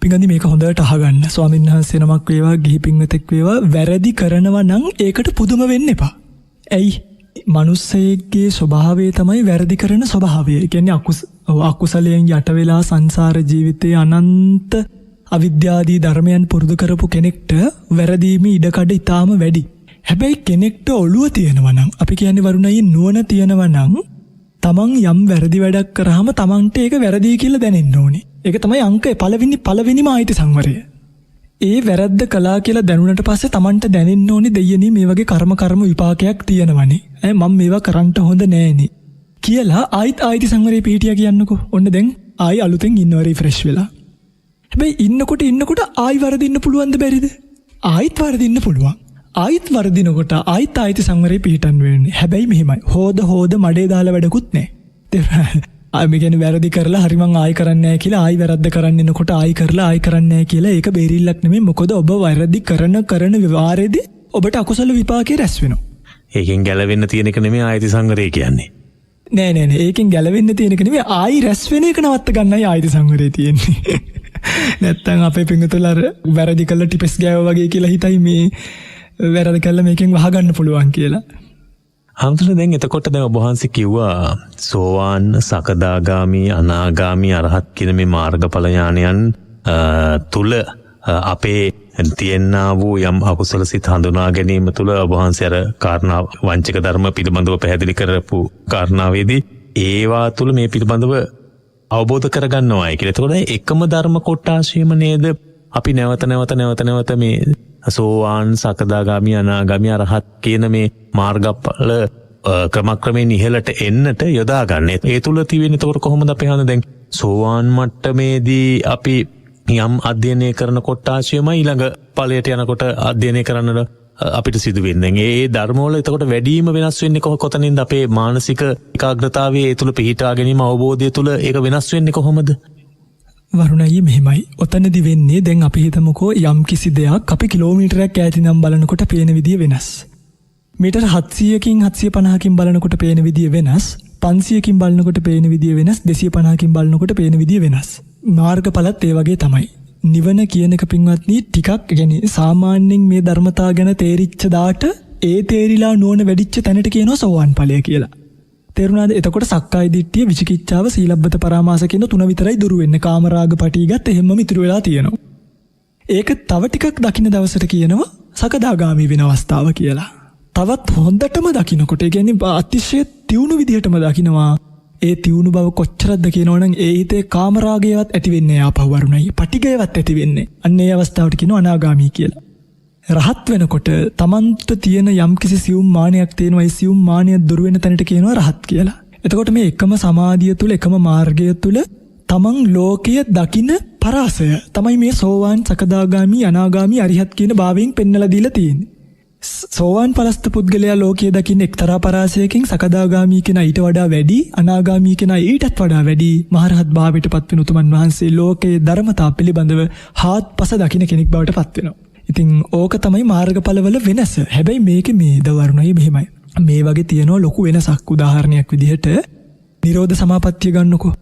Speaker 2: පිංගන්දි මේක හොඳට අහගන්න. ස්වාමීන් වහන්සේ නමක් වේවා, ගිහි පිංගතෙක් වේවා, වැරදි කරනවා නම් ඒකට පුදුම වෙන්න එපා. ඇයි? මිනිස්සෙගේ ස්වභාවය තමයි වැරදි කරන ස්වභාවය. ඒ කියන්නේ අකුසලයෙන් යට වෙලා සංසාර ජීවිතයේ අනන්ත අවිද්‍යාදී ධර්මයන් පුරුදු කරපු කෙනෙක්ට වැරදීමේ ඉඩකඩ ඉතාම වැඩි. හැබැයි කෙනෙක්ට ඔළුව තියෙනවා නම්, අපි කියන්නේ වරුණයි නුවණ තියෙනවා නම්, තමන් යම් වැරදි වැඩක් කරාම තමන්ට ඒක වැරදි කියලා දැනෙන්න ඕනේ. ඒක තමයි අංකය පළවෙනිම ආයති සංවරය. ඒ වැරද්ද කළා කියලා දැනුණට පස්සේ තමන්ට දැනෙන්න ඕනේ දෙයනේ මේ වගේ කර්ම විපාකයක් තියෙනවනේ. මම මේවා කරන්න හොඳ නෑනේ කියලා ආයති සංවරේ පිටියා කියන්නකෝ. ඔන්න දැන් ආයි අලුතෙන් ඉන්නවා රිෆ්‍රෙෂ් වෙලා. හැබැයි ඉන්නකොට ආයි වරදින්න පුළුවන්ද බැරිද? ආයිත් වරදින්න පුළුවන්. ආයිත් වරදිනකොට ආයිත් සංවරේ පිටන් වෙන්නේ. හැබැයි මෙහෙමයි. හොද මඩේ දාලා වැඩකුත් නැහැ. ආයි කියන්නේ වැරදි කරලා හරි මං ආයි කරන්නේ නැහැ කියලා ආයි වැරද්ද කරන්න එනකොට ආයි කරලා ආයි කරන්නේ නැහැ කියලා ඒක බේරිල්ලක් නෙමෙයි. මොකද ඔබ වැරදි කරන විවාරෙදී ඔබට අකුසල විපාකේ රැස් වෙනවා.
Speaker 1: ඒකෙන් ගැලවෙන්න තියෙන එක නෙමෙයි ආයති සංවරය කියන්නේ.
Speaker 2: නෑ ඒකෙන් ගැලවෙන්න තියෙන එක නෙමෙයි ආයි රැස් වෙන එක නවත්ත ගන්නයි ආයති සංවරය තියෙන්නේ. නැත්තම් අපේ පිංගුතුලා වැරදි කළා ටිපස් ගෑවා වගේ කියලා හිතයි මේ වැරදි කළා මේකෙන් වහගන්න පුළුවන් කියලා.
Speaker 1: හම්තුනේ දැන් එතකොට දැන් ඔබ වහන්සේ කිව්වා සෝවාන්, සකදාගාමි, අනාගාමි, අරහත් කියන මේ මාර්ගඵල ඥානයන් තුල අපේ තියෙනා වූ යම් අකුසල සිත හඳුනා ගැනීම තුල ඔබ වහන්සේ අර කාරණා වංචක ධර්ම පිළිබඳව පැහැදිලි කරපු කාරණාවේදී ඒවා තුල මේ පිළිබඳව අවබෝධ කරගන්නවායි කියලා. එතකොට එකම ධර්ම කොටාශයම නේද අපි නැවත මේ සෝවාන්, සකදාගාමි, අනාගාමි, අරහත් කියන මේ මාර්ගඵල ක්‍රමක්‍රමයෙන් ඉහළට එන්නට යොදා ගන්න. ඒ තුල තියෙන එතකොට කොහොමද අපි හඳ දැන් සෝවාන් මට්ටමේදී අපි යම් අධ්‍යයනය කරන කොටාශයම ඊළඟ ඵලයට යනකොට අධ්‍යයනය කරන්න අපිට සිදුවෙන්නේ. ඒ ධර්මවල එතකොට වැඩිම වෙනස් වෙන්නේ කොතනින්ද? අපේ මානසික ඒකාග්‍රතාවයේ ඒ තුල පිහිටා ගැනීම අවබෝධය තුල ඒක වෙනස් වෙන්නේ කොහොමද?
Speaker 2: වරුණයි මෙහෙමයි. ඔතනදි වෙන්නේ දැන් අපි හිතමුකෝ යම් කිසි දෙයක් අපි කිලෝමීටරයක් ඈත ඉඳන් බලනකොට පේන විදිය වෙනස්. මීටර 700කින් 750කින් බලනකොට පේන විදිය වෙනස්. 500කින් බලනකොට පේන විදිය වෙනස්. 250කින් බලනකොට පේන විදිය වෙනස්. මාර්ගඵලත් ඒ වගේ තමයි. නිවන කියන එක පින්වත්නි ටිකක් يعني සාමාන්‍යයෙන් මේ ධර්මතා ගැන තේරිච්ච දාට ඒ තේරිලා නුවණ වැඩිච්ච තැනට කියනවා සෝවාන් ඵලය කියලා. තේරුණාද? එතකොට සක්කාය දිට්ඨිය, විචිකිච්ඡාව, සීලබ්බත පරාමාස කියන තුන විතරයි දුරු වෙන්නේ. කාමරාග පටිගත් එහෙමම ඉතුරු වෙලා තියෙනවා. ඒක තව ටිකක් දකින්න දවසට කියනවා සකදාගාමී වෙන අවස්ථාව කියලා. තවත් හොඳටම දකින්නකොට ඒ කියන්නේ අතිශය තියුණු විදිහටම දකින්නවා. ඒ තියුණු බව කොච්චරද කියනවනම් ඒ හිතේ කාමරාගයවත් ඇති වෙන්නේ ආපහු වරුණයි. පටිගයවත් ඇති වෙන්නේ. අන්න ඒ අවස්ථාවට කියනවා අනාගාමී කියලා. රහත් වෙනකොට තමන්ට තියෙන යම්කිසි සියුම් මානයක් තියෙනවා. ඒ සියුම් මානය දුරු වෙන තැනට කියනවා රහත් කියලා. එතකොට මේ එකම සමාධිය තුල එකම මාර්ගය තුල තමන් ලෝකය දකින පරාසය තමයි මේ සෝවාන්, සකදාගාමි, අනාගාමි, අරිහත් කියන භාවයෙන් පෙන්නලා දීලා තියෙන්නේ. සෝවාන් පලස්ත පුද්ගලයා ලෝකයේ දකින්න එක්තරා පරාසයකින්, සකදාගාමී කෙනා ඊට වඩා වැඩි, අනාගාමී කෙනා ඊටත් වඩා වැඩි මහරහත් භාවයට පත් වෙන උතුමන් වහන්සේ ලෝකයේ ධර්මතා පිළිබඳව හාත්පස දකින්න කෙනෙක් බවට පත් වෙනවා. ඉතින් ඕක තමයි මාර්ගඵලවල වෙනස. හැබැයි මේකේ මේ දවරුණයි මෙහෙමයි. මේ වගේ තියෙනවා ලොකු වෙනසක්. උදාහරණයක් විදිහට නිරෝධ සමාපත්තිය ගන්නකො.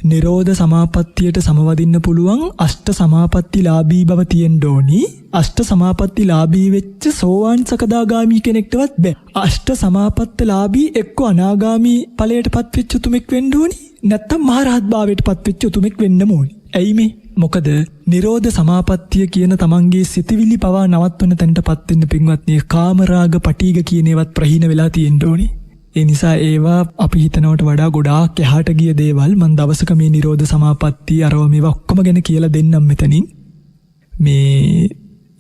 Speaker 2: නිරෝධ සමාපත්තියට සමවදින්න පුළුවන් අෂ්ට සමාපත්තිලාභී බව තියෙන්න ඕනි. අෂ්ට සමාපත්තිලාභී වෙච්ච සෝවාන් සකදාගාමී කෙනෙක්ටවත් බෑ. අෂ්ට සමාපත්තිලාභී එක්ක අනාගාමී ඵලයටපත් වෙච්ච උතුමෙක් වෙන්න ඕනි. නැත්තම් මහරහත් භාවයටපත් වෙච්ච උතුමෙක් වෙන්නම ඕනි. ඇයි මේ? මොකද නිරෝධ සමාපත්තිය කියන තමන්ගේ සිතවිලි පවා නවත්වන තැනටපත් වෙන්න පින්වත්නි කාමරාග පටිග කියන ඒවත් ප්‍රහීන වෙලා තියෙන්න ඕනි. ඒ නිසා ඒවා අපි හිතනවට වඩා ගොඩාක් එහාට ගිය දේවල්. මම දවසක මේ නිරෝධ සමාපatti අරව මේවා ඔක්කොම ගැන කියලා දෙන්නම් මෙතනින්. මේ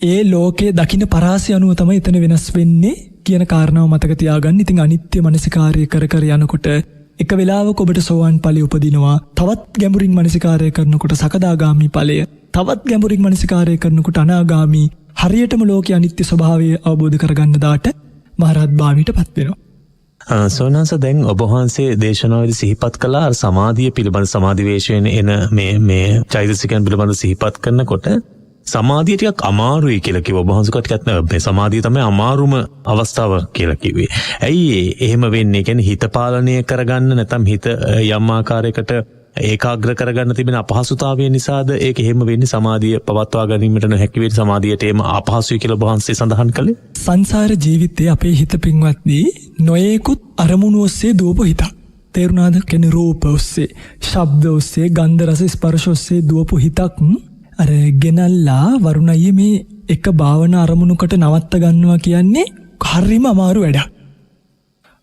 Speaker 2: ඒ ලෝකයේ දකින්න පරාසය අනුව තමයි එතන වෙනස් වෙන්නේ කියන කාරණාව මතක තියාගන්න. ඉතින් අනිත්‍ය මනසිකාර්ය කර කර යනකොට එක වෙලාවක ඔබට සෝවාන් ඵලෙ උපදිනවා. තවත් ගැඹුරින් මනසිකාර්ය කරනකොට සකදාගාමි ඵලය, තවත් ගැඹුරින් මනසිකාර්ය කරනකොට අනාගාමි. හරියටම ලෝකයේ අනිත්‍ය ස්වභාවය අවබෝධ කරගන්න දාට මහරහත් භාවයටපත් වෙනවා.
Speaker 1: සෝනන්ස දැන් ඔබ වහන්සේ දේශනාවේදී සිහිපත් කළා සමාධිය පිළිබඳ සමාධි වේශයෙන් එන මේ චෛතසිකයන් පිළිබඳ සිහිපත් කරනකොට සමාධිය ටිකක් අමාරුයි කියලා කිව්ව. ඔබ වහන්සේ ටිකක් මේ සමාධිය තමයි අමාරුම අවස්ථාව කියලා කිව්වේ. ඇයි එහෙම වෙන්නේ? කියන්නේ හිත පාලනය කරගන්න නැත්නම් හිත යම් ආකාරයකට ඒකාග්‍ර කරගන්න තිබෙන අපහසුතාවය නිසාද ඒක එහෙම වෙන්නේ? සමාධිය පවත්වා ගැනීමට නොහැකි වෙන සමාධියට එහෙම අපහසුයි කියලා ඔබ වහන්සේ සඳහන් කළේ.
Speaker 2: සංසාර ජීවිතයේ අපේ හිත පින්වත්නි නොයෙකුත් අරමුණු ඔස්සේ දුවපු හිතක්. තේරුණාද? කියන්නේ රූප ඔස්සේ, ශබ්ද ඔස්සේ, ගන්ධ රස ස්පර්ශ ඔස්සේ දුවපු හිතක් අර ගෙනල්ලා වරුණයි මේ එක භාවනා අරමුණකට නවත්ත ගන්නවා කියන්නේ හරිම අමාරු වැඩක්.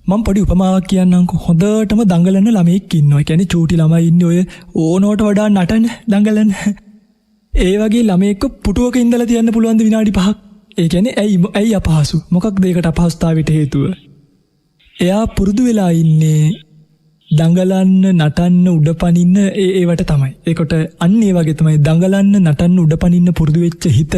Speaker 2: මම පොඩි උපමාවක් කියන්නම්කො. හොඳටම දඟලන ළමෙක් ඉන්නවා. කියන්නේ චූටි ළමයි ඉන්නේ ඔය ඕනෝට වඩා නටන දඟලන. ඒ වගේ ළමෙක්ව පුටුවක ඉඳලා තියන්න පුළුවන් ද විනාඩි 5ක්? ඒ කියන්නේ ඇයි අපහසු? මොකක්ද ඒකට අපහසුතාවයට හේතුව? එයා පුරුදු වෙලා ඉන්නේ දඟලන්න, නටන්න, උඩපනින්න ඒවට තමයි. ඒකට අන්න ඒ වගේ තමයි දඟලන්න, නටන්න, උඩපනින්න පුරුදු වෙච්ච හිත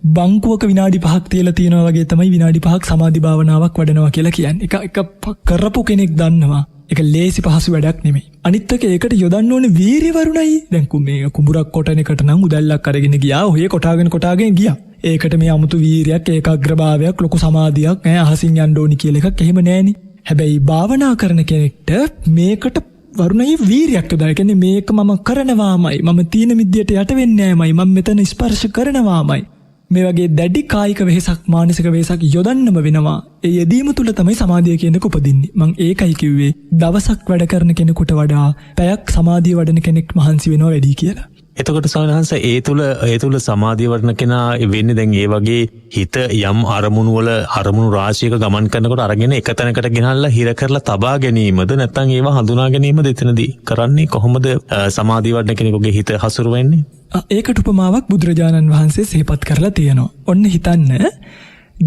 Speaker 2: බංකුවක විනාඩි 5ක් තියලා තියනවා වගේ තමයි විනාඩි 5ක් සමාධි භාවනාවක් වඩනවා කියලා කියන්නේ. එක කරපු කෙනෙක් දන්නවා. ඒක ලේසි පහසු වැඩක් නෙමෙයි. අනිත් එක ඒකට යොදන්න ඕනේ වීරිය වරුණයි. දැන් මේ කුඹුරක් කොටන එකට නම් උදැල්ලක් අරගෙන ගියා. ඔය කොටාගෙන ගියා. ඒකට මේ අමුතු වීරියක්, ඒකාග්‍රභාවයක්, ලොකු සමාධියක් අහසින් යන්න ඕනි කියලා එකක් එහෙම නෑනේ. හැබැයි භාවනා කරන කෙනෙක්ට මේකට වරුණයි වීරියක් යොදලා. කියන්නේ මේක මම කරනවාමයි, මම තීන මිද්දයට යට වෙන්නේ නෑමයි, මම මෙතන ස්පර්ශ කරනවාමයි. මේ වගේ දැඩි කායික වෙහසක්, මානසික වෙහසක් යොදන්නම වෙනවා. ඒ යෙදීම තුල තමයි සමාධිය කියනක උපදින්නේ. මම ඒකයි කිව්වේ දවසක් වැඩ කරන කෙනෙකුට වඩා පැයක් සමාධිය වඩන කෙනෙක් මහන්සි වෙනවා වැඩි කියලා.
Speaker 1: එතකොට සවනහන්ස ඒ තුල සමාධිය වඩන කෙනා වෙන්නේ දැන් ඒ වගේ හිත යම් අරමුණු රාශියක ගමන් කරනකොට අරගෙන එක තැනකට ගෙනල්ලා හිර කරලා තබා ගැනීමද නැත්නම් ඒවා හඳුනා ගැනීමද එතනදී කරන්නේ? කොහොමද සමාධිය වඩන කෙනෙකුගේ හිත හසුරුවෙන්නේ?
Speaker 2: ඒකට උපමාවක් බුදුරජාණන් වහන්සේ සිහිපත් කරලා තියෙනවා. ඔන්න හිතන්න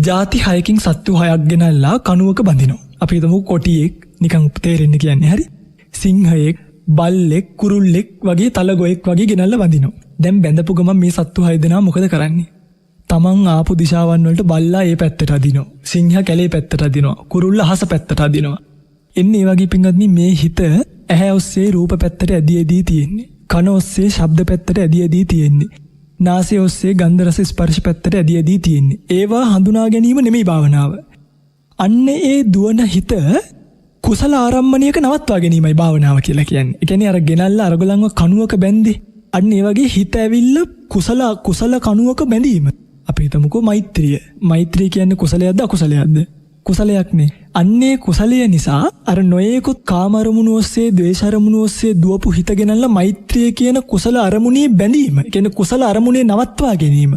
Speaker 2: ಜಾති 6කින් සත්තු 6ක් ගෙනල්ලා කණුවක බඳිනවා. අපි හිතමු කොටියෙක් නිකන් තේරෙන්න කියන්නේ හරි. සිංහයෙක්, බල්ලෙක්, කුරුල්ලෙක් වගේ තලගොයෙක් වගේ ගෙනල්ලා බඳිනවා. දැන් බැඳපු ගමන් මේ සත්තු 6 දෙනා මොකද කරන්නේ? තමන් ආපු දිශාවන් වලට බල්ලා ඒ පැත්තට අදිනවා. සිංහ කැලේ පැත්තට අදිනවා. කුරුල්ල අහස පැත්තට අදිනවා. එන්නේ ඒ වගේ පින්වත්නි මේ හිත ඇහැ ඔස්සේ රූප පැත්තට ඇදී තියෙන්නේ. කන ඔස්සේ ශබ්ද පැත්තට ඇදී තියෙන්නේ. නාසය ඔස්සේ ගන්ධ රස ස්පර්ශ පැත්තට ඇදී තියෙන්නේ. ඒවා හඳුනා ගැනීම නෙමෙයි භාවනාව. අන්න ඒ දුවන හිත කුසල ආරම්මණයක නවත්වා ගැනීමයි භාවනාව කියලා කියන්නේ. ඒ කියන්නේ අර ගෙනල්ලා අරගලන්ව කණුවක බැඳි. අන්න ඒ වගේ හිත ඇවිල්ලා කුසල කණුවක බැඳීම. අපි හිතමුකෝ මෛත්‍රිය. මෛත්‍රිය කියන්නේ කුසලයක්ද අකුසලයක්ද? කුසලයක්නේ. අන්නේ කුසලය නිසා අර නොයේකුත් කාම අරමුණු ඔස්සේ ද්වේෂ අරමුණු ඔස්සේ දුවපු හිත ගෙනල්ලා මෛත්‍රිය කියන කුසල අරමුණේ බැඳීම. ඒ කියන්නේ කුසල අරමුණේ නවත්වා ගැනීම.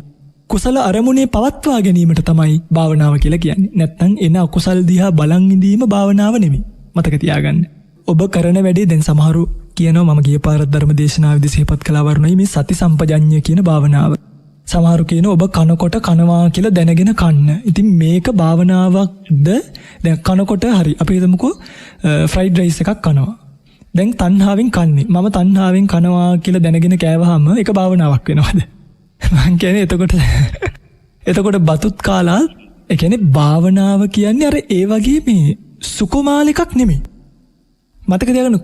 Speaker 2: කුසල අරමුණේ පවත්වා ගැනීමට තමයි භාවනාව කියලා කියන්නේ. නැත්තම් එන අකුසල් දිහා බලන් ඉඳීම භාවනාව නෙමෙයි. මතක තියාගන්න. ඔබ කරන වැඩේ දැන් සමහරු කියනවා මම ගිය පාර ධර්ම දේශනාවේදී සිහිපත් කළා වරුණයි මේ සති සම්පජඤ්ඤය කියන භාවනාව. සමහරු කියනවා ඔබ කනකොට කනවා කියලා දැනගෙන කන්න. ඉතින් මේක භාවනාවක්ද? දැන් කනකොට හරි අපි හිතමුකෝ ෆ්‍රයිඩ් රයිස් එකක් කනවා. දැන් තණ්හාවෙන් කන්නේ. මම තණ්හාවෙන් කනවා කියලා දැනගෙන කෑවහම ඒක භාවනාවක් වෙනවද? මං කියන්නේ එතකොට බතුත් කාලා ඒ කියන්නේ භාවනාව කියන්නේ අර ඒ වගේ මේ සුකුමාල එකක් නෙමෙයි. මතක තියාගන්න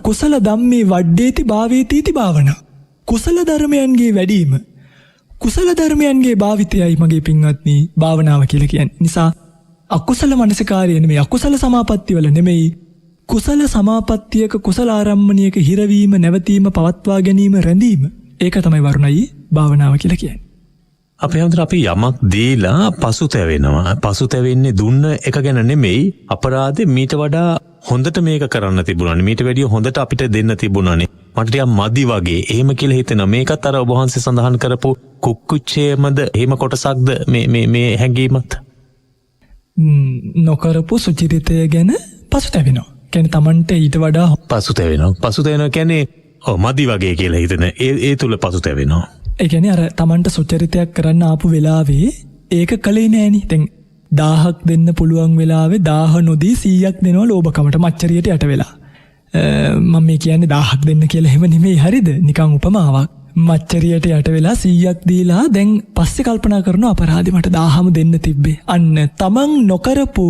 Speaker 2: කුසල ධම්මේ වඩ්ඩේති භාවේතිති භාවනා. කුසල ධර්මයන්ගේ වැඩිම කුසල ධර්මයන්ගේ භාවිතයයි මගේ පින්වත්නි භාවනාව කියලා කියන්නේ. නිසා අකුසල මනසිකාරය නෙමෙයි අකුසල සමාපatti වල නෙමෙයි කුසල සමාපත්තියක කුසල ආරම්මණයක හිරවීම නැවතීම පවත්වා ගැනීම රැඳීම ඒක තමයි වරුණයි භාවනාව කියලා කියන්නේ.
Speaker 1: අපි හැමදාම අපි යමක් දීලා පසුතැවෙනවා. පසුතැවෙන්නේ දුන්න එක ගැන නෙමෙයි අපරාධේ මීට වඩා හොඳට මේක කරන්න තිබුණානේ. මීට වැඩිය හොඳට අපිට දෙන්න තිබුණානේ. මට ටිකක් මදි වගේ. එහෙම කියලා හිතෙනවා. මේකත් අර ඔබ වහන්සේ සඳහන් කරපු කුක්කුච්චේමද එහෙම කොටසක්ද මේ හැඟීමත්?
Speaker 2: නොකරපු සුචරිතය ගැන පසුතැවෙනවා. කියන්නේ Tamante ඊට වඩා
Speaker 1: පසුතැවෙනවා. පසුතැවෙනවා කියන්නේ මදි වගේ කියලා හිතන. ඒ තුල පසුතැවෙනවා.
Speaker 2: ඒ කියන්නේ අර Tamante සුචරිතයක් කරන්න ආපු වෙලාවේ ඒක කලේ නෑනේ. දැන් 1000ක් දෙන්න පුළුවන් වෙලාවේ 1000 නොදී 100ක් දෙනවා ලෝභකමට මච්චරියට යට වෙලා. මම මේ කියන්නේ 1000ක් දෙන්න කියලා එහෙම නෙමෙයි හරිද? නිකන් උපමාවක්. මච්චරියට යට වෙලා 100ක් දීලා දැන් පස්සේ කල්පනා කරනවා අපරාධි මට 1000ම දෙන්න තිබ්බේ. අන්න තමන් නොකරපු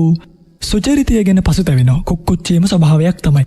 Speaker 2: සුචරිතය ගැන පසුතැවෙනවා. කුක්කුච්චේම ස්වභාවයක් තමයි.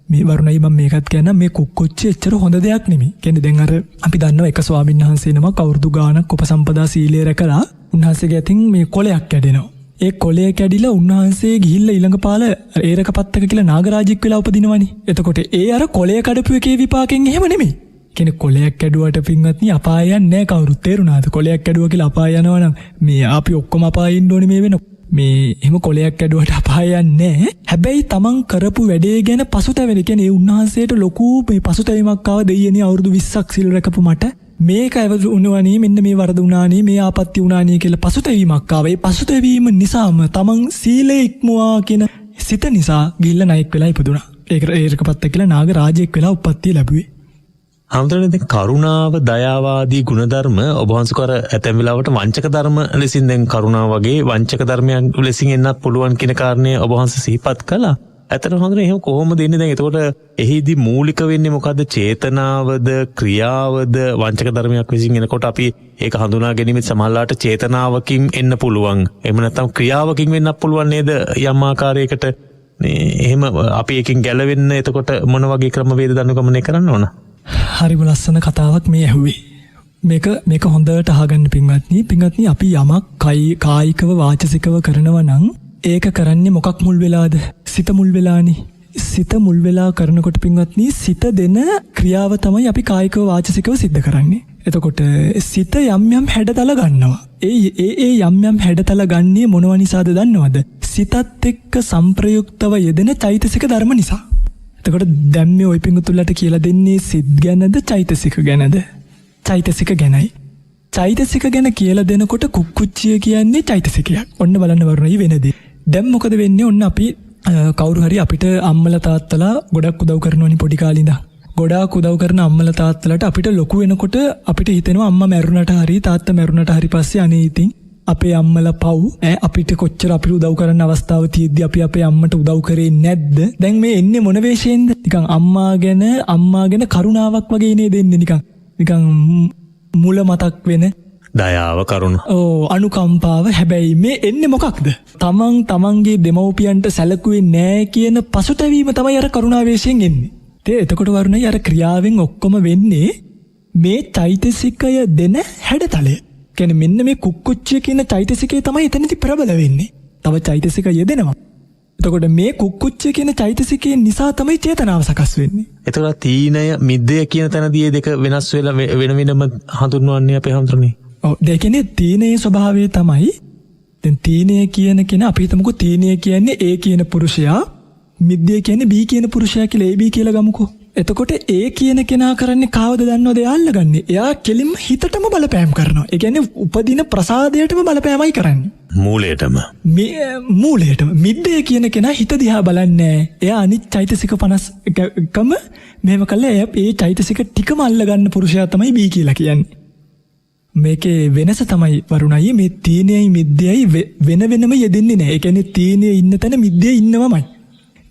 Speaker 2: මේ වරුණයි මම මේකත් කියන මේ කුක්කුච්චේ එච්චර හොඳ දෙයක් නෙමෙයි. කියන්නේ දැන් අර අපි දන්නවා එක ස්වාමීන් වහන්සේ නමක් අවුරුදු ගාණක් උපසම්පදා සීලය රැකලා උන්වහන්සේගේ අතින් මේ කොලයක් කැඩෙනවා. ඒ කොලය කැඩිලා උන්වහන්සේ ගිහිල්ලා ඊළඟපාල ඒරකපත්තක කියලා නාගරාජෙක් වෙලා උපදිනවනේ. එතකොට ඒ අර කොලය කඩපු එකේ විපාකෙන් එහෙම නෙමෙයි. කියන්නේ කොලයක් කැඩුවට පින්වත්නි අපාය යන්නේ නැහැ කවුරුත් තේරුණාද? කොලයක් කැඩුවා කියලා අපාය යනවා නම් මේ අපි ඔක්කොම අපාය ඉන්න ඕනේ මේ වෙන. මේ එහෙම කොලයක් කැඩුවට අපාය යන්නේ නැහැ. හැබැයි තමන් කරපු වැඩේ ගැන පසුතැවෙන. කියන්නේ ඒ උන්වහන්සේට ලොකු මේ පසුතැවීමක් ආව දෙයියනේ අවුරුදු 20ක් සිල් රැකපු මට මේක වුණානේ මෙන්න මේ වරද වුණානේ මේ ආපත්‍ය වුණානේ කියලා පසුතැවීමක් ආවා. ඒ පසුතැවීම නිසාම තමන් සීලේ ඉක්මවා කියන සිත නිසා ගිහිල්ලා නායක වෙලා ඉපදුණා. ඒකපත්ත කියලා නාග රාජයෙක් වෙලා උප්පත්තිය ලැබුවේ.
Speaker 1: හැමදාම දැන් කරුණාව දයාවාදී ගුණධර්ම ඔබ වහන්සේ කර ඇතැම් වෙලාවට වංචක ධර්ම ලෙසින් දැන් කරුණාව වගේ වංචක ධර්මයන් ලෙසින් එන්නත් පුළුවන් කියන කාරණේ ඔබ වහන්සේ සිහිපත් කළා. ඇත්තටම හොඳනේ එහෙම කොහොමද එන්නේ දැන්? එතකොට එහිදී මූලික වෙන්නේ මොකද්ද? චේතනාවද ක්‍රියාවද? වංචක ධර්මයක් විසින් එනකොට අපි ඒක හඳුනා ගැනීමෙත් සමහරලාට චේතනාවකින් එන්න පුළුවන්. එහෙම නැත්නම් ක්‍රියාවකින් වෙන්නත් පුළුවන් නේද? යම් ආකාරයකට මේ එහෙම අපි එකකින් ගැලවෙන්න එතකොට මොන වගේ ක්‍රමවේද දනුගමනය කරන්න ඕන?
Speaker 2: හරිම ලස්සන කතාවක් මේ ඇහුවේ. මේක හොඳට අහගන්න පින්වත්නි අපි යමක් කායිකව වාචසිකව කරනවා නම් ඒක කරන්නේ මොකක් මුල් වෙලාද? සිත මුල් වෙලානේ. සිත මුල් වෙලා කරනකොට පින්වත්නි සිත දෙන ක්‍රියාව තමයි අපි කායිකව වාචසිකව සිද්ධ කරන්නේ. එතකොට සිත යම් හැඩතල ගන්නවා. ඒ යම් හැඩතල ගන්නේ මොනවා නිසාද දන්නවද? සිතත් එක්ක සංප්‍රයුක්තව යෙදෙන චෛතසික ධර්ම නිසා. එතකොට දැන් මේ ওই පිංගුතුල්ලට කියලා දෙන්නේ සිත් ගැනද චෛතසික ගැනද? චෛතසික ගැනයි. චෛතසික ගැන කියලා දෙනකොට කුක්කුච්චිය කියන්නේ චෛතසිකයක්. ඔන්න බලන්න වරුණයි වෙනදී. දැන් මොකද වෙන්නේ? ඔන්න අපි කවුරු හරි අපිට අම්මලා තාත්තලා ගොඩක් උදව් කරනවනේ පොඩි කාලේ ඉඳන්. ගොඩාක් උදව් කරන අම්මලා තාත්තලාට අපිට ලොකු වෙනකොට අපිට හිතෙනවා අම්මා මැරුණට හරි තාත්තා මැරුණට හරි පස්සේ අනේ ඉතින් අපේ අම්මලා පව් අපිට කොච්චර අපිට උදව් කරන්න අවස්ථාව තියෙද්දි අපි අපේ අම්මට උදව් කරේ නැද්ද? දැන් මේ එන්නේ මොන වේශයෙන්ද? නිකන් අම්මා ගැන කරුණාවක් වගේ නේද එන්නේ නිකන් මුල මතක් වෙන
Speaker 1: දයාව කරුණ
Speaker 2: අනුකම්පාව හැබැයි මේ එන්න මොකක්ද තමන්ගේ දෙමව්පියන්ට සැලකුවේ නෑ කියන පසුතැවීම තමයි අර කරුණාවේශයෙන් එන්නේ. එතකොට වරුණයි අර ක්‍රියාවෙන් ඔක්කොම වෙන්නේ මේ චෛතසිකය දෙන හැඩතලය. කියන්නේ මෙන්න මේ කුක්කුච්චිය කියන චෛතසිකය තමයි එතනදි ප්‍රබල වෙන්නේ. තව චෛතසික යෙදෙනවා. එතකොට මේ කුක්කුච්චිය කියන චෛතසිකයේ නිසා තමයි චේතනාව සකස් වෙන්නේ.
Speaker 1: එතකොට තීනය මිද්දය කියන තැනදී දෙක වෙනස් වෙලා වෙන වෙනම හඳුන්වන්නේ අපේ හඳුරන්නේ.
Speaker 2: ඔව් ඒ කියන්නේ තීනයේ ස්වභාවය තමයි දැන් තීනය කියන කෙනා අපි හිතමුකෝ තීනය කියන්නේ A කියන පුරුෂයා මිද්දේ කියන්නේ B කියන පුරුෂයා කියලා AB කියලා ගමුකෝ. එතකොට A කියන කෙනා කරන්නේ කාවද දන්නවද එයා අල්ලගන්නේ. එයා කෙලින්ම හිතටම බලපෑම් කරනවා. ඒ කියන්නේ උපදින ප්‍රසාදයටම බලපෑමයි කරන්නේ.
Speaker 1: මූලයටම.
Speaker 2: මූලයටම. මිද්දේ කියන කෙනා හිත දිහා බලන්නේ. එයා අනිත් චෛතසික 50කම මෙහෙම කළා එයා ඒ චෛතසික ටිකම අල්ලගන්න පුරුෂයා තමයි B කියලා කියන්නේ. මේකේ වෙනස තමයි වරුණයි මේ තීනයයි මිද්දයයි වෙන වෙනම යෙදෙන්නේ නැහැ. ඒ කියන්නේ තීනයේ ඉන්න තැන මිද්දේ ඉන්නවමයි.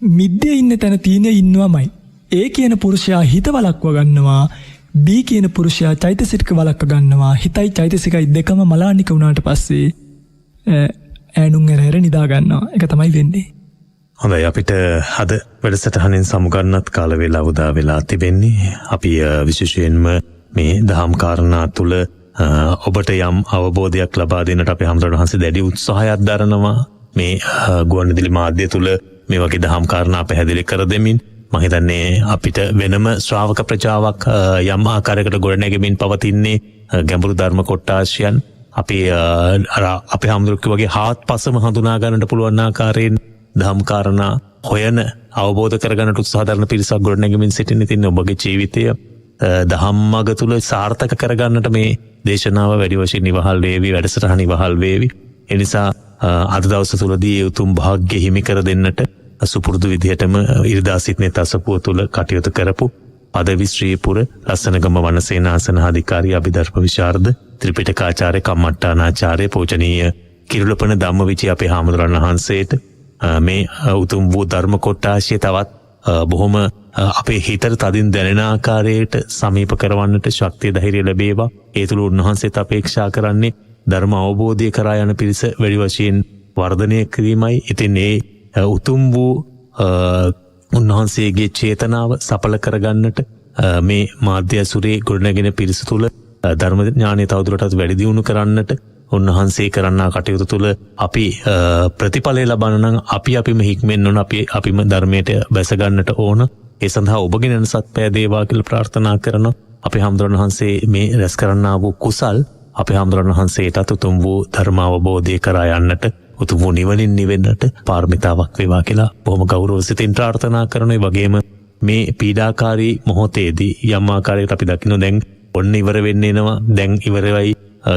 Speaker 2: මිද්දේ ඉන්න තැන තීනයේ ඉන්නවමයි. A කියන පුරුෂයා හිත වලක්ව ගන්නවා B කියන පුරුෂයා චෛතසික වලක්ව ගන්නවා. හිතයි චෛතසිකයි දෙකම මලානික වුණාට පස්සේ ඈනුන් ඇරහැර නිදා ගන්නවා. ඒක තමයි වෙන්නේ.
Speaker 1: හොඳයි අපිට අද වැඩසටහනෙන් සමුගන්නත් කාල වේලාව උදා වෙලා තිබෙන්නේ. අපි විශේෂයෙන්ම මේ දහම් කාරණා තුල ඔබට යම් අවබෝධයක් ලබා දෙන්නට අපේ හැමදෙරණ වහන්සේ දැඩි උත්සාහයක් දරනවා. මේ ගුවන්විදුලි මාධ්‍ය තුල මේ වගේ දහම් කාරණා පැහැදිලි කර දෙමින් මම හිතන්නේ අපිට වෙනම ශ්‍රාවක ප්‍රජාවක් යම් ආකාරයකට ගොඩනැගෙමින් පවතින්නේ ගැඹුරු ධර්ම කොටාශයන් අපි අපේ හැමදෙරක වගේ හාත්පසම හඳුනා ගන්නට පුළුවන් ආකාරයෙන් දහම් කාරණා හොයන අවබෝධ කරගන්නට උත්සාහ දරන පිරිසක් ගොඩනැගෙමින් සිටින ඉතින් ඔබගේ ජීවිතය දහම් මඟ තුල සාර්ථක කරගන්නට මේ දේශනාව වැඩි වශයෙන් ඉවහල් වේවි වැඩසටහන ඉවහල් වේවි. ඒ නිසා අද දවස තුලදී උතුම් වාග්ය හිමි කර දෙන්නට සුපුරුදු විදිහටම ඉරිදා සිටින තසපුව තුල කටයුතු කරපු පදවි ශ්‍රීපුර ලස්සනගම වනසේනාසන අධිකාරී අභිධර්ම විශාරද ත්‍රිපිටකාචාර්ය කම්මට්ටානාචාර්ය පූජනීය කිරුළපන ධම්මවිචය අපේ හාමුදුරන් වහන්සේට මේ උතුම් වූ ධර්ම කොටාශය තවත් බොහොම අපේ හිතට තදින් දැනෙන ආකාරයට සමීප කරවන්නට ශක්තිය ධෛර්යය ලැබේවා. ඒ තුල උන්වහන්සේත් අපේක්ෂා කරන්නේ ධර්ම අවබෝධය කරා යන පිරිස වැඩි වශයෙන් වර්ධනය කිරීමයි. ඉතින් ඒ උතුම් වූ උන්වහන්සේගේ චේතනාව සඵල කරගන්නට මේ මාධ්‍ය ඇසුරේ ගොඩනැගෙන පිරිස තුල ධර්ම ඥානය තවදුරටත් වැඩි දියුණු කරන්නට උන්වහන්සේ කරන්නා කටයුතු තුල අපි ප්‍රතිඵලය ලබන්න නම් අපිම හික්මෙන්න ඕන අපිම ධර්මයට බැස ගන්නට ඕන. ඒ සඳහා ඔබගෙන සත්පය දේවා කියලා ප්‍රාර්ථනා කරන අපේ හැමදෙරණ වහන්සේ මේ රැස් කරන්නා වූ කුසල් අපේ හැමදෙරණ වහන්සේට උතුම් වූ ධර්ම අවබෝධය කරා යන්නට උතුම් වූ නිවනින් නිවෙන්නට පාරමිතාවක් වේවා කියලා බොහොම ගෞරව සිතින් ප්‍රාර්ථනා කරනවා. ඒ වගේම මේ පීඩාකාරී මොහොතේදී යම් ආකාරයකට අපි දකින්න දැන් ඔන්න ඉවර වෙන්න එනවා දැන් ඉවරයි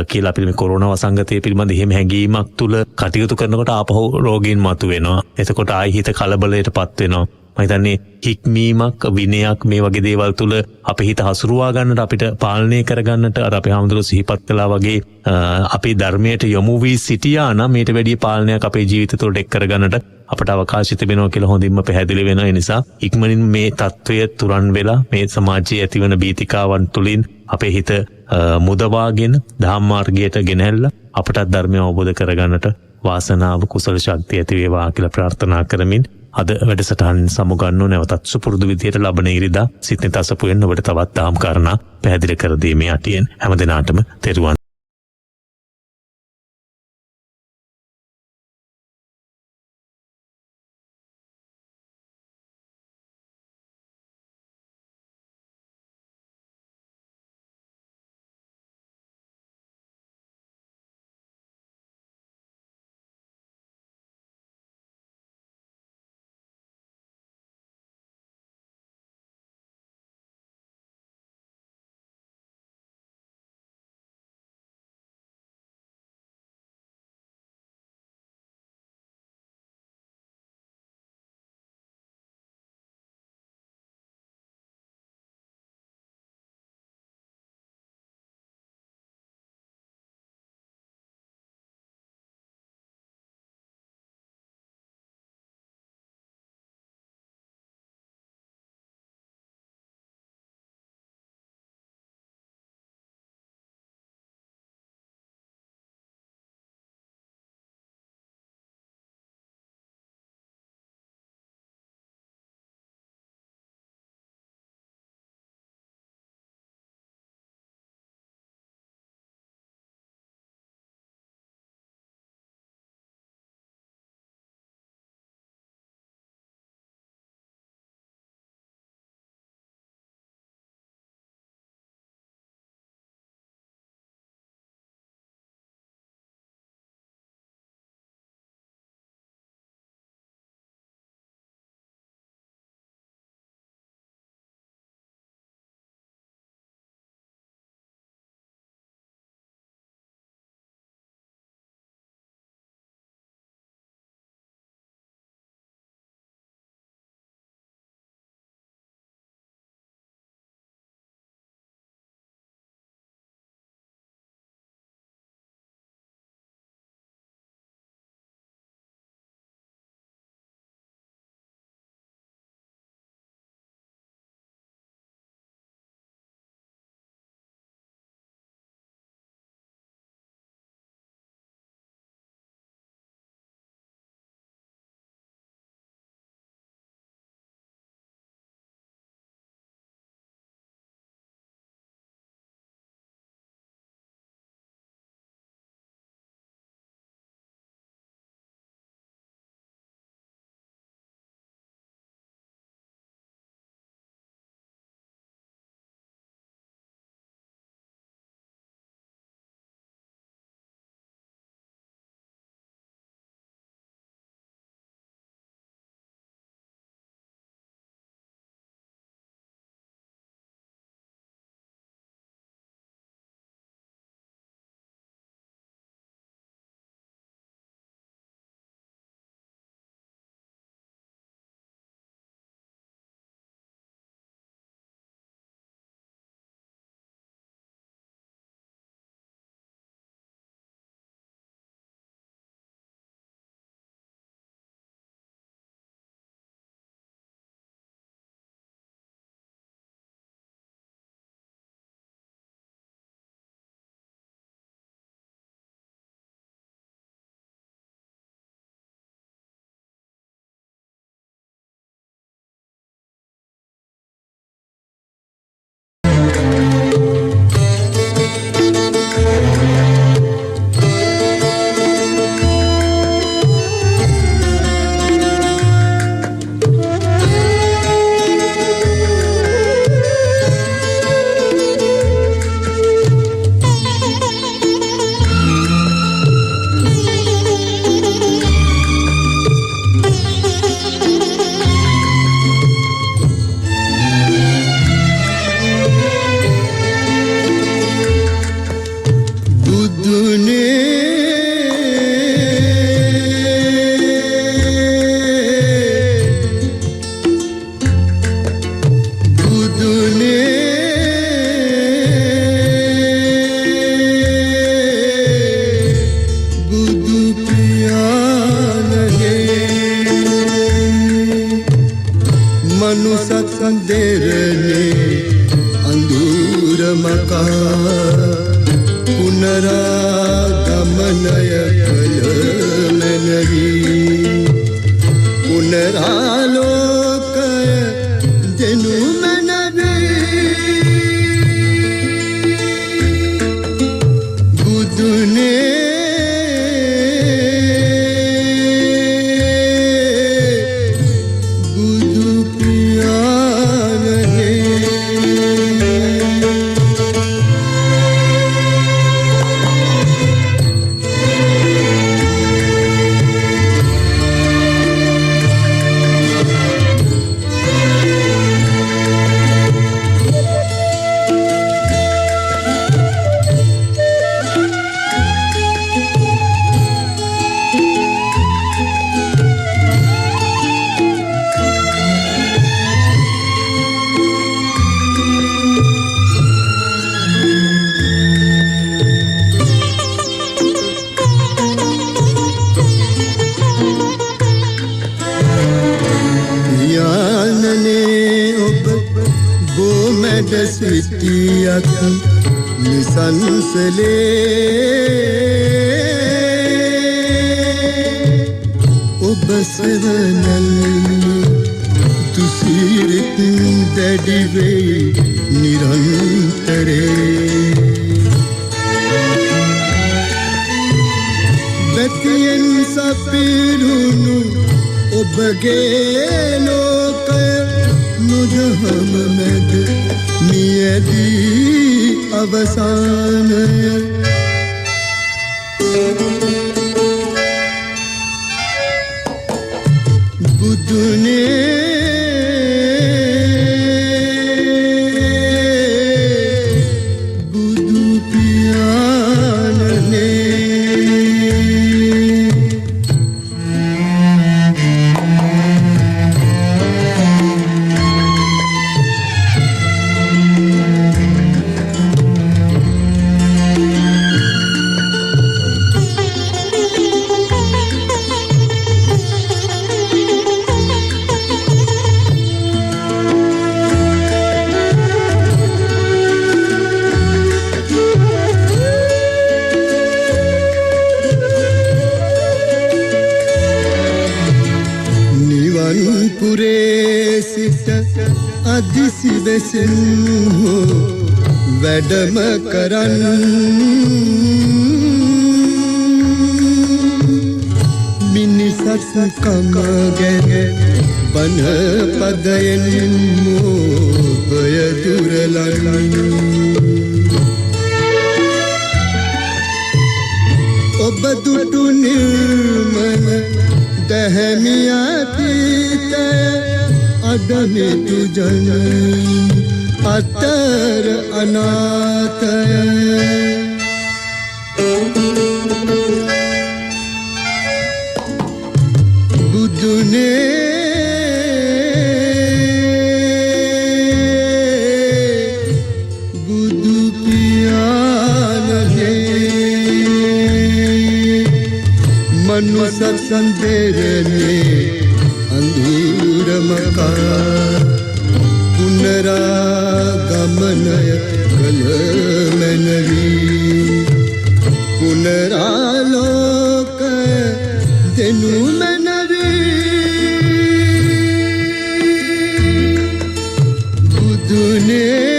Speaker 1: කියලා අපි මේ කොරෝනා වසංගතය පිළිබඳ එහෙම හැඟීමක් තුල කටයුතු කරනකොට ආපහු රෝගීන් මතුවෙනවා. එතකොට ආයි හිත කලබලයටපත් වෙනවා. මම හිතන්නේ හික්මීමක් විනයක් මේ වගේ දේවල් තුල අපේ හිත හසුරුවා ගන්නට අපිට පාලනය කරගන්නට අර අපේ හැමදෙරෝ සිහිපත් කළා වගේ අපේ ධර්මයට යොමු වී සිටියා නම් මේට වැඩි පාලනයක් අපේ ජීවිත තුළට එක් කරගන්නට අපට අවකාශය තිබෙනවා කියලා හොඳින්ම පැහැදිලි වෙනවා. ඒ නිසා ඉක්මනින් මේ தত্ত্বය තුරන් වෙලා මේ සමාජයේ ඇතිවන බීතිකාවන් තුලින් අපේ හිත මුදවාගෙන ධම්ම මාර්ගයට ගෙනහැල්ලා අපට ධර්මය අවබෝධ කරගන්නට වාසනාව කුසල ශක්තිය ඇති වේවා කියලා ප්‍රාර්ථනා කරමින් අද වැඩසටහන් සමුගන්නෝ නැවතත් සුපුරුදු විදියට ලබන ඉරිදා සිත්නේ තසපුවෙන් ඔබට තවත් දාම් කාරණා පැහැදිලි කර දීමේ අටියෙන් හැමදෙනාටම තෙරුවන්
Speaker 3: සඳරනේ අඳුර මකා පුනරාගමනය කළ මැනවි පුනරාලෝකය දෙනු මැනවි බුදුනේ සිටියක් නිසංසලේ ඔබ සෙවනල්ලි දුසිරිත් දැඩිවෙයි නිරන්තරේ බැතියෙන් සපිරුණු ඔබගේ ලෝකය නොදහම මැද මියදී අවසානය බුදුනේ බුදු පියාණනේ පුරේ සිට අදිසි වෙසින් වැඩම කරන් මිනිසත් කම ගැන බන පදයෙන් මෝහය දුරලන් ඔබ දුටු නිර්මල දහමියතීතය අඩමිතු ජන අතර අනාතය බුදුනේ බුදු පියාණනේ මනුසත් සඳරනේ අඳුර මකා පුනරාගමනය කළ මැනවි පුනරාලෝකය දෙනු මැනවි බුදුනේ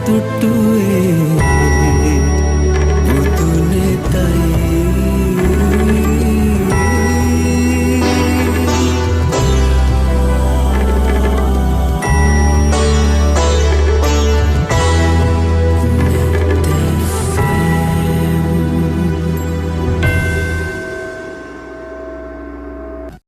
Speaker 3: දුටුවේ බුදුනේ තයි